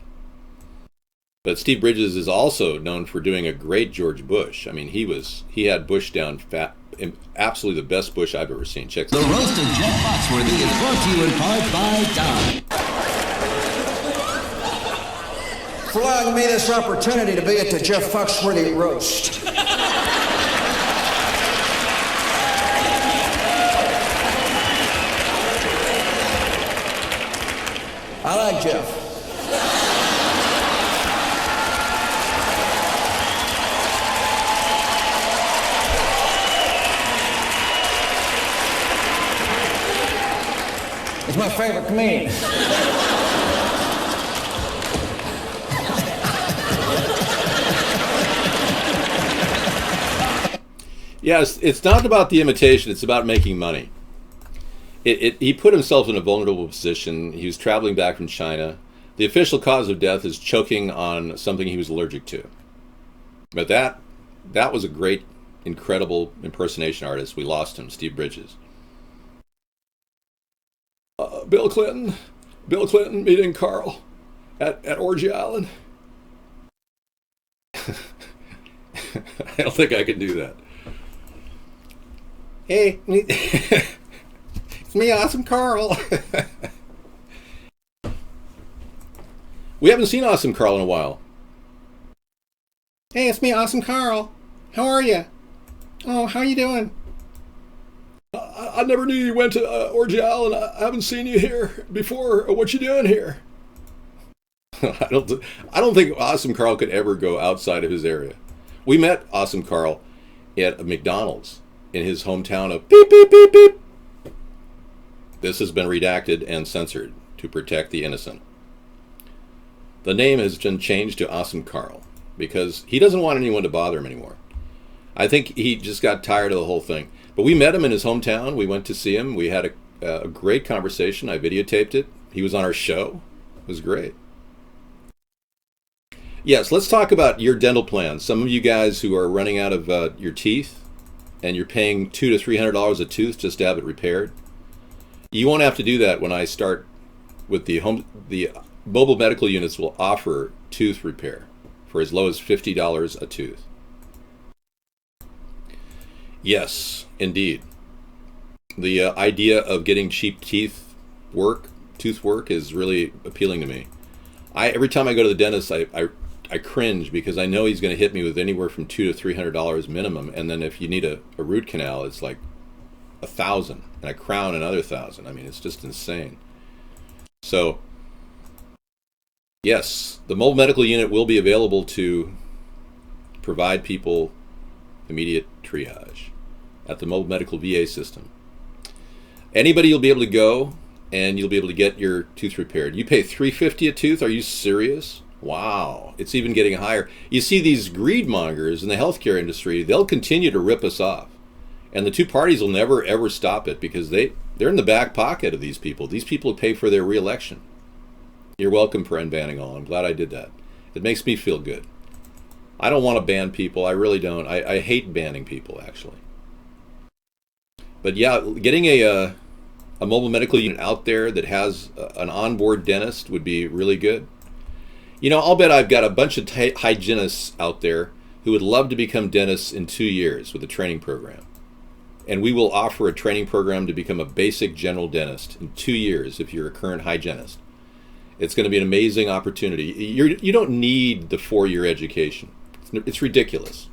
A: But Steve Bridges is also known for doing a great George Bush. I mean, he had Bush down fat, absolutely the best Bush I've ever seen. Check this out.
N: The roast of Jeff Foxworthy is brought to you in part by Don.
M: For allowing me this opportunity to be at the Jeff Foxworthy roast. I like Jeff. He's my favorite comedian.
A: Yes, it's not about the imitation, it's about making money. He put himself in a vulnerable position. He was traveling back from China. The official cause of death is choking on something he was allergic to. But that was a great, incredible impersonation artist. We lost him, Steve Bridges. Bill Clinton meeting Carl at Orgy Island. I don't think I can do that. Hey, it's me, Awesome Carl. We haven't seen Awesome Carl in a while. Hey, it's me, Awesome Carl. How are you? Oh, how are you doing? I never knew you went to Orgy Island. I haven't seen you here before. What you doing here? I don't think Awesome Carl could ever go outside of his area. We met Awesome Carl at a McDonald's in his hometown of beep, beep, beep, beep. This has been redacted and censored to protect the innocent. The name has been changed to Awesome Carl because he doesn't want anyone to bother him anymore. I think he just got tired of the whole thing. But we met him in his hometown. We went to see him. We had a great conversation. I videotaped it. He was on our show. It was great. Yes, let's talk about your dental plans. Some of you guys who are running out of your teeth and you're paying $200 to $300 a tooth just to have it repaired. You won't have to do that when I start with the mobile medical units will offer tooth repair for as low as $50 a tooth. Yes, indeed. The idea of getting cheap tooth work is really appealing to me. Every time I go to the dentist, I cringe because I know he's going to hit me with anywhere from $200 to $300 minimum, and then if you need a root canal, it's like $1,000, and a crown another $1,000. I mean, it's just insane. So, yes, the mobile medical unit will be available to provide people immediate triage at the mobile medical VA system. Anybody will be able to go and you'll be able to get your tooth repaired. You pay $350 a tooth? Are you serious? Wow, it's even getting higher. You see, these greed mongers in the healthcare industry, they'll continue to rip us off. And the two parties will never, ever stop it because they're in the back pocket of these people. These people pay for their reelection. You're welcome, Paren Banningal. I'm glad I did that. It makes me feel good. I don't want to ban people. I really don't. I hate banning people, actually. But yeah, getting a mobile medical unit out there that has an onboard dentist would be really good. You know, I'll bet I've got a bunch of hygienists out there who would love to become dentists in 2 years with a training program. And we will offer a training program to become a basic general dentist in 2 years if you're a current hygienist. It's going to be an amazing opportunity. You don't need the 4-year education. It's ridiculous.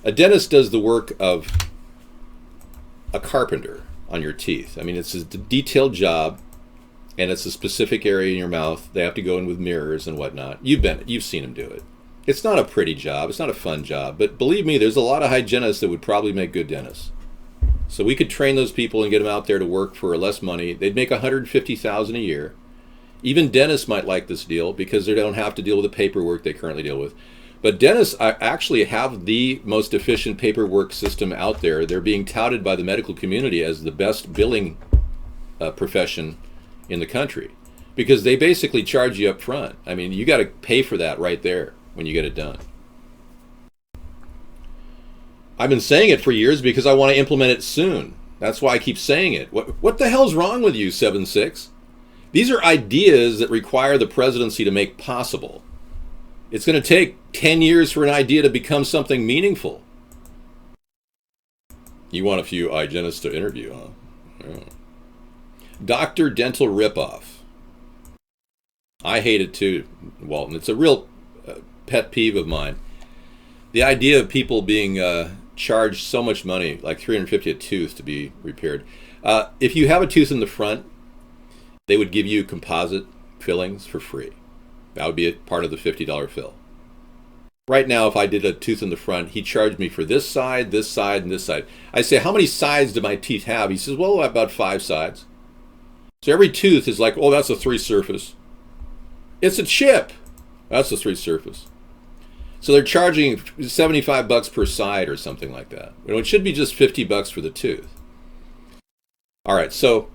A: A dentist does the work of a carpenter on your teeth. I mean, it's a detailed job, and it's a specific area in your mouth. They have to go in with mirrors and whatnot. You've seen them do it. It's not a pretty job. It's not a fun job. But believe me, there's a lot of hygienists that would probably make good dentists. So we could train those people and get them out there to work for less money. They'd make $150,000 a year. Even dentists might like this deal because they don't have to deal with the paperwork they currently deal with. But dentists actually have the most efficient paperwork system out there. They're being touted by the medical community as the best billing profession in the country because they basically charge you up front. I mean, you got to pay for that right there when you get it done. I've been saying it for years because I want to implement it soon. That's why I keep saying it. What the hell's wrong with you, 7-6? These are ideas that require the presidency to make possible. It's going to take 10 years for an idea to become something meaningful. You want a few hygienists to interview, huh? Yeah. Dr. Dental Ripoff. I hate it too, Walton. It's a real pet peeve of mine. The idea of people being charged so much money, like $350 a tooth to be repaired. If you have a tooth in the front, they would give you composite fillings for free. That would be a part of the $50 fill. Right now, if I did a tooth in the front, he charged me for this side, and this side. I say, how many sides do my teeth have? He says, well, about 5 sides. So every tooth is like, oh, that's a 3 surface. It's a chip. That's a 3 surface. So they're charging $75 per side or something like that. It should be just $50 for the tooth. All right, so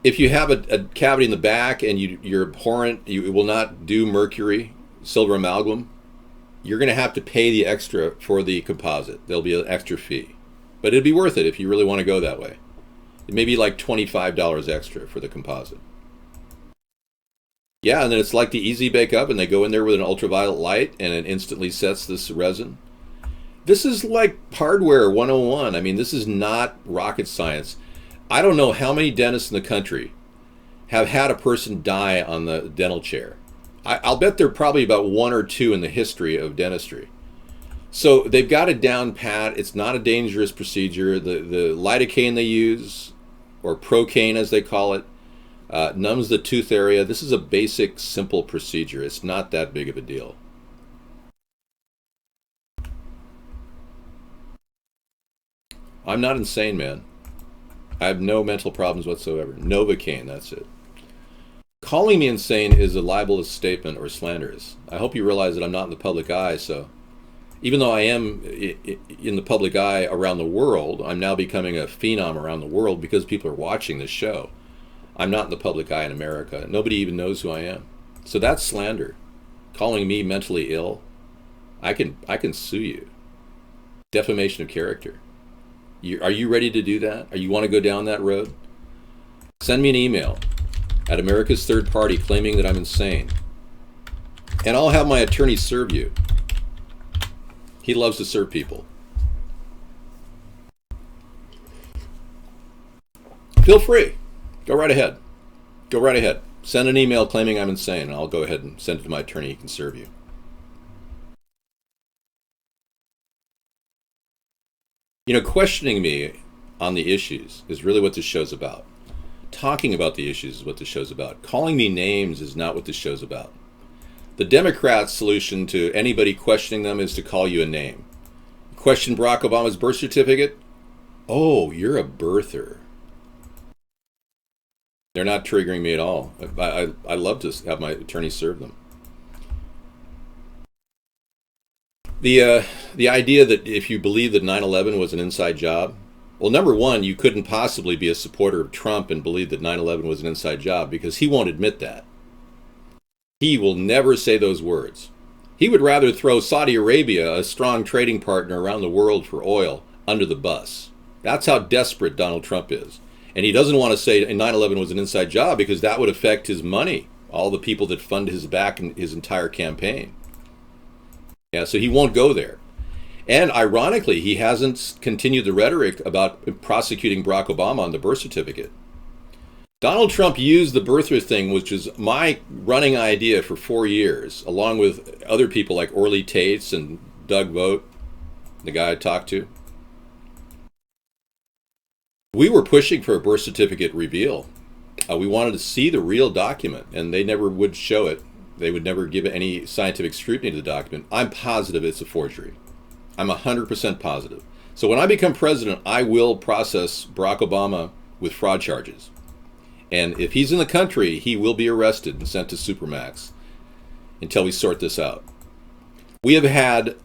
A: if you have a cavity in the back and you're abhorrent, you will not do mercury, silver amalgam, you're going to have to pay the extra for the composite. There'll be an extra fee. But it'd be worth it if you really want to go that way. It may be like $25 extra for the composite. Yeah, and then it's like the Easy Bake Oven. They go in there with an ultraviolet light and it instantly sets this resin. This is like hardware 101. I mean, this is not rocket science. I don't know how many dentists in the country have had a person die on the dental chair. I'll bet there are probably about 1 or 2 in the history of dentistry. So they've got it down pat. It's not a dangerous procedure. The lidocaine they use, or Procaine as they call it, numbs the tooth area. This is a basic, simple procedure. It's not that big of a deal. I'm not insane, man. I have no mental problems whatsoever. Novocaine, that's it. Calling me insane is a libelous statement or slanderous. I hope you realize that I'm not in the public eye, so even though I am in the public eye around the world, I'm now becoming a phenom around the world because people are watching this show. I'm not in the public eye in America. Nobody even knows who I am. So that's slander. Calling me mentally ill, I can sue you. Defamation of character. Are you ready to do that? Or you want to go down that road? Send me an email at America's Third Party claiming that I'm insane. And I'll have my attorney serve you. He loves to serve people. Feel free. Go right ahead. Go right ahead. Send an email claiming I'm insane, and I'll go ahead and send it to my attorney. He can serve you. You know, questioning me on the issues is really what this show's about. Talking about the issues is what this show's about. Calling me names is not what this show's about. The Democrats' solution to anybody questioning them is to call you a name. Question Barack Obama's birth certificate? Oh, you're a birther. They're not triggering me at all. I love to have my attorney serve them. The idea that if you believe that 9/11 was an inside job, well, number one, you couldn't possibly be a supporter of Trump and believe that 9/11 was an inside job, because he won't admit that. He will never say those words. He would rather throw Saudi Arabia, a strong trading partner around the world for oil, under the bus. That's how desperate Donald Trump is. And he doesn't want to say 9/11 was an inside job, because that would affect his money, all the people that fund his back and his entire campaign. Yeah, so he won't go there. And ironically, he hasn't continued the rhetoric about prosecuting Barack Obama on the birth certificate. Donald Trump used the birther thing, which is my running idea for 4 years, along with other people like Orly Tates and Doug Vogt, the guy I talked to. We were pushing for a birth certificate reveal. We wanted to see the real document, and they never would show it. They would never give any scientific scrutiny to the document. I'm positive it's a forgery. I'm 100% positive. So when I become president, I will process Barack Obama with fraud charges. And if he's in the country, he will be arrested and sent to Supermax until we sort this out. We have had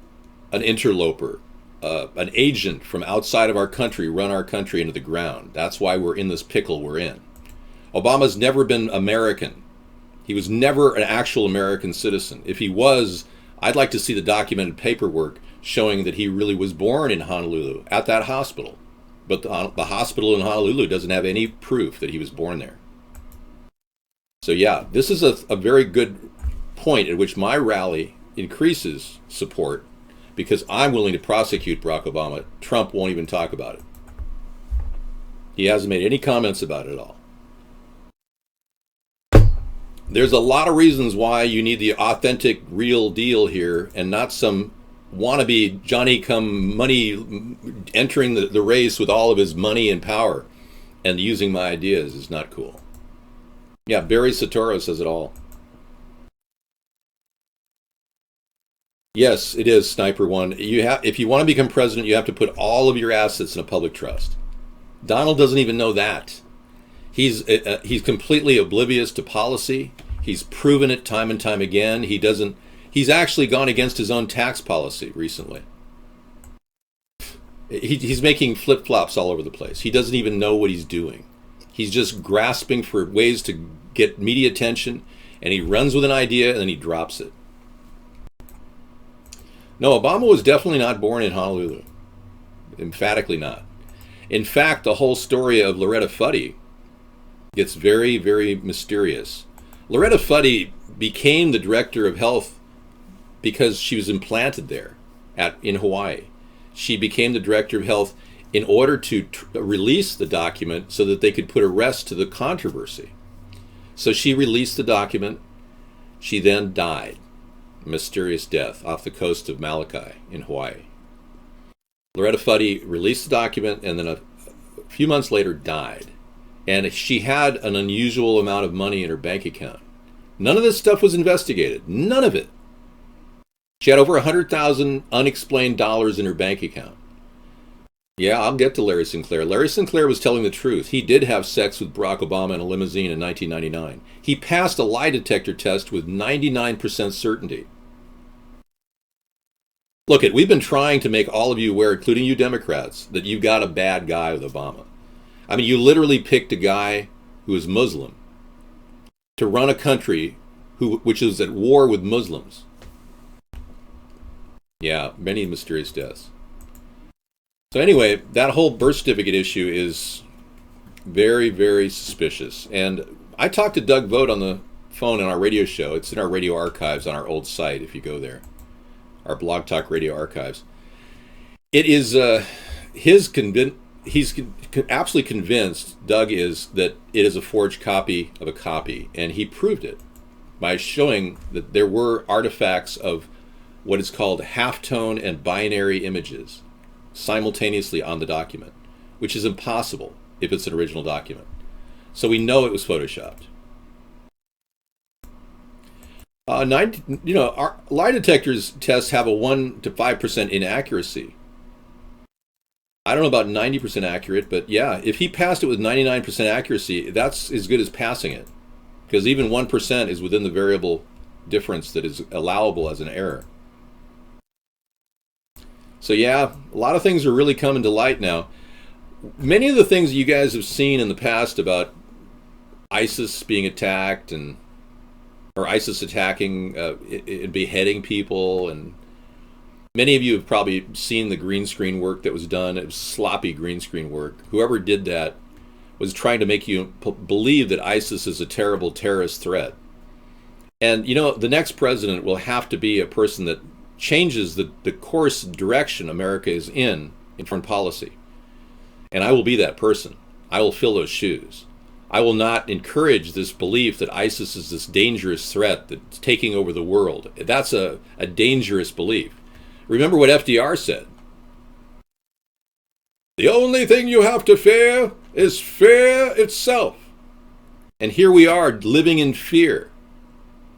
A: an interloper, an agent from outside of our country run our country into the ground. That's why we're in this pickle we're in. Obama's never been American. He was never an actual American citizen. If he was, I'd like to see the documented paperwork showing that he really was born in Honolulu at that hospital. But the hospital in Honolulu doesn't have any proof that he was born there. So yeah, this is a very good point at which my rally increases support, because I'm willing to prosecute Barack Obama. Trump won't even talk about it. He hasn't made any comments about it at all. There's a lot of reasons why you need the authentic, real deal here, and not some wannabe Johnny-come-money entering the race with all of his money and power and using my ideas is not cool. Yeah, Barry Soetoro says it all. Yes, it is, Sniper One. If you want to become president, you have to put all of your assets in a public trust. Donald doesn't even know that. He's completely oblivious to policy. He's proven it time and time again. He's actually gone against his own tax policy recently. He's making flip-flops all over the place. He doesn't even know what he's doing. He's just grasping for ways to get media attention, and he runs with an idea and then he drops it. No, Obama was definitely not born in Honolulu. Emphatically not. In fact, the whole story of Loretta Fuddy gets very, very mysterious. Loretta Fuddy became the director of health because she was implanted there in Hawaii. She became the director of health in order to release the document so that they could put a rest to the controversy. So she released the document. She then died. A mysterious death off the coast of Molokai in Hawaii. Loretta Fuddy released the document and then a few months later died. And she had an unusual amount of money in her bank account. None of this stuff was investigated. None of it. She had over 100,000 unexplained dollars in her bank account. Yeah, I'll get to Larry Sinclair. Larry Sinclair was telling the truth. He did have sex with Barack Obama in a limousine in 1999. He passed a lie detector test with 99% certainty. Look, we've been trying to make all of you aware, including you Democrats, that you've got a bad guy with Obama. I mean, you literally picked a guy who is Muslim to run a country which is at war with Muslims. Yeah, many mysterious deaths. So anyway, that whole birth certificate issue is very, very suspicious. And I talked to Doug Vogt on the phone in our radio show. It's in our radio archives on our old site if you go there. Our Blog Talk Radio archives. It is he's absolutely convinced, Doug is, that it is a forged copy of a copy. And he proved it by showing that there were artifacts of what is called halftone and binary images simultaneously on the document, which is impossible if it's an original document. So we know it was photoshopped. Our lie detectors tests have a 1 to 5% inaccuracy. I don't know about 90% accurate, but yeah, if he passed it with 99% accuracy, that's as good as passing it. Because even 1% is within the variable difference that is allowable as an error. So yeah, a lot of things are really coming to light now. Many of the things you guys have seen in the past about ISIS being attacked or ISIS attacking and beheading people, and many of you have probably seen the green screen work that was done. It was sloppy green screen work. Whoever did that was trying to make you believe that ISIS is a terrible terrorist threat. And the next president will have to be a person that changes the course direction America is in foreign policy. And I will be that person. I will fill those shoes. I will not encourage this belief that ISIS is this dangerous threat that's taking over the world. That's a dangerous belief. Remember what FDR said. The only thing you have to fear is fear itself. And here we are living in fear.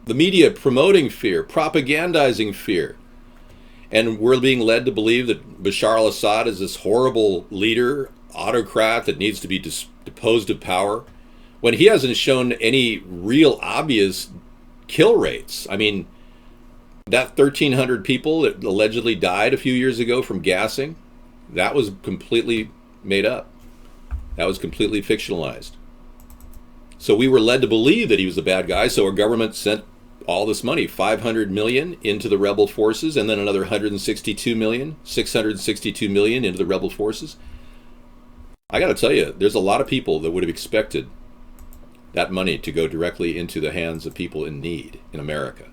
A: The media promoting fear, propagandizing fear. And we're being led to believe that Bashar al-Assad is this horrible leader, autocrat that needs to be deposed of power, when he hasn't shown any real obvious kill rates. I mean, that 1,300 people that allegedly died a few years ago from gassing, that was completely made up. That was completely fictionalized. So we were led to believe that he was a bad guy, so our government sent all this money, $500 million into the rebel forces, and then another $662 million into the rebel forces. I got to tell you, there's a lot of people that would have expected that money to go directly into the hands of people in need in America.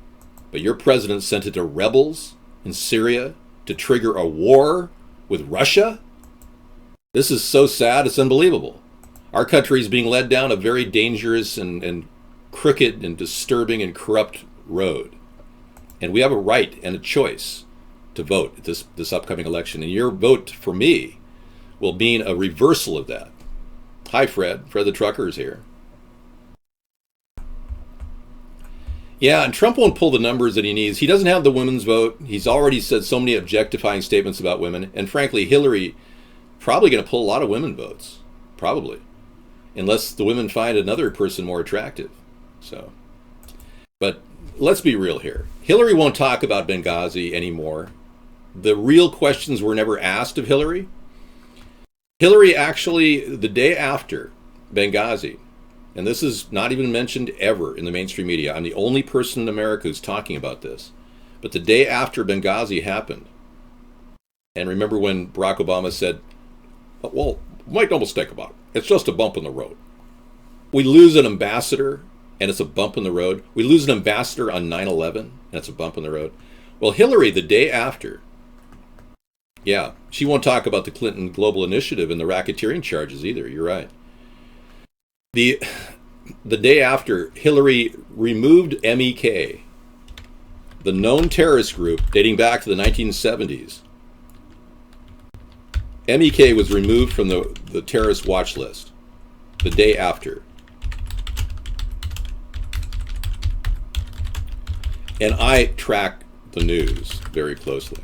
A: But your president sent it to rebels in Syria to trigger a war with Russia? This is so sad, it's unbelievable. Our country is being led down a very dangerous and crooked and disturbing and corrupt road. And we have a right and a choice to vote at this upcoming election. And your vote for me will mean a reversal of that. Hi, Fred. Fred the Trucker is here. Yeah, and Trump won't pull the numbers that he needs. He doesn't have the women's vote. He's already said so many objectifying statements about women. And frankly, Hillary probably going to pull a lot of women votes. Probably. Unless the women find another person more attractive. So, but let's be real here. Hillary won't talk about Benghazi anymore. The real questions were never asked of Hillary. Hillary actually, the day after Benghazi, and this is not even mentioned ever in the mainstream media. I'm the only person in America who's talking about this. But the day after Benghazi happened, and remember when Barack Obama said, well, make no mistake about it. It's just a bump in the road. We lose an ambassador, and it's a bump in the road. We lose an ambassador on 9/11, and it's a bump in the road. Well, Hillary, the day after, yeah, she won't talk about the Clinton Global Initiative and the racketeering charges either. You're right. The day after, Hillary removed MEK, the known terrorist group dating back to the 1970s. MEK was removed from the terrorist watch list the day after. And I track the news very closely.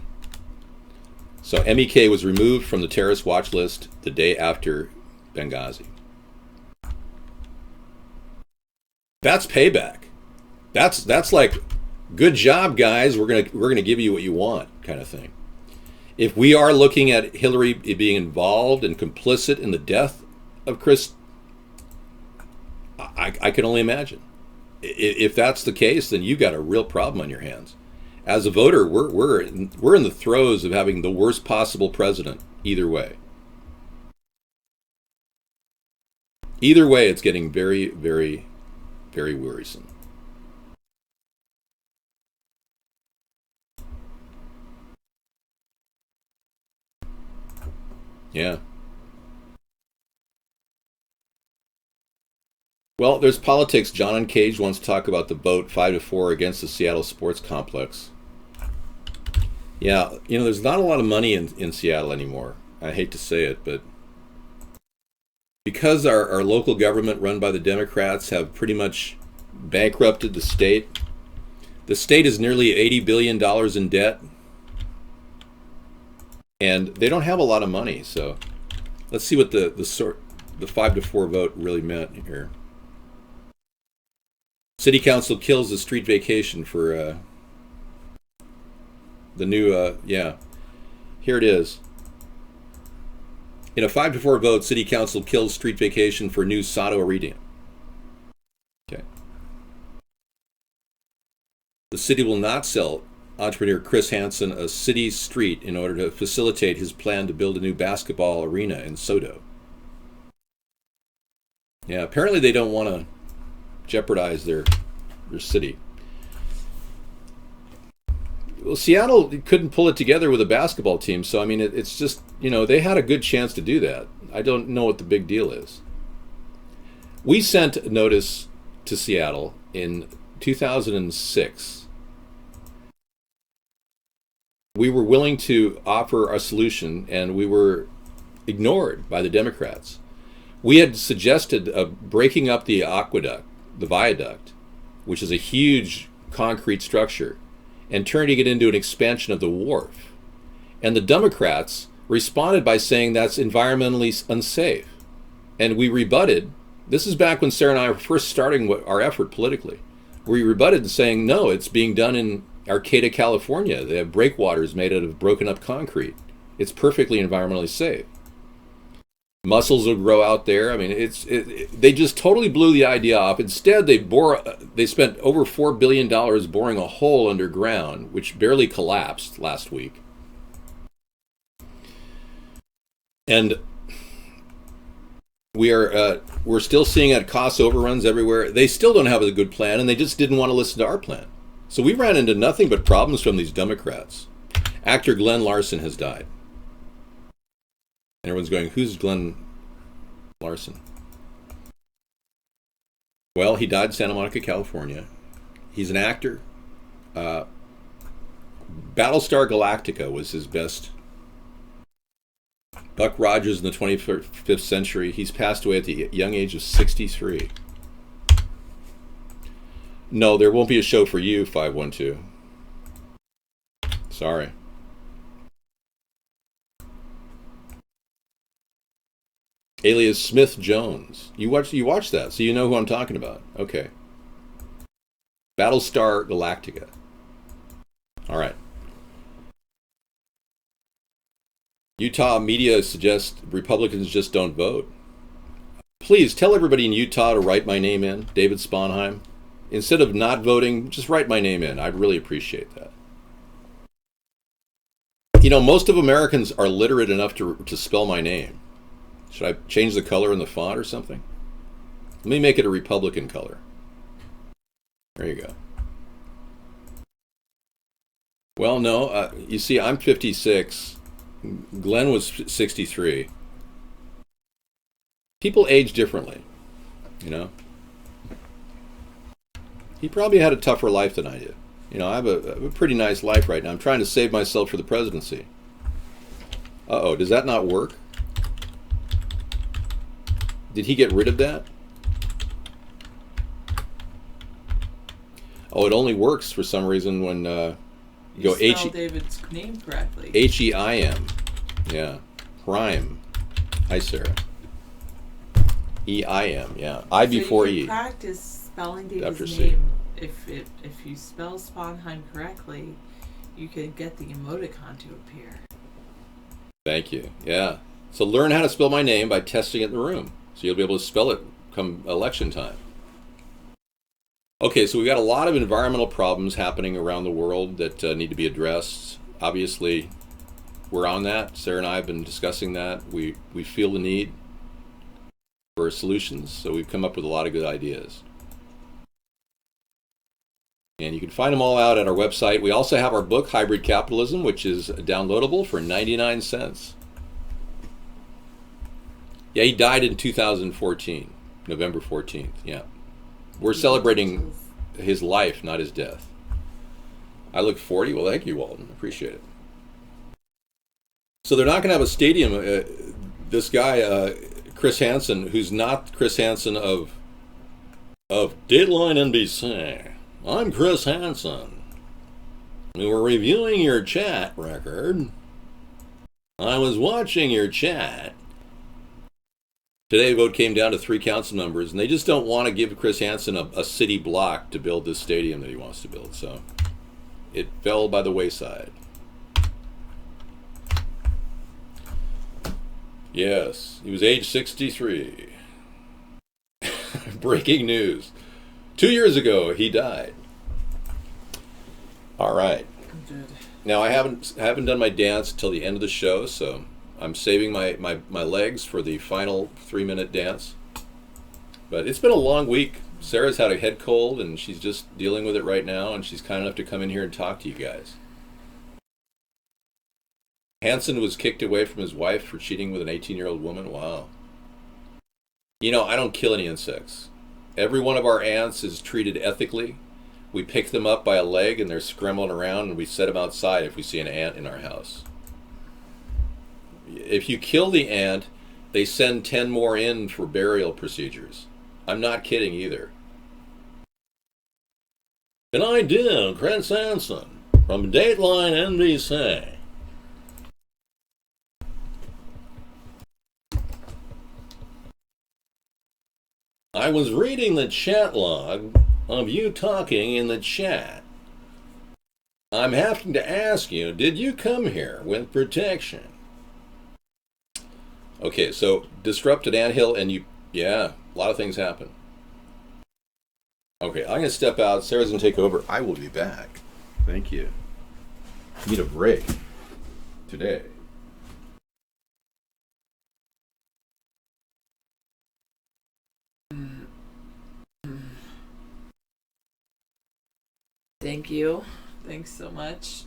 A: So MEK was removed from the terrorist watch list the day after Benghazi. That's payback. That's like, good job, guys. We're gonna give you what you want, kind of thing. If we are looking at Hillary being involved and complicit in the death of Chris, I can only imagine. If that's the case, then you got a real problem on your hands. As a voter, we're in the throes of having the worst possible president. Either way. Either way, it's getting very, very, very worrisome. Yeah. Well, there's politics. John on Cage wants to talk about the vote 5-4 against the Seattle Sports Complex. Yeah, there's not a lot of money in Seattle anymore. I hate to say it, but because our local government run by the Democrats have pretty much bankrupted the state, The state is nearly $80 billion in debt, and they don't have a lot of money. So let's see what the 5-4 vote really meant here. City council kills the street vacation for the new, here it is. In a 5-4 vote, city council kills street vacation for new Sado Arena. Okay. The city will not sell entrepreneur Chris Hansen a city street in order to facilitate his plan to build a new basketball arena in Sodo. Yeah, apparently they don't want to jeopardize their city. Well, Seattle couldn't pull it together with a basketball team, so I mean, it's just, they had a good chance to do that. I don't know what the big deal is. We sent a notice to Seattle in 2006. We were willing to offer a solution, and we were ignored by the Democrats. We had suggested breaking up the aqueduct, the viaduct, which is a huge concrete structure, and turning it into an expansion of the wharf. And the Democrats responded by saying that's environmentally unsafe. And we rebutted. This is back when Sarah and I were first starting our effort politically. We rebutted saying, no, it's being done in Arcata, California. They have breakwaters made out of broken up concrete. It's perfectly environmentally safe. Mussels will grow out there. I mean, they just totally blew the idea off. Instead, they spent over $4 billion boring a hole underground, which barely collapsed last week. And we're still seeing at cost overruns everywhere. They still don't have a good plan, and they just didn't want to listen to our plan. So we ran into nothing but problems from these Democrats. Actor Glenn Larson has died. And everyone's going, who's Glenn Larson? Well, he died in Santa Monica, California. He's an actor. Battlestar Galactica was his best. Buck Rogers in the 25th century. He's passed away at the young age of 63. No, there won't be a show for you, 512. Sorry. Alias Smith Jones. You watched that, so you know who I'm talking about. Okay. Battlestar Galactica. All right. Utah media suggests Republicans just don't vote. Please tell everybody in Utah to write my name in, David Sponheim. Instead of not voting, just write my name in. I'd really appreciate that. Most of Americans are literate enough to spell my name. Should I change the color in the font or something? Let me make it a Republican color. There you go. Well, no, you see, I'm 56. Glenn was 63. People age differently, He probably had a tougher life than I did. I have a pretty nice life right now. I'm trying to save myself for the presidency. Uh-oh, does that not work? Did he get rid of that? Oh, it only works for some reason when you go
G: spell David's name correctly.
A: H-E-I-M. Yeah. Prime. Hi, Sarah. E-I-M. Yeah. I before
G: you
A: E.
G: Practice spelling David's
A: After
G: name. If you spell Sponheim correctly, you can get the emoticon to appear.
A: Thank you. Yeah. So learn how to spell my name by testing it in the room. So you'll be able to spell it come election time. Okay, so we've got a lot of environmental problems happening around the world that need to be addressed. Obviously, we're on that. Sarah and I have been discussing that. We feel the need for solutions, so we've come up with a lot of good ideas. And you can find them all out at our website. We also have our book, Hybrid Capitalism, which is downloadable for 99 cents. Yeah, he died in 2014, November 14th, yeah. We're celebrating his life, not his death. I look 40. Well, thank you, Walden. Appreciate it. So they're not going to have a stadium. This guy, Chris Hansen, who's not Chris Hansen of Dateline NBC. I'm Chris Hansen. We were reviewing your chat record. I was watching your chat. Today, vote came down to 3 council members, and they just don't want to give Chris Hansen a city block to build this stadium that he wants to build. So it fell by the wayside. Yes, he was age 63. Breaking news. 2 years ago, he died. All right.
G: Good.
A: Now, I haven't done my dance until the end of the show, so I'm saving my legs for the final 3-minute dance. But it's been a long week. Sarah's had a head cold, and she's just dealing with it right now, and she's kind enough to come in here and talk to you guys. Hansen was kicked away from his wife for cheating with an 18-year-old woman. Wow. You know, I don't kill any insects. Every one of our ants is treated ethically. We pick them up by a leg and they're scrambling around, and we set them outside if we see an ant in our house. If you kill the ant, they send 10 more in for burial procedures. I'm not kidding either. Good idea, Chris Hansen from Dateline NBC. I was reading the chat log of you talking in the chat. I'm having to ask you, did you come here with protection? Okay, so disrupted anthill, and yeah, a lot of things happen. Okay, I'm going to step out. Sarah's going to take over. I will be back. Thank you. Need a break today.
G: Thank you. Thanks so much.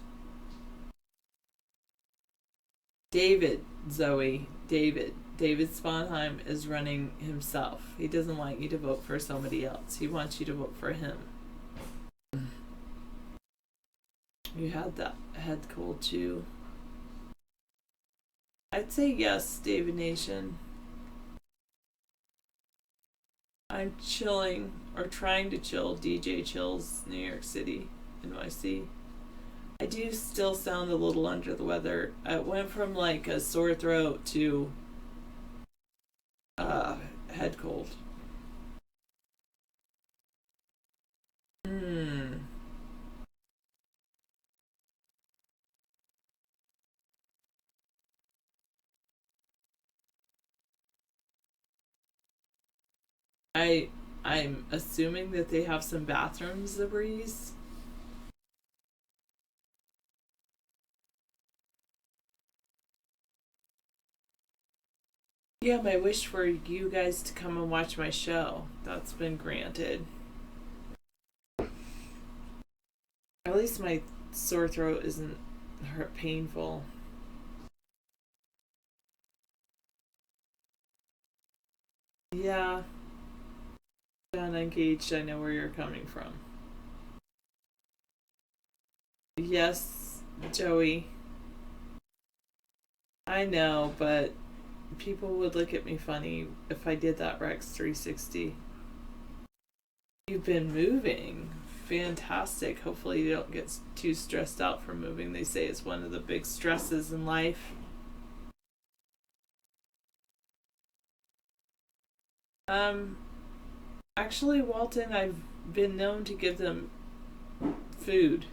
G: David Sponheim is running himself. He doesn't want you to vote for somebody else. He wants you to vote for him. You had that head cold too. I'd say yes, David Nation. I'm chilling, or trying to chill, DJ Chills, New York City, NYC. I do still sound a little under the weather. I went from like a sore throat to head cold. I'm assuming that they have some bathrooms, the breeze. Yeah, my wish for you guys to come and watch my show. That's been granted. At least my sore throat isn't painful. Yeah. John Engaged, I know where you're coming from. Yes, Joey. I know, but people would look at me funny if I did that Rex 360. You've been moving. Fantastic. Hopefully you don't get too stressed out from moving. They say it's one of the big stresses in life. Actually, Walton, I've been known to give them food.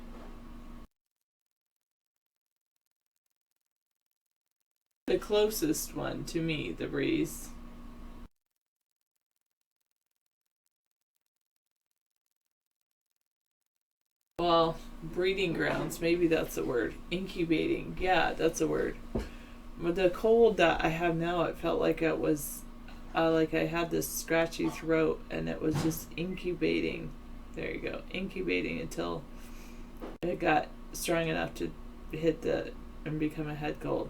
G: The closest one to me, the breeze. Well, breeding grounds, maybe that's a word. Incubating, yeah, that's a word. But the cold that I have now, it felt like it was, like I had this scratchy throat and it was just incubating. There you go, incubating until it got strong enough to hit and become a head cold.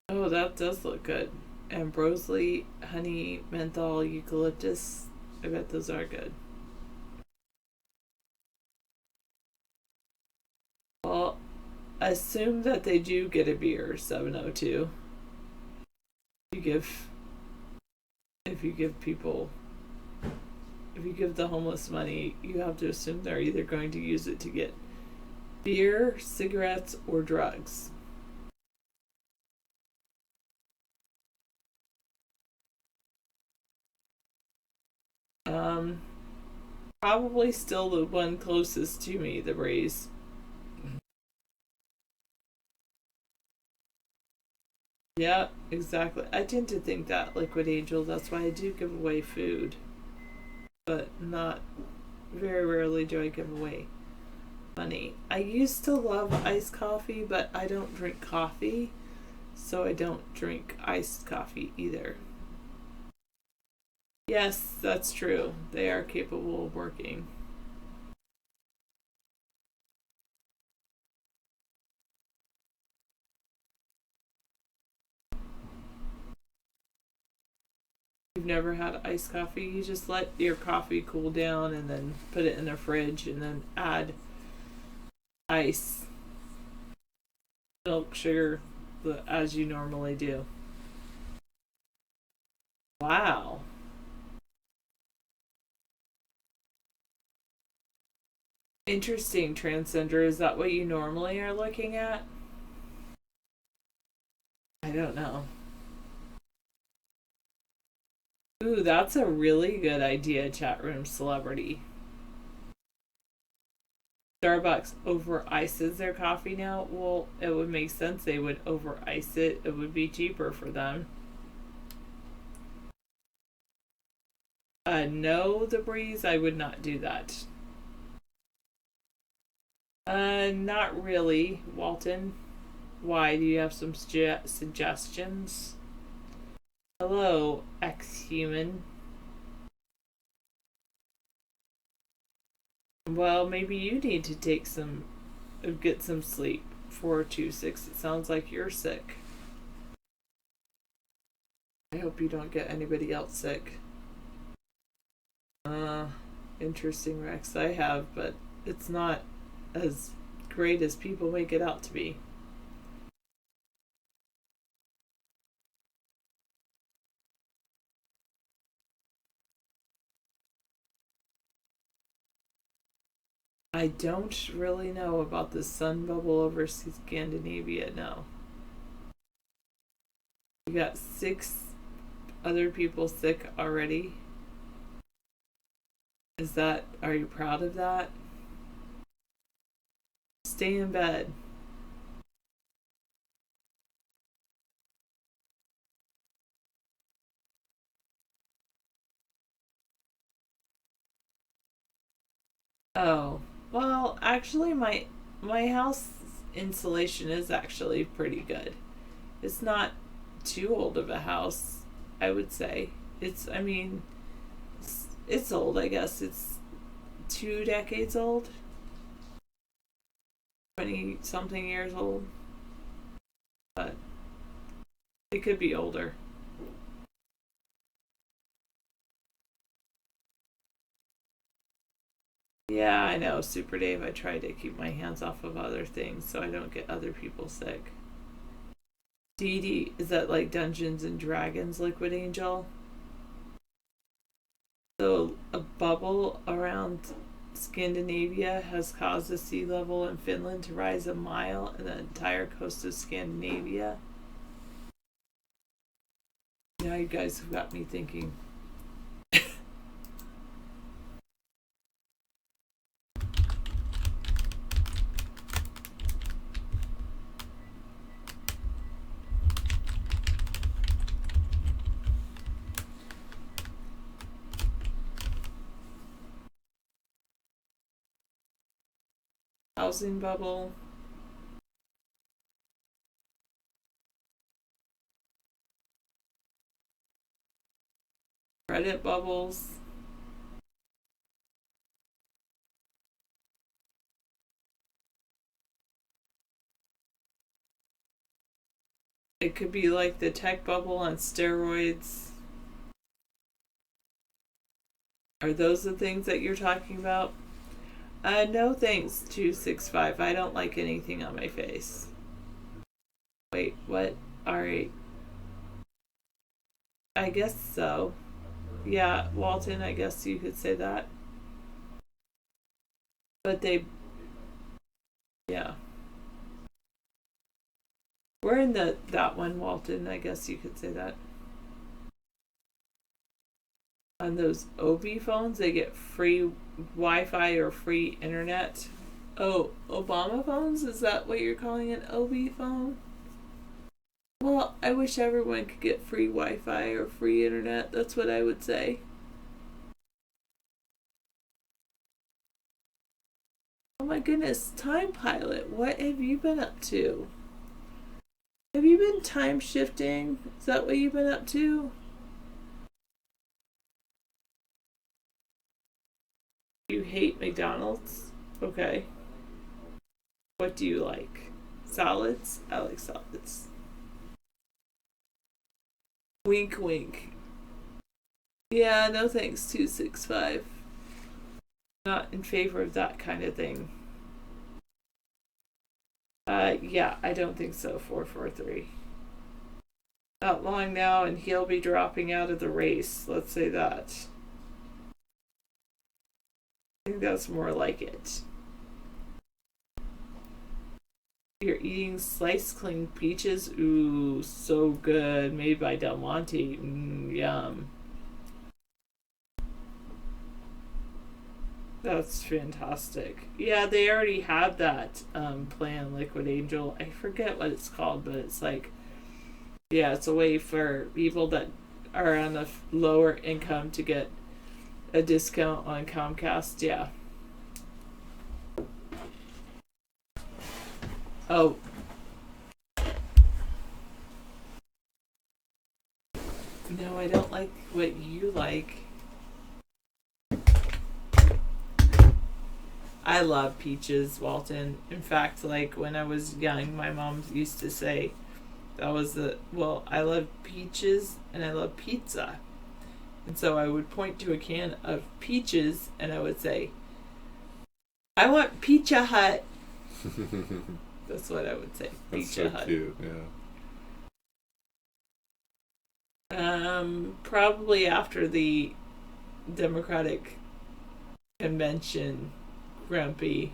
G: Oh, that does look good. Ambrosia, honey, menthol, eucalyptus. I bet those are good. Well, assume that they do get a beer, 702. If you give people if you give the homeless money, you have to assume they're either going to use it to get beer, cigarettes, or drugs. Probably still the one closest to me, the Rays. Yeah, exactly. I tend to think that, Liquid Angel. That's why I do give away food. But not, very rarely do I give away money. I used to love iced coffee, but I don't drink coffee. So I don't drink iced coffee either. Yes, that's true. They are capable of working. You've never had iced coffee? You just let your coffee cool down and then put it in the fridge and then add ice, milk, sugar, as you normally do. Wow. Interesting, Transcender. Is that what you normally are looking at? I don't know. Ooh, that's a really good idea, chat room celebrity. Starbucks over ices their coffee now? Well, it would make sense they would over ice it. It would be cheaper for them. No, the Breeze, I would not do that. Not really, Walton. Why? Do you have some suggestions? Hello, ex-human. Well, maybe you need to get some sleep. 426, it sounds like you're sick. I hope you don't get anybody else sick. Interesting, Rex. I have, but it's not as great as people make it out to be. I don't really know about the sun bubble over Scandinavia, no. We got 6 other people sick already. Are you proud of that? Stay in bed. Oh, well, actually my house insulation is actually pretty good. It's not too old of a house, I would say. It's old, I guess. It's 2 decades old. 20-something years old. But it could be older. Yeah, I know, Super Dave. I try to keep my hands off of other things so I don't get other people sick. Dee Dee, is that like Dungeons and Dragons, Liquid Angel? So a bubble around Scandinavia has caused the sea level in Finland to rise a mile in the entire coast of Scandinavia. Now you guys have got me thinking. Housing bubble. Credit bubbles. It could be like the tech bubble on steroids. Are those the things that you're talking about? No thanks, 265. I don't like anything on my face. Wait, what? Alright. I guess so. Yeah, Walton, I guess you could say that. But yeah. We're in that one, Walton, I guess you could say that. On those OB phones, they get free Wi-Fi or free internet. Oh, Obama phones? Is that what you're calling an OB phone? Well, I wish everyone could get free Wi-Fi or free internet. That's what I would say. Oh my goodness, Time Pilot, what have you been up to? Have you been time shifting? Is that what you've been up to? You hate McDonald's? Okay. What do you like? Salads? I like salads. Wink, wink. Yeah, no thanks, 265. Not in favor of that kind of thing. Yeah, I don't think so, 443. Not long now, and he'll be dropping out of the race, let's say that. I think that's more like it. You're eating sliced clean peaches? Ooh, so good. Made by Del Monte. Yum. That's fantastic. Yeah, they already have that plan, Liquid Angel. I forget what it's called, but it's like, yeah, it's a way for people that are on a lower income to get a discount on Comcast. Yeah. Oh. No, I don't like what you like. I love peaches, Walton. In fact, like when I was young, my mom used to say that was I love peaches and I love pizza. And so I would point to a can of peaches and I would say, I want Pizza Hut. That's what I would say.
A: That's so
G: Hut.
A: Cute, yeah.
G: Probably after the Democratic convention, grumpy.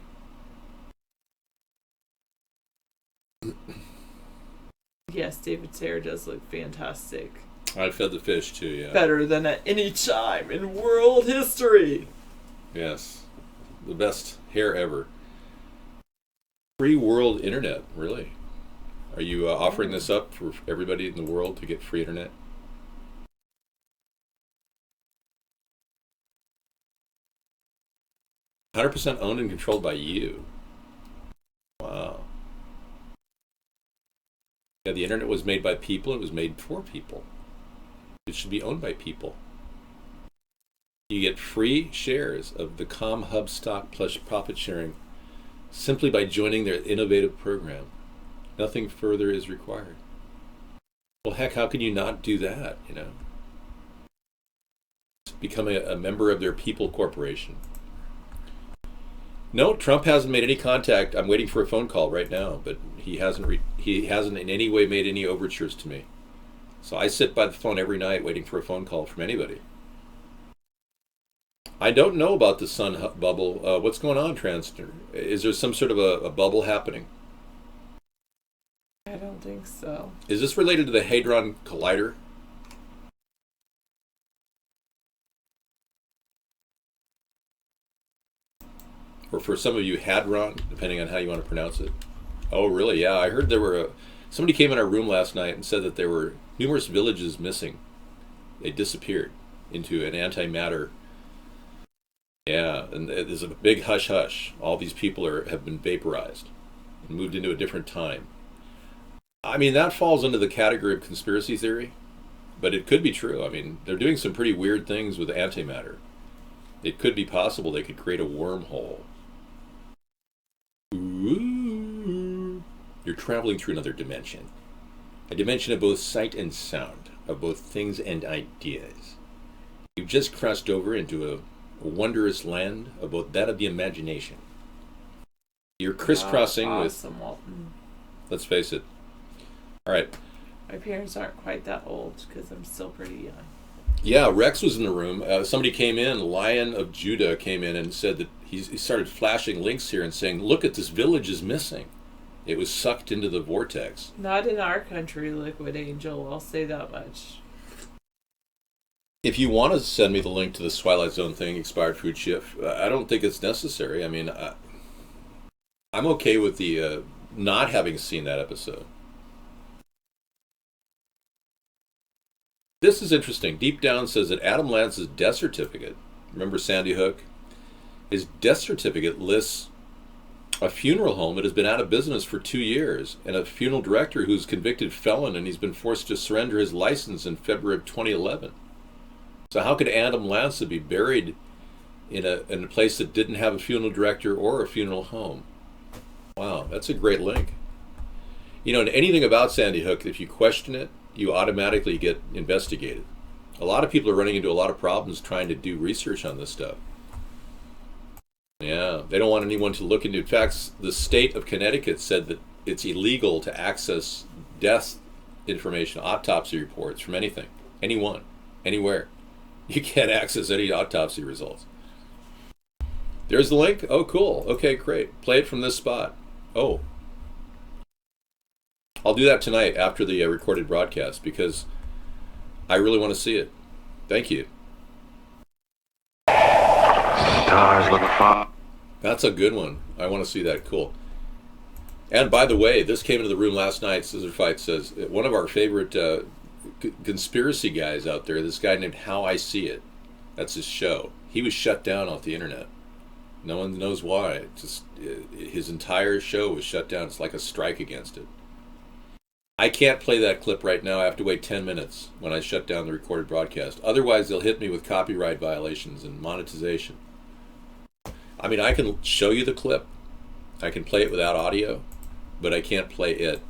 G: Yes, David Sayre does look fantastic.
A: I fed the fish too, yeah.
G: Better than at any time in world history.
A: Yes. The best hair ever. Free world internet, really? Are you offering this up for everybody in the world to get free internet? %, owned and controlled by you. Wow. Yeah, the internet was made by people. It was made for people. It should be owned by people. You get free shares of the ComHub stock plus profit sharing simply by joining their innovative program. Nothing further is required. Well, heck, how can you not do that, you know? Become a member of their People Corporation. No, Trump hasn't made any contact. I'm waiting for a phone call right now, but he hasn't in any way made any overtures to me. So I sit by the phone every night waiting for a phone call from anybody. I don't know about the sun bubble. What's going on, Transner? Is there some sort of a bubble happening?
G: I don't think so.
A: Is this related to the Hadron Collider? Or for some of you, Hadron, depending on how you want to pronounce it. Oh, really? Yeah, I heard there were somebody came in our room last night and said that there were numerous villages missing. They disappeared into an antimatter. Yeah, and there's a big hush-hush. All these people have been vaporized and moved into a different time. I mean, that falls under the category of conspiracy theory, but it could be true. I mean, they're doing some pretty weird things with antimatter. It could be possible they could create a wormhole. Ooh. You're traveling through another dimension. A dimension of both sight and sound, of both things and ideas. You've just crossed over into a wondrous land of both that of the imagination. You're crisscrossing
G: awesome, Walton.
A: Let's face it. All right.
G: My parents aren't quite that old because I'm still pretty young.
A: Yeah, Rex was in the room. Somebody came in, Lion of Judah came in and said that he started flashing links here and saying, look at this village is missing. It was sucked into the vortex.
G: Not in our country, Liquid Angel, I'll say that much.
A: If you want to send me the link to the Twilight Zone thing, expired food shift, I don't think it's necessary. I mean, I'm okay with the not having seen that episode. This is interesting. Deep Down says that Adam Lance's death certificate, remember Sandy Hook? His death certificate lists a funeral home that has been out of business for 2 years and a funeral director who's convicted felon, and he's been forced to surrender his license in February of 2011. So how could Adam Lance be buried in a place that didn't have a funeral director or a funeral home? Wow, that's a great link. You know, and anything about Sandy Hook, if you question it, you automatically get investigated. A lot of people are running into a lot of problems trying to do research on this stuff. Yeah, they don't want anyone to look into it. In fact, the state of Connecticut said that it's illegal to access death information, autopsy reports from anything, anyone, anywhere. You can't access any autopsy results. There's the link. Oh, cool. Okay, great. Play it from this spot. Oh. I'll do that tonight after the recorded broadcast because I really want to see it. Thank you. Stars look far. That's a good one. I want to see that. Cool. And by the way, this came into the room last night. Scissor Fight says one of our favorite conspiracy guys out there, this guy named How I See It. That's his show. He was shut down off the internet. No one knows why. His entire show was shut down. It's like a strike against it. I can't play that clip right now. I have to wait 10 minutes when I shut down the recorded broadcast. Otherwise, they'll hit me with copyright violations and monetization. I mean, I can show you the clip. I can play it without audio, but I can't play it.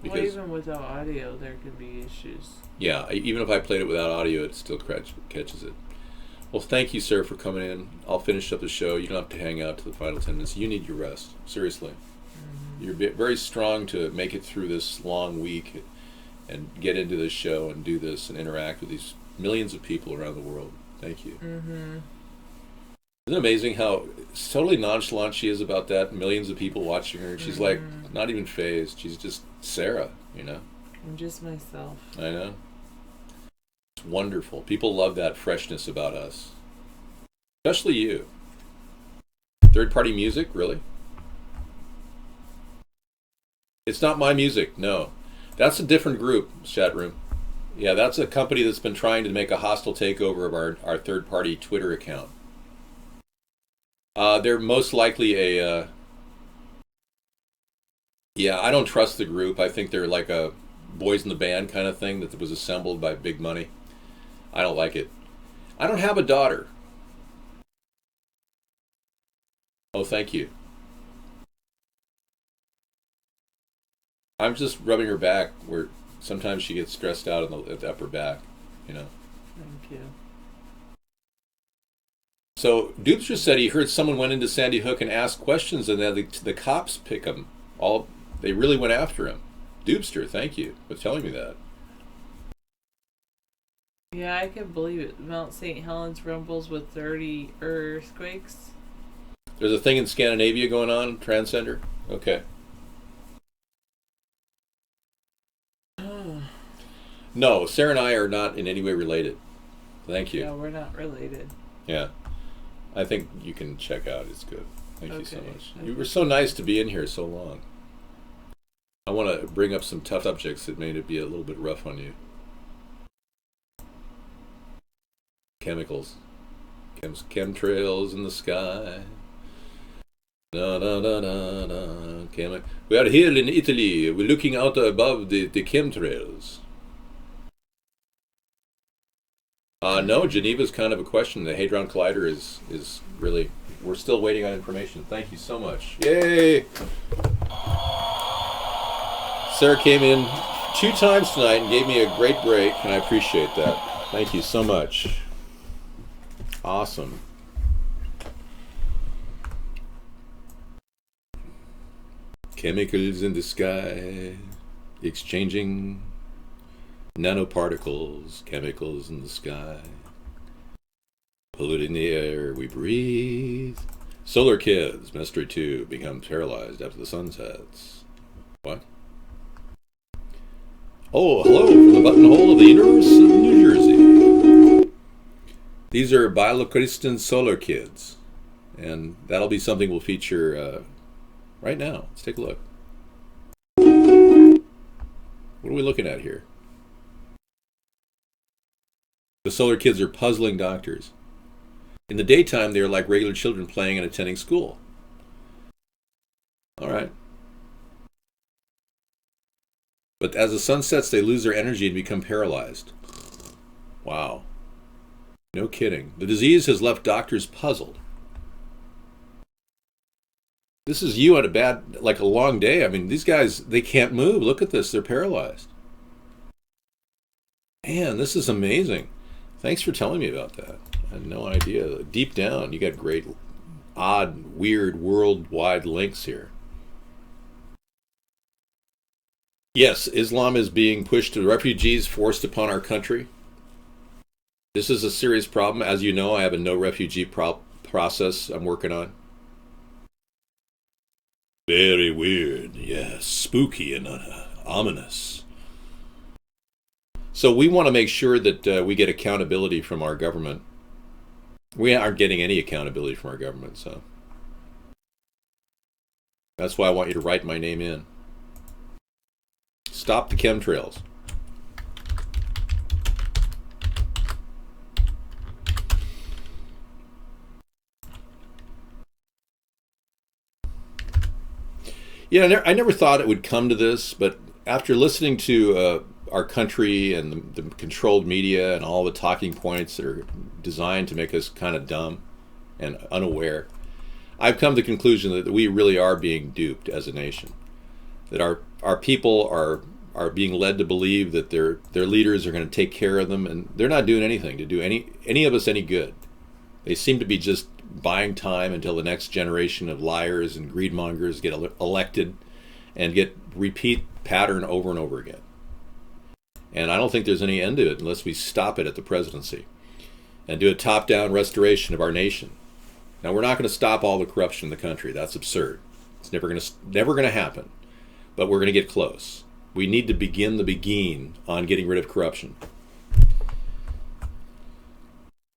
G: Well, even without audio, there can be issues.
A: Yeah, even if I played it without audio, it still catches it. Well, thank you, sir, for coming in. I'll finish up the show. You don't have to hang out to the final 10 minutes. You need your rest. Seriously. You're very strong to make it through this long week and get into this show and do this and interact with these millions of people around the world. Thank you.
G: Mm-hmm.
A: Isn't it amazing how totally nonchalant she is about that? Millions of people watching her. She's like not even phased. She's just Sarah, you know?
G: I'm just myself.
A: I know. It's wonderful. People love that freshness about us. Especially you. Third-party music, really? It's not my music, no. That's a different group, chat room. Yeah, that's a company that's been trying to make a hostile takeover of our third-party Twitter account. They're most likely a... yeah, I don't trust the group. I think they're like a boys in the band kind of thing that was assembled by big money. I don't like it. I don't have a daughter. Oh, thank you. I'm just rubbing her back where sometimes she gets stressed out at the upper back, you know.
G: Thank you.
A: So Doopster said he heard someone went into Sandy Hook and asked questions, and then the cops pick him. They really went after him. Doopster, thank you for telling me that.
G: Yeah, I can believe it. Mount St. Helens rumbles with 30 earthquakes.
A: There's a thing in Scandinavia going on, Transcender? Okay. No, Sarah and I are not in any way related. Thank you.
G: Yeah, we're not related.
A: Yeah. I think you can check out. It's good. Thank you so much.
G: Okay.
A: You were so nice to be in here so long. I want to bring up some tough subjects that made it be a little bit rough on you. Chemicals. Chemtrails in the sky. Da, da, da, da, da. We are here in Italy. We're looking out above the chemtrails. No, Geneva's kind of a question. The Hadron Collider is really... We're still waiting on information. Thank you so much. Yay! Sarah came in 2 times tonight and gave me a great break, and I appreciate that. Thank you so much. Awesome. Chemicals in the sky, exchanging Nanoparticles, chemicals in the sky, polluting the air we breathe. Solar kids, Mystery 2, become paralyzed after the sun sets. What? Oh, hello from the buttonhole of the universe of New Jersey. These are bioluminescent solar kids, and that'll be something we'll feature right now. Let's take a look. What are we looking at here? The solar kids are puzzling doctors. In the daytime, they're like regular children playing and attending school. All right. But as the sun sets, they lose their energy and become paralyzed. Wow. No kidding. The disease has left doctors puzzled. This is you on a long day. I mean, these guys, they can't move. Look at this. They're paralyzed. Man, this is amazing. Thanks for telling me about that. I had no idea. Deep down, you got great, odd, weird, worldwide links here. Yes, Islam is being pushed to refugees forced upon our country. This is a serious problem. As you know, I have a no refugee process I'm working on. Very weird, yes, spooky and ominous. So we want to make sure that we get accountability from our government. We aren't getting any accountability from our government, so that's why I want you to write my name in. Stop the chemtrails. Yeah, I never thought it would come to this, but after listening to our country and the controlled media and all the talking points that are designed to make us kind of dumb and unaware, I've come to the conclusion that we really are being duped as a nation. That our people are being led to believe that their leaders are going to take care of them, and they're not doing anything to do any of us any good. They seem to be just buying time until the next generation of liars and greedmongers get elected and get repeat pattern over and over again. And I don't think there's any end to it unless we stop it at the presidency and do a top-down restoration of our nation. Now, we're not going to stop all the corruption in the country. That's absurd. It's never going to happen. But we're going to get close. We need to begin the beguine on getting rid of corruption.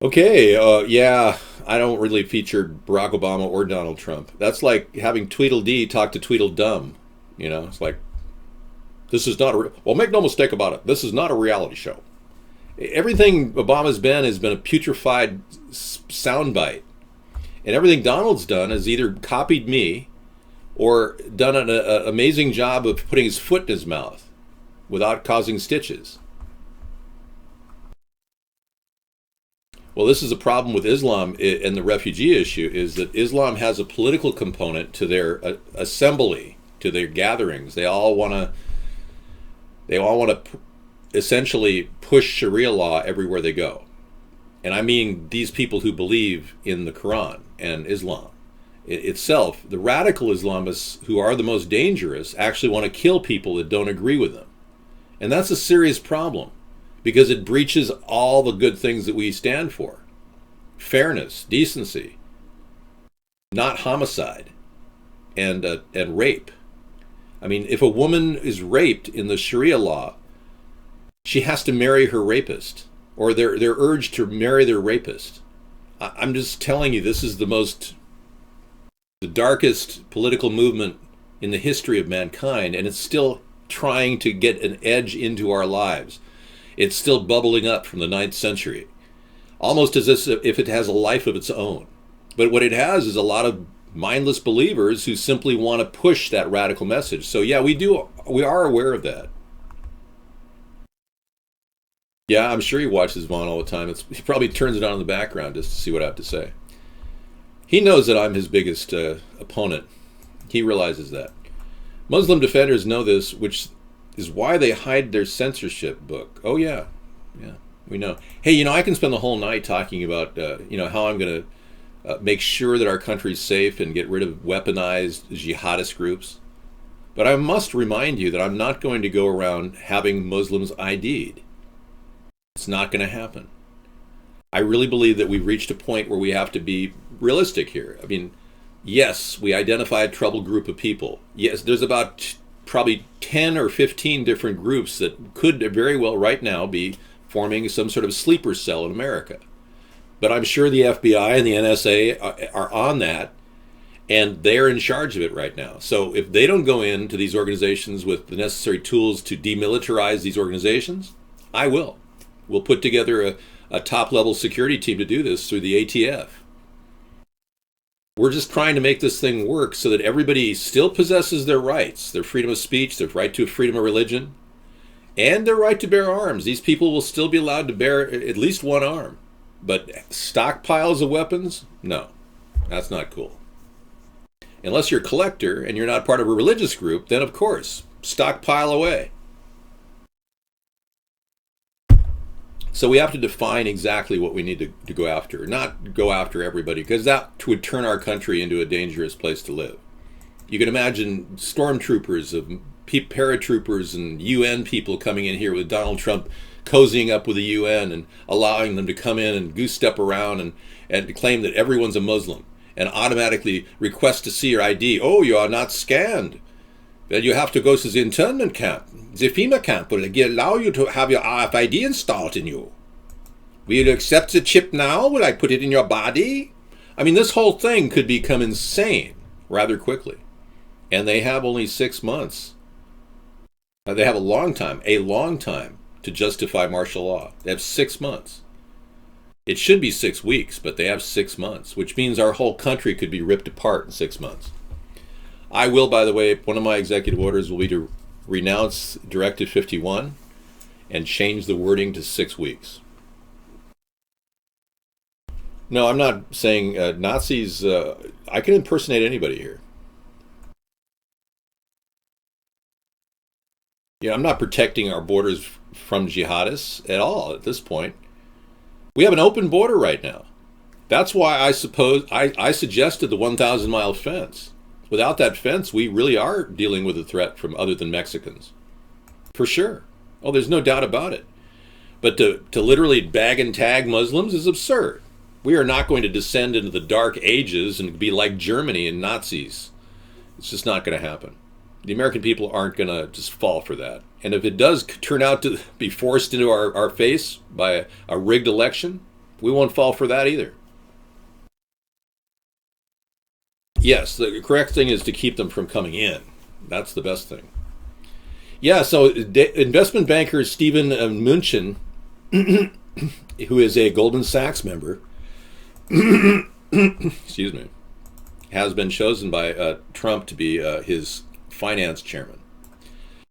A: Okay, yeah, I don't really feature Barack Obama or Donald Trump. That's like having Tweedledee talk to Tweedledum. You know, it's like, this is not well, make no mistake about it. This is not a reality show. Everything Obama's been has been a putrefied soundbite. And everything Donald's done has either copied me or done an amazing job of putting his foot in his mouth without causing stitches. Well, this is a problem with Islam and the refugee issue, is that Islam has a political component to their assembly, to their gatherings. They all want to essentially push Sharia law everywhere they go. And I mean these people who believe in the Quran and Islam itself. The radical Islamists, who are the most dangerous, actually want to kill people that don't agree with them. And that's a serious problem, because it breaches all the good things that we stand for. Fairness, decency, not homicide, and rape. I mean, if a woman is raped in the Sharia law, she has to marry her rapist, or they're urged to marry their rapist. I'm just telling you, this is the darkest political movement in the history of mankind, and it's still trying to get an edge into our lives. It's still bubbling up from the 9th century, almost as if it has a life of its own. But what it has is a lot of mindless believers who simply want to push that radical message. So yeah, we are aware of that. Yeah, I'm sure he watches Vaughn all the time. He probably turns it on in the background just to see what I have to say. He knows that I'm his biggest opponent. He realizes that. Muslim defenders know this, which is why they hide their censorship book. Oh yeah, we know. Hey, I can spend the whole night talking about how I'm going to make sure that our country's safe and get rid of weaponized jihadist groups. But I must remind you that I'm not going to go around having Muslims ID'd. It's not going to happen. I really believe that we've reached a point where we have to be realistic here. I mean, yes, we identify a troubled group of people. Yes, there's about probably 10 or 15 different groups that could very well right now be forming some sort of sleeper cell in America. But I'm sure the FBI and the NSA are on that, and they're in charge of it right now. So if they don't go into these organizations with the necessary tools to demilitarize these organizations, I will. We'll put together a top-level security team to do this through the ATF. We're just trying to make this thing work so that everybody still possesses their rights, their freedom of speech, their right to freedom of religion, and their right to bear arms. These people will still be allowed to bear at least one arm. But stockpiles of weapons? No, that's not cool. Unless you're a collector and you're not part of a religious group, then of course, stockpile away. So we have to define exactly what we need to go after, not go after everybody, because that would turn our country into a dangerous place to live. You can imagine stormtroopers, paratroopers, and UN people coming in here with Donald Trump cozying up with the UN and allowing them to come in and goose step around and claim that everyone's a Muslim and automatically request to see your ID. Oh, you are not scanned. Well, you have to go to the internment camp. The FEMA camp will allow you to have your RFID installed in you. Will you accept the chip now? Will I put it in your body? I mean, this whole thing could become insane rather quickly. And they have only 6 months. They have a long time to justify martial law. They have 6 months. It should be 6 weeks, but they have 6 months, which means our whole country could be ripped apart in 6 months. I will, by the way, one of my executive orders will be to renounce Directive 51 and change the wording to 6 weeks. No, I'm not saying Nazis. I can impersonate anybody here. You know, I'm not protecting our borders from jihadists at all at this point. We have an open border right now. That's why I suggested the 1,000-mile fence. Without that fence, we really are dealing with a threat from other than Mexicans. For sure. Oh, there's no doubt about it. But to literally bag and tag Muslims is absurd. We are not going to descend into the dark ages and be like Germany and Nazis. It's just not going to happen. The American people aren't going to just fall for that. And if it does turn out to be forced into our face by a rigged election, we won't fall for that either. Yes, the correct thing is to keep them from coming in. That's the best thing. Yeah, so investment banker Steven Mnuchin, who is a Goldman Sachs member, excuse me, has been chosen by Trump to be his finance chairman.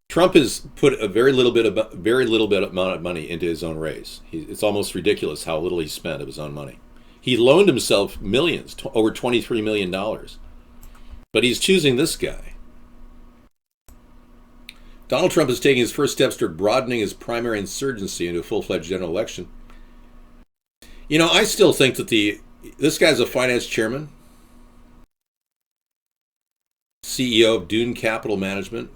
A: Trump has put a very little bit amount of money into his own race. It's almost ridiculous how little he spent of his own money. He loaned himself millions, over $23 million. But he's choosing this guy. Donald Trump is taking his first steps toward broadening his primary insurgency into a full-fledged general election. You know, I still think that this guy's a finance chairman, CEO of Dune Capital Management,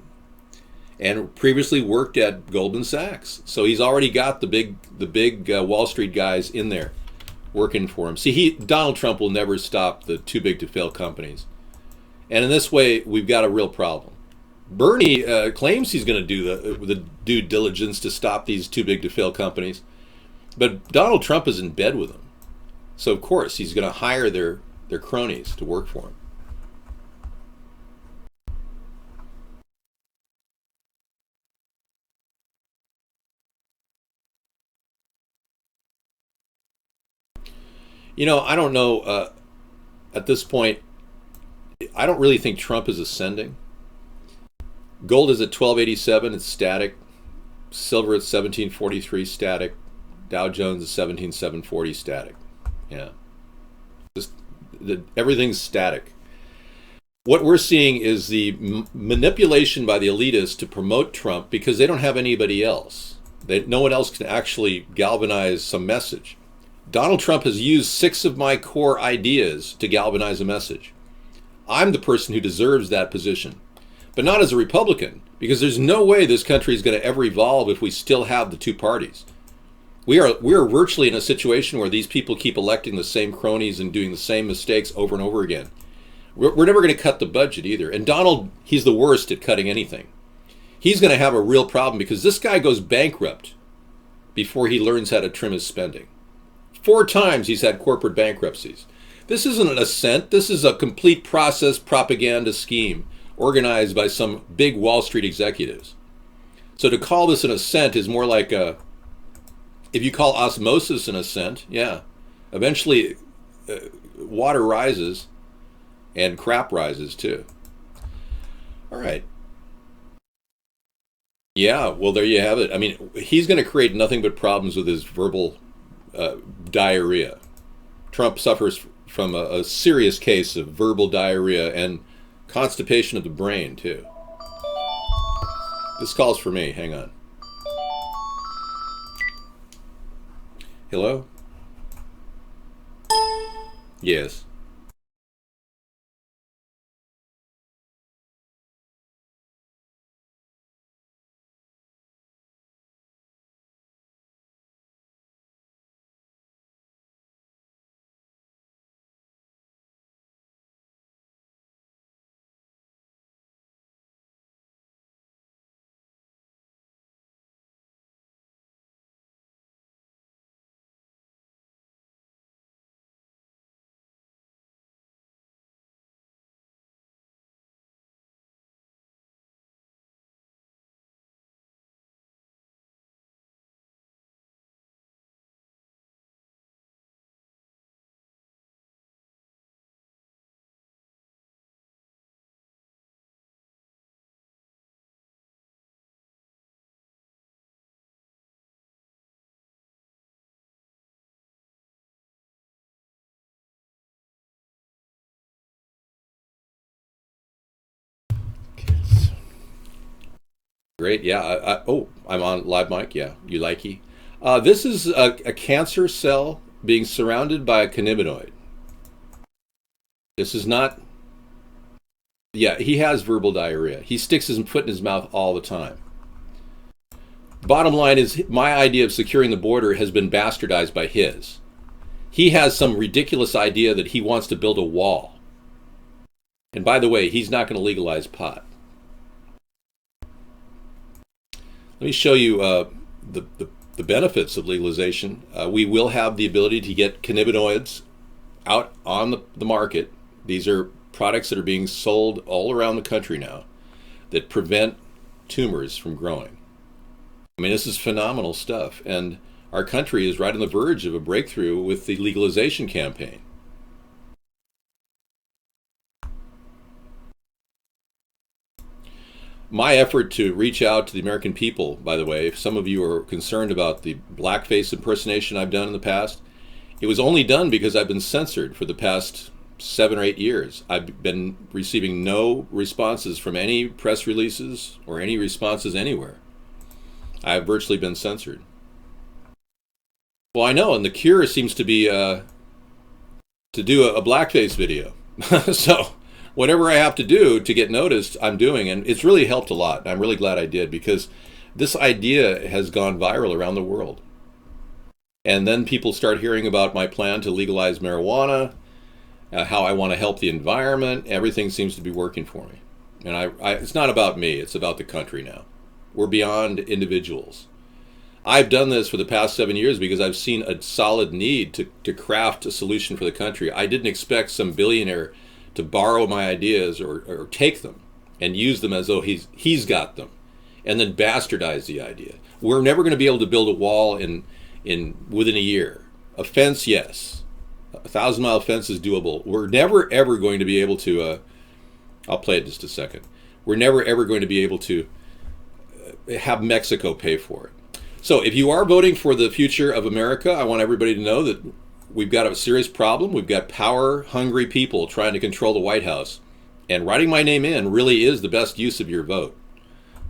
A: and previously worked at Goldman Sachs. So he's already got the big Wall Street guys in there working for him. See, Donald Trump will never stop the too big to fail companies. And in this way, we've got a real problem. Bernie claims he's going to do the due diligence to stop these too big to fail companies. But Donald Trump is in bed with them. So, of course, he's going to hire their cronies to work for him. You know, I don't know, at this point, I don't really think Trump is ascending. Gold is at 1287, it's static. Silver at 1743, static. Dow Jones is 17,740, static. Yeah. Everything's static. What we're seeing is the manipulation by the elitists to promote Trump because they don't have anybody else. No one else can actually galvanize some message. Donald Trump has used 6 of my core ideas to galvanize a message. I'm the person who deserves that position, but not as a Republican, because there's no way this country is going to ever evolve if we still have the two parties. We are virtually in a situation where these people keep electing the same cronies and doing the same mistakes over and over again. We're never going to cut the budget either. And Donald, he's the worst at cutting anything. He's going to have a real problem because this guy goes bankrupt before he learns how to trim his spending. 4 times he's had corporate bankruptcies. This isn't an ascent. This is a complete process propaganda scheme organized by some big Wall Street executives. So to call this an ascent is more like if you call osmosis an ascent, yeah, eventually water rises and crap rises too. All right. Yeah, well, there you have it. I mean, he's going to create nothing but problems with his verbal diarrhea. Trump suffers from a serious case of verbal diarrhea and constipation of the brain, too. This call's for me. Hang on. Hello? Yes. Great, yeah. I'm on live mic. Yeah, you likey. This is a cancer cell being surrounded by a cannabinoid. This is not. Yeah, he has verbal diarrhea. He sticks his foot in his mouth all the time. Bottom line is, my idea of securing the border has been bastardized by his. He has some ridiculous idea that he wants to build a wall. And by the way, he's not going to legalize pot. Let me show you the benefits of legalization. We will have the ability to get cannabinoids out on the market. These are products that are being sold all around the country now that prevent tumors from growing. I mean, this is phenomenal stuff. And our country is right on the verge of a breakthrough with the legalization campaign. My effort to reach out to the American people, by the way, if some of you are concerned about the blackface impersonation I've done in the past, it was only done because I've been censored for the past 7 or 8 years. I've been receiving no responses from any press releases or any responses anywhere. I've virtually been censored. Well, I know, and the cure seems to be to do a blackface video. So whatever I have to do to get noticed, I'm doing, and it's really helped a lot. I'm really glad I did, because this idea has gone viral around the world. And then people start hearing about my plan to legalize marijuana, how I want to help the environment. Everything seems to be working for me. And it's not about me, it's about the country now. We're beyond individuals. I've done this for the past 7 years because I've seen a solid need to craft a solution for the country. I didn't expect some billionaire to borrow my ideas or take them and use them as though he's got them, and then bastardize the idea. We're never going to be able to build a wall in within a year. A fence, yes. A 1,000-mile fence is doable. We're never ever going to be able to. I'll play it just a second. We're never ever going to be able to have Mexico pay for it. So if you are voting for the future of America, I want everybody to know that we've got a serious problem. We've got power-hungry people trying to control the White House. And writing my name in really is the best use of your vote,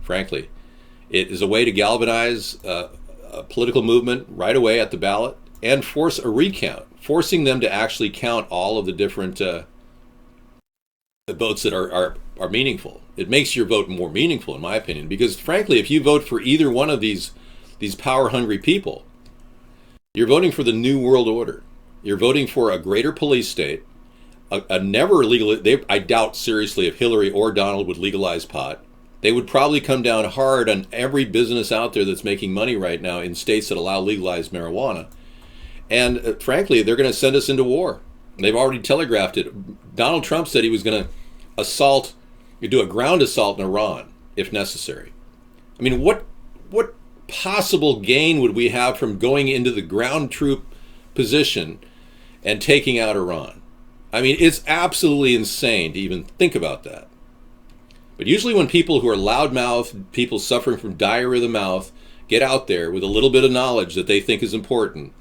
A: frankly. It is a way to galvanize a political movement right away at the ballot and force a recount, forcing them to actually count all of the different votes that are meaningful. It makes your vote more meaningful, in my opinion, because frankly, if you vote for either one of these power-hungry people, You're voting for the New World Order. You're voting for a greater police state, a never legal. I doubt seriously if Hillary or Donald would legalize pot. They would probably come down hard on every business out there that's making money right now in states that allow legalized marijuana. And frankly, they're going to send us into war. They've already telegraphed it. Donald Trump said he was going to do a ground assault in Iran if necessary. I mean, what possible gain would we have from going into the ground troop position and taking out Iran? I mean, it's absolutely insane to even think about that. But usually when people who are loudmouthed, people suffering from diarrhea of the mouth, get out there with a little bit of knowledge that they think is important,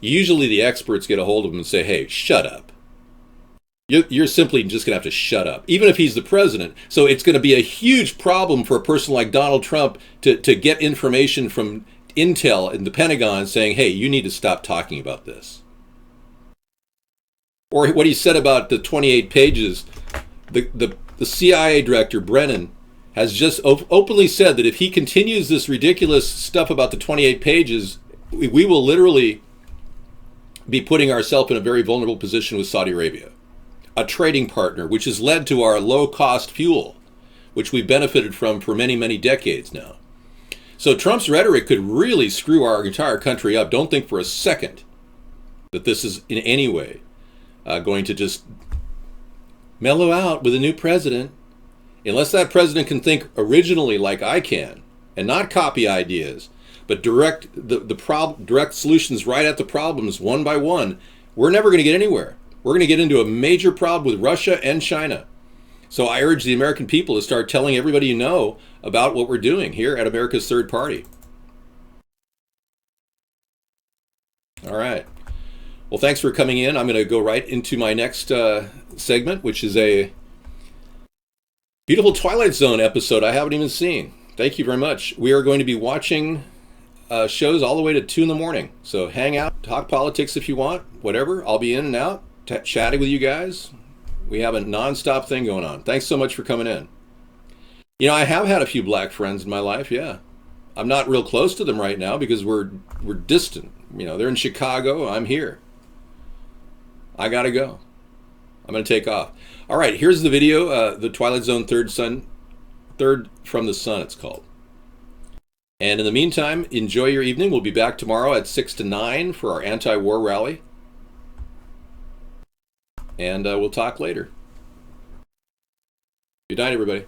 A: usually the experts get a hold of them and say, hey, shut up. You're simply just going to have to shut up, even if he's the president. So it's going to be a huge problem for a person like Donald Trump to get information from Intel and the Pentagon saying, hey, you need to stop talking about this. Or what he said about the 28 pages, the CIA director, Brennan, has just openly said that if he continues this ridiculous stuff about the 28 pages, we will literally be putting ourselves in a very vulnerable position with Saudi Arabia, a trading partner, which has led to our low-cost fuel, which we've benefited from for many, many decades now. So Trump's rhetoric could really screw our entire country up. Don't think for a second that this is in any way going to just mellow out with a new president, unless that president can think originally like I can and not copy ideas, but direct direct solutions right at the problems one by one. We're never going to get anywhere. We're going to get into a major problem with Russia and China. So I urge the American people to start telling everybody you know about what we're doing here at America's Third Party. All right. Well, thanks for coming in. I'm going to go right into my next segment, which is a beautiful Twilight Zone episode I haven't even seen. Thank you very much. We are going to be watching shows all the way to 2 in the morning. So hang out, talk politics if you want, whatever. I'll be in and out, chatting with you guys. We have a non-stop thing going on. Thanks so much for coming in. You know, I have had a few black friends in my life, yeah. I'm not real close to them right now because we're distant. You know, they're in Chicago, I'm here. I gotta go. I'm gonna take off. All right, here's the video, the Twilight Zone Third from the Sun, it's called. And in the meantime, enjoy your evening. We'll be back tomorrow at 6 to 9 for our anti-war rally. And we'll talk later. Good night, everybody.